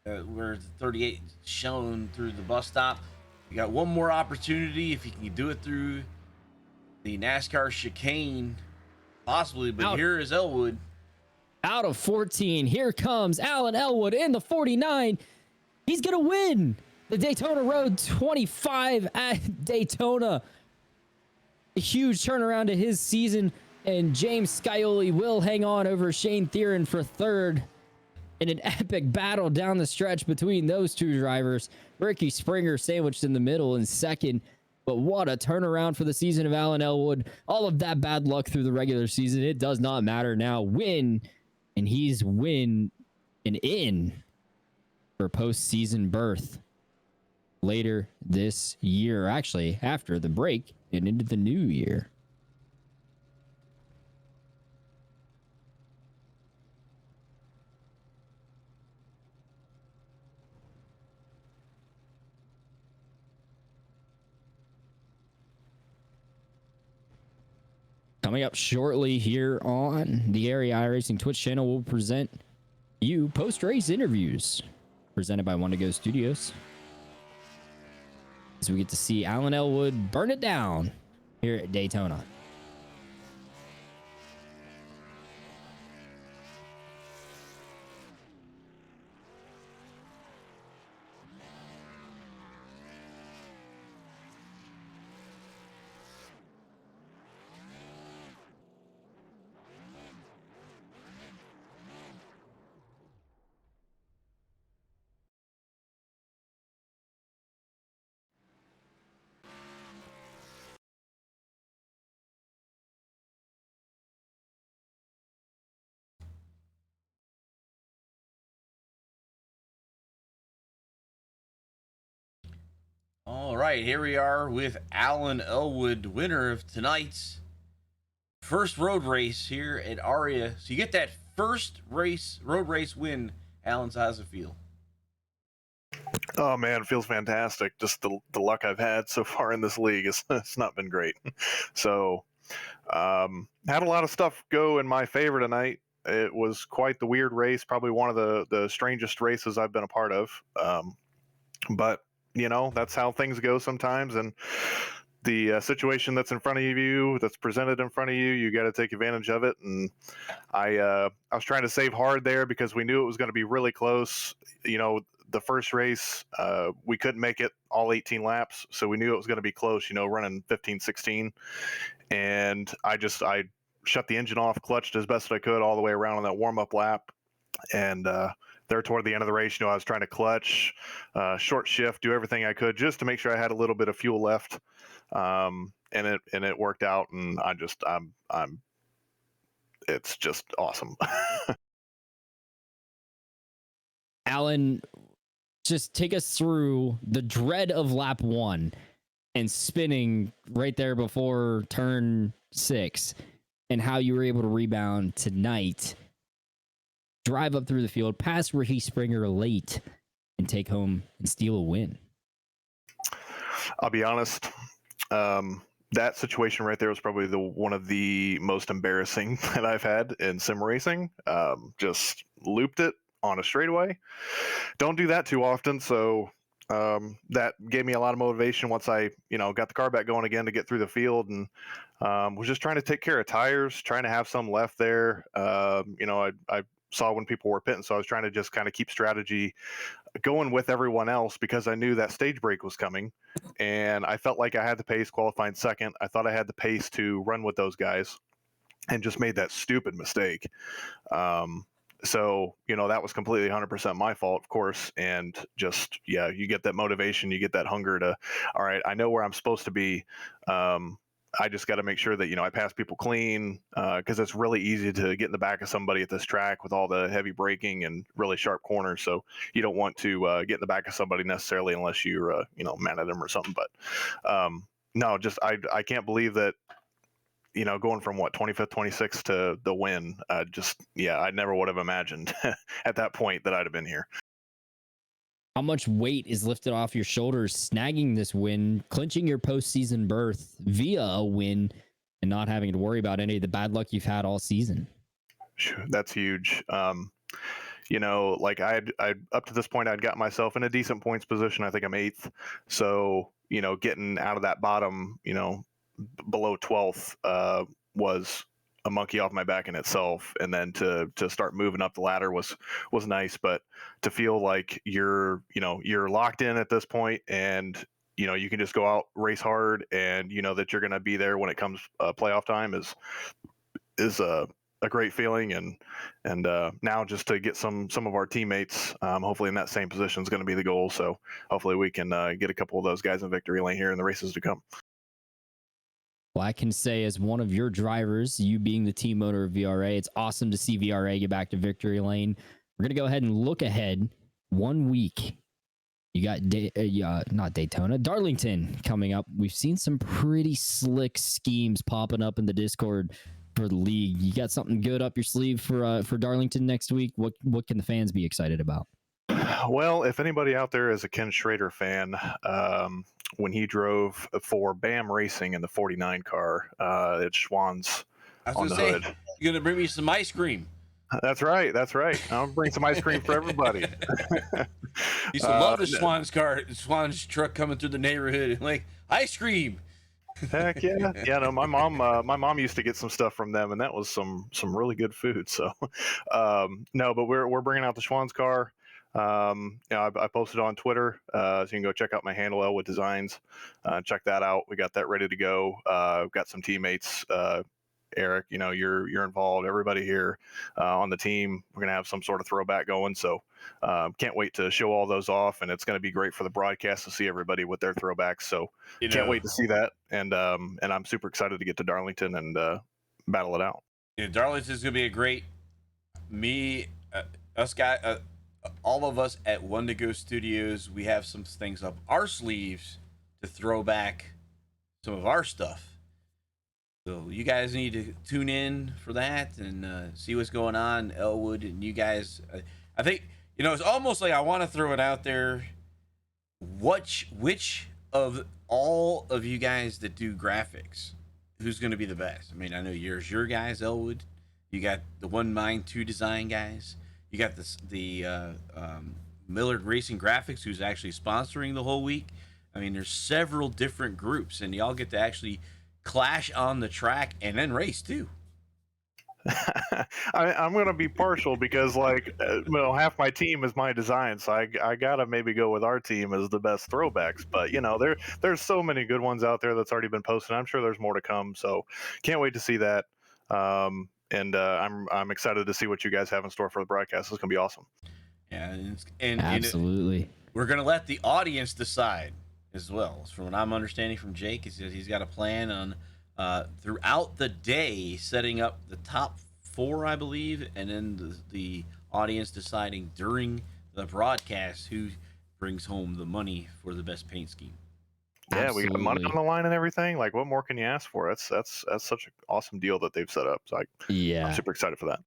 where the 38 shown through the bus stop. You got one more opportunity if you can do it through the NASCAR chicane, possibly, but here is Elwood. Out of 14, here comes Alan Elwood in the 49. He's going to win the Daytona Road 25 at Daytona. A huge turnaround to his season, and James Scioli will hang on over Shane Theron for third in an epic battle down the stretch between those 2 drivers. Ricky Springer sandwiched in the middle in second, but what a turnaround for the season of Alan Elwood. All of that bad luck through the regular season, it does not matter now. Win, and he's win and in for postseason berth later this year. Actually, after the break and into the new year. Coming up shortly here on the Area iRacing Twitch channel, we'll present you post-race interviews presented by One to Go Studios. So we get to see Alan Elwood burn it down here at Daytona. All right, here we are with Alan Elwood, winner of tonight's first road race here at Aria. So you get that first road race win. Alan, so how's it feel? Oh man, it feels fantastic. Just the luck I've had so far in this league it's not been great. So had a lot of stuff go in my favor tonight. It was quite the weird race, probably one of the strangest races I've been a part of. But you know, that's how things go sometimes, and the situation that's in front of you, that's presented in front of you, you got to take advantage of it. And I was trying to save hard there because we knew it was going to be really close. You know, the first race, we couldn't make it all 18 laps, so we knew it was going to be close, you know, running 15, 16. And I shut the engine off, clutched as best I could all the way around on that warm-up lap. And there toward the end of the race, you know, I was trying to clutch, short shift, do everything I could just to make sure I had a little bit of fuel left. And it worked out, and it's just awesome. Alan, just take us through the dread of lap 1 and spinning right there before turn 6 and how you were able to rebound tonight, drive up through the field, pass Ricky Springer late, and take home and steal a win. I'll be honest. That situation right there was probably one of the most embarrassing that I've had in sim racing. Just looped it on a straightaway. Don't do that too often, so that gave me a lot of motivation once I, got the car back going again to get through the field, and was just trying to take care of tires, trying to have some left there. I saw when people were pitting, so I was trying to just kind of keep strategy going with everyone else because I knew that stage break was coming, and I felt like I had the pace qualifying second. I thought I had the pace to run with those guys, and just made that stupid mistake. Um, so that was completely 100% my fault, of course. And just, yeah, you get that motivation, you get that hunger to, all right, I know where I'm supposed to be. I just got to make sure that I pass people clean, because it's really easy to get in the back of somebody at this track with all the heavy braking and really sharp corners. So you don't want to get in the back of somebody necessarily unless you're mad at them or something. But no, just I can't believe that going from 25th, 26th to the win. I never would have imagined at that point that I'd have been here. How much weight is lifted off your shoulders, snagging this win, clinching your postseason berth via a win, and not having to worry about any of the bad luck you've had all season? That's huge. Like I up to this point, I'd got myself in a decent points position. I think I'm 8th. So, getting out of that bottom, below 12th was a monkey off my back in itself, and then to start moving up the ladder was nice. But to feel like you're locked in at this point, and you can just go out, race hard, and that you're going to be there when it comes playoff time is a great feeling. And now just to get some of our teammates hopefully in that same position is going to be the goal. So hopefully we can get a couple of those guys in victory lane here in the races to come. Well, I can say as one of your drivers, you being the team owner of VRA, it's awesome to see VRA get back to victory lane. We're going to go ahead and look ahead 1 week. You got not Daytona, Darlington coming up. We've seen some pretty slick schemes popping up in the Discord for the league. You got something good up your sleeve for Darlington next week? What can the fans be excited about? Well, if anybody out there is a Ken Schrader fan, when he drove for BAM Racing in the 49 car at Schwann's on the hood. You're going to bring me some ice cream. That's right. I'll bring some ice cream for everybody. Used to love the Schwann's truck coming through the neighborhood, like ice cream. Heck yeah. Yeah, no, my mom used to get some stuff from them, and that was some really good food. So no, but we're bringing out the Schwann's car. I posted on Twitter, so you can go check out my handle, Elwood Designs. Check that out. We got that ready to go. We've got some teammates. Eric, you're involved. Everybody here on the team, we're gonna have some sort of throwback going. So can't wait to show all those off, and it's gonna be great for the broadcast to see everybody with their throwbacks. So can't wait to see that, and I'm super excited to get to Darlington and battle it out. Darlington's gonna be a great us guys. All of us at One to Go Studios, we have some things up our sleeves to throw back some of our stuff. So you guys need to tune in for that and see what's going on, Elwood. And you guys, I think, it's almost like I want to throw it out there. Which of all of you guys that do graphics, who's going to be the best? I mean, I know your guys, Elwood. You got the One Mind 2 Design guys. You got the Millard Racing Graphics, who's actually sponsoring the whole week. I mean, there's several different groups, and y'all get to actually clash on the track and then race too. I'm going to be partial because, half my team is my design, so I gotta maybe go with our team as the best throwbacks. But there's so many good ones out there that's already been posted. I'm sure there's more to come, so can't wait to see that. And I'm excited to see what you guys have in store for the broadcast. It's gonna be awesome. Yeah, and Absolutely. We're gonna let the audience decide as well. From what I'm understanding from Jake, is that he's got a plan on throughout the day setting up the top 4, I believe, and then the audience deciding during the broadcast who brings home the money for the best paint scheme. Yeah, we got money on the line and everything. Like, what more can you ask for? That's such an awesome deal that they've set up. So I'm super excited for that.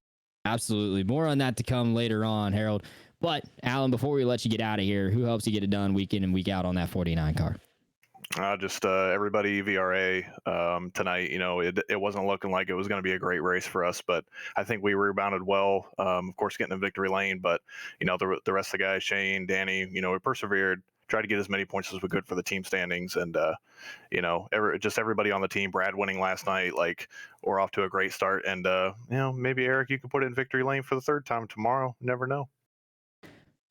Absolutely. More on that to come later on, Harold. But Alan, before we let you get out of here, who helps you get it done week in and week out on that 49 car? Just everybody VRA tonight. It wasn't looking like it was going to be a great race for us, but I think we rebounded well. Of course, getting a victory lane, but the rest of the guys, Shane, Danny, we persevered. try to get as many points as we could for the team standings. And just everybody on the team. Brad winning last night, like we're off to a great start. And maybe Eric, you could put it in victory lane for the third time tomorrow. Never know.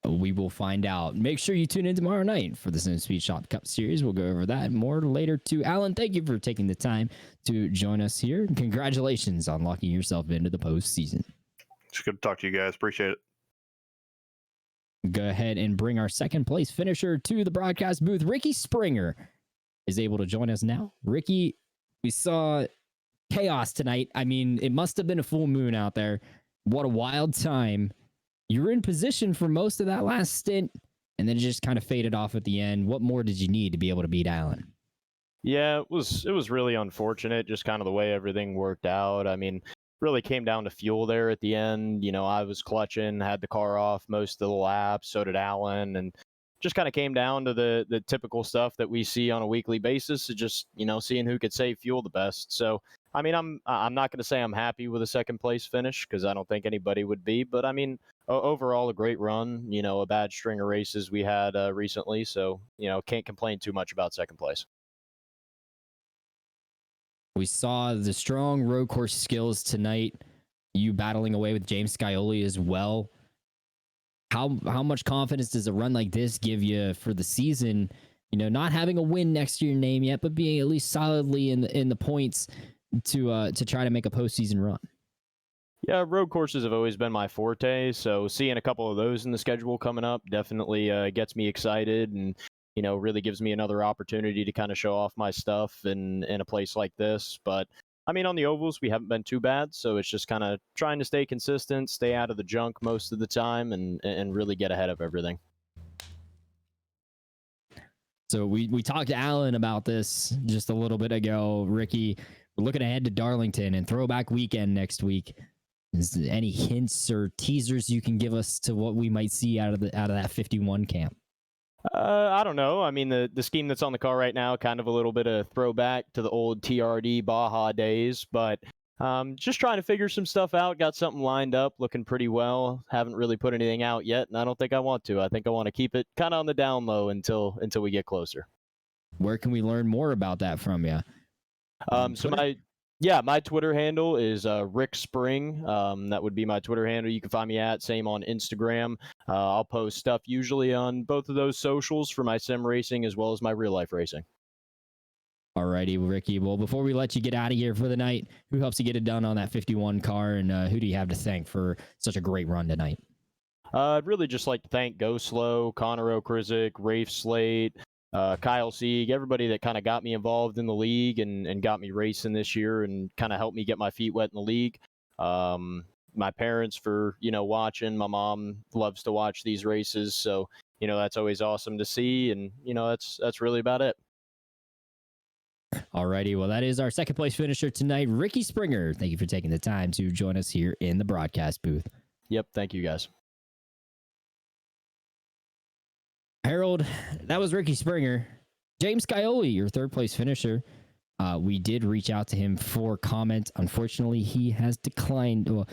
We will find out. Make sure you tune in tomorrow night for the Sim Speed Shop Cup Series. We'll go over that more later too. Alan, thank you for taking the time to join us here. And congratulations on locking yourself into the postseason. It's good to talk to you guys. Appreciate it. Go ahead and bring our second place finisher to the broadcast booth. Ricky Springer is able to join us now. Ricky, we saw chaos tonight. I mean, it must have been a full moon out there. What a wild time. You were in position for most of that last stint, and then it just kind of faded off at the end. What more did you need to be able to beat Allen? Yeah, it was really unfortunate, just kind of the way everything worked out. I mean, really came down to fuel there at the end. I was clutching, had the car off most of the laps, so did Allen, and just kind of came down to the typical stuff that we see on a weekly basis, just seeing who could save fuel the best. So I mean, I'm not going to say I'm happy with a second place finish, because I don't think anybody would be, but I mean, overall a great run. A bad string of races we had recently, so can't complain too much about second place. We saw the strong road course skills tonight. You battling away with James Kaioli as well. How much confidence does a run like this give you for the season? Not having a win next to your name yet, but being at least solidly in the points to try to make a postseason run. Yeah, road courses have always been my forte, so seeing a couple of those in the schedule coming up definitely gets me excited, and really gives me another opportunity to kind of show off my stuff in a place like this. But I mean, on the ovals, we haven't been too bad, so it's just kind of trying to stay consistent, stay out of the junk most of the time, and really get ahead of everything. So we talked to Alan about this just a little bit ago. Ricky, we're looking ahead to Darlington and Throwback Weekend next week. Is there any hints or teasers you can give us to what we might see out of that 51 camp? I don't know. I mean, the scheme that's on the car right now, kind of a little bit of throwback to the old TRD Baja days, but just trying to figure some stuff out. Got something lined up, looking pretty well. Haven't really put anything out yet, and I don't think I want to. I think I want to keep it kind of on the down low until we get closer. Where can we learn more about that from you? So my Twitter handle is Rick Spring. That would be my Twitter handle. You can find me same on Instagram. I'll post stuff usually on both of those socials for my sim racing as well as my real life racing. Alrighty, Ricky. Well, before we let you get out of here for the night, who helps you get it done on that 51 car, and who do you have to thank for such a great run tonight? I'd really just like to thank Go Slow, Conor O'krezek, Rafe Slate, Kyle Sieg, everybody that kind of got me involved in the league and got me racing this year and kind of helped me get my feet wet in the league. My parents for, watching. My mom loves to watch these races, so, that's always awesome to see, and, that's really about it. Alrighty, well, that is our second place finisher tonight, Ricky Springer. Thank you for taking the time to join us here in the broadcast booth. Yep, thank you guys. Harold, that was Ricky Springer. James Kaioli, your third place finisher. We did reach out to him for comment. Unfortunately, he has declined. Well,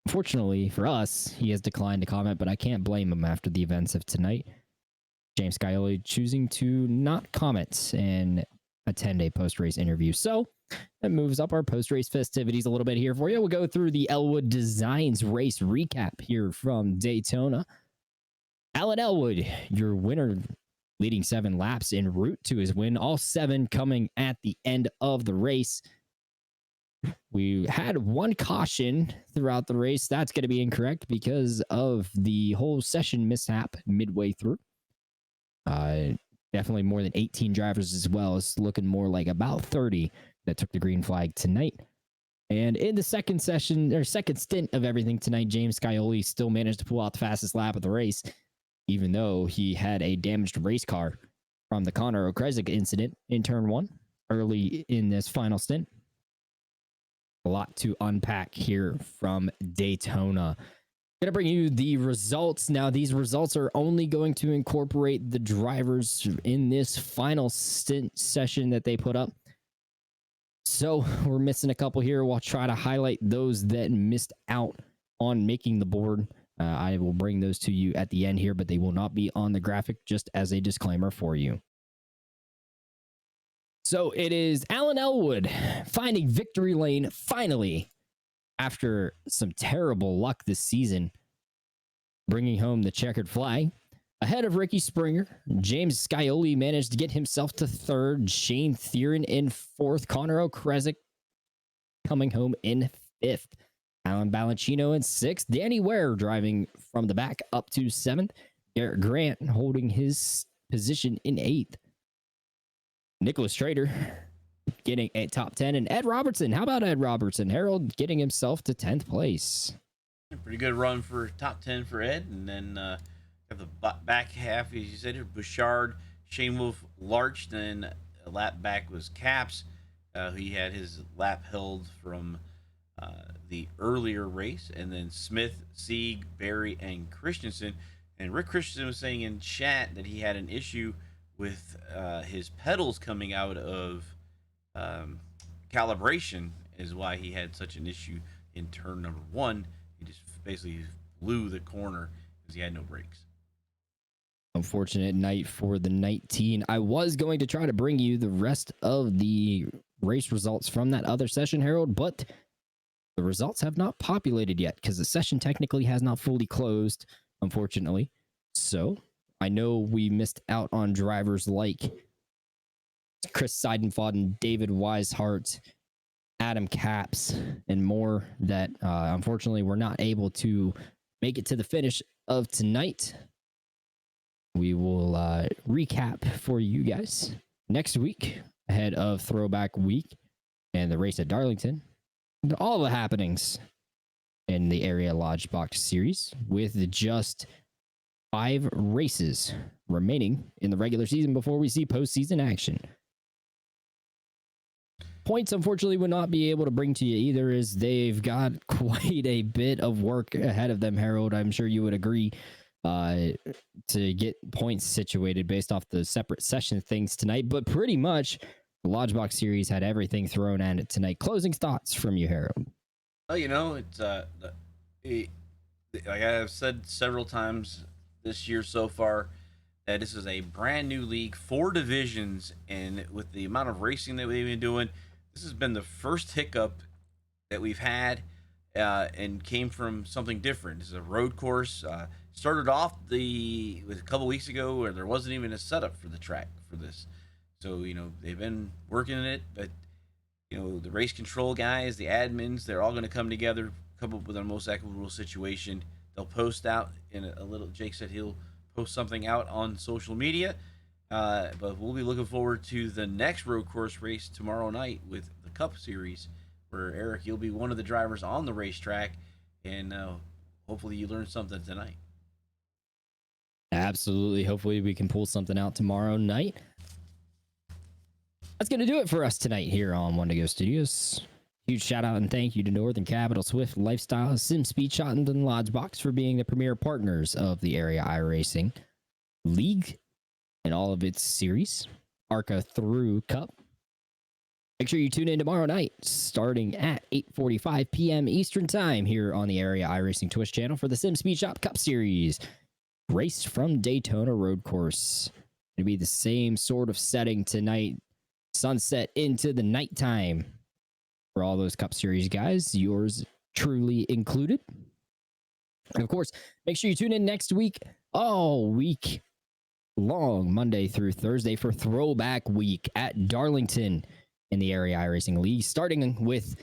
fortunately for us, he has declined to comment, but I can't blame him after the events of tonight. James Kaioli choosing to not comment and attend a post-race interview. So that moves up our post-race festivities a little bit here for you. We'll go through the Elwood Designs race recap here from Daytona. Alan Elwood, your winner, leading 7 laps en route to his win, all 7 coming at the end of the race. We had one caution throughout the race. That's going to be incorrect because of the whole session mishap midway through. Definitely more than 18 drivers as well. It's looking more like about 30 that took the green flag tonight. And in the second stint of everything tonight, James Kaioli still managed to pull out the fastest lap of the race, even though he had a damaged race car from the Conor O'krezek incident in turn 1 early in this final stint. A lot to unpack here from Daytona. Going to bring you the results. Now, these results are only going to incorporate the drivers in this final stint session that they put up. So we're missing a couple here. We'll try to highlight those that missed out on making the board. I will bring those to you at the end here, but they will not be on the graphic, just as a disclaimer for you. So it is Alan Elwood finding victory lane finally after some terrible luck this season, bringing home the checkered flag. Ahead of Ricky Springer, James Kaioli managed to get himself to third. Shane Theron in fourth. Conor O'krezek coming home in fifth. Alan Balancino in sixth. Danny Ware driving from the back up to seventh. Garrett Grant holding his position in eighth. Nicholas Trader getting a top 10. And Ed Robertson. How about Ed Robertson? Harold getting himself to 10th place. Pretty good run for top 10 for Ed. And then got the back half, as you said, Bouchard, Shane Wolf, Larch. Then a lap back was Caps. He had his lap held from the earlier race. And then Smith, Sieg, Barry, and Christensen. And Rick Christensen was saying in chat that he had an issue with his pedals coming out of calibration is why he had such an issue in turn number 1. He just basically blew the corner because he had no brakes. Unfortunate night for the 19. I was going to try to bring you the rest of the race results from that other session, Harold, but the results have not populated yet because the session technically has not fully closed, unfortunately. So I know we missed out on drivers like Chris Seidenfaden, David Wisehart, Adam Caps, and more that unfortunately were not able to make it to the finish of tonight. We will recap for you guys next week ahead of Throwback Week and the race at Darlington. And all the happenings in the Area Lodgebox series with just 5 races remaining in the regular season before we see postseason action. Points, unfortunately, would not be able to bring to you either, as they've got quite a bit of work ahead of them, Harold. I'm sure you would agree to get points situated based off the separate session things tonight. But pretty much, the Lodgebox series had everything thrown at it tonight. Closing thoughts from you, Harold. Well, you know, it's like I've said several times this year so far, that this is a brand new league, 4 divisions, and with the amount of racing that we've been doing, this has been the first hiccup that we've had, and came from something different. This is a road course. Started off a couple weeks ago where there wasn't even a setup for the track for this. So, you know, they've been working in it, but, you know, the race control guys, the admins, they're all going to come together, come up with a most equitable situation. They'll post out in a little, Jake said he'll post something out on social media, but we'll be looking forward to the next road course race tomorrow night with the Cup Series, where Eric, you'll be one of the drivers on the racetrack, and hopefully you learned something tonight. Absolutely. Hopefully we can pull something out tomorrow night. That's going to do it for us tonight here on One to Go Studios. Huge shout out and thank you to Northern Capital, Swift Lifestyle, Sim Speed Shot, and Lodgebox for being the premier partners of the Area iRacing League and all of its series, ARCA through Cup. Make sure you tune in tomorrow night, starting at 8:45 p.m. Eastern Time here on the Area iRacing Twitch channel for the Sim Speed Shop Cup Series. Race from Daytona Road Course. It'll be the same sort of setting tonight. Sunset into the nighttime for all those Cup Series guys, yours truly included. And of course, make sure you tune in next week, all week long, Monday through Thursday, for Throwback Week at Darlington in the Area iRacing League, starting with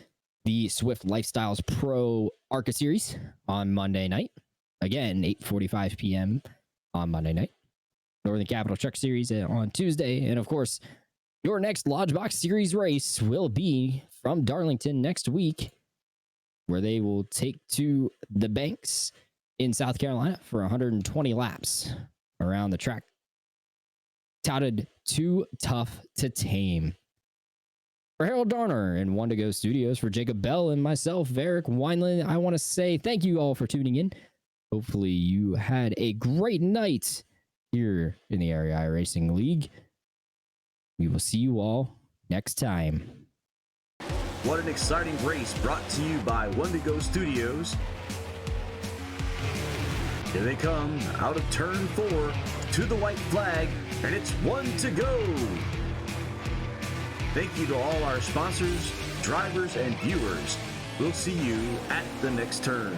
the Swift Lifestyles Pro ARCA Series on Monday night. Again, 8:45 p.m. on Monday night. Northern Capital Truck Series on Tuesday. And of course, your next Lodgebox Series race will be from Darlington next week, where they will take to the banks in South Carolina for 120 laps around the track. Touted too tough to tame. For Harold Darner and One to Go Studios, for Jacob Bell and myself, Eric Wineland, I want to say thank you all for tuning in. Hopefully you had a great night here in the Area iRacing League. We will see you all next time. What an exciting race brought to you by One to Go Studios. Here they come out of turn 4 to the white flag, and it's 1 to go. Thank you to all our sponsors, drivers, and viewers. We'll see you at the next turn.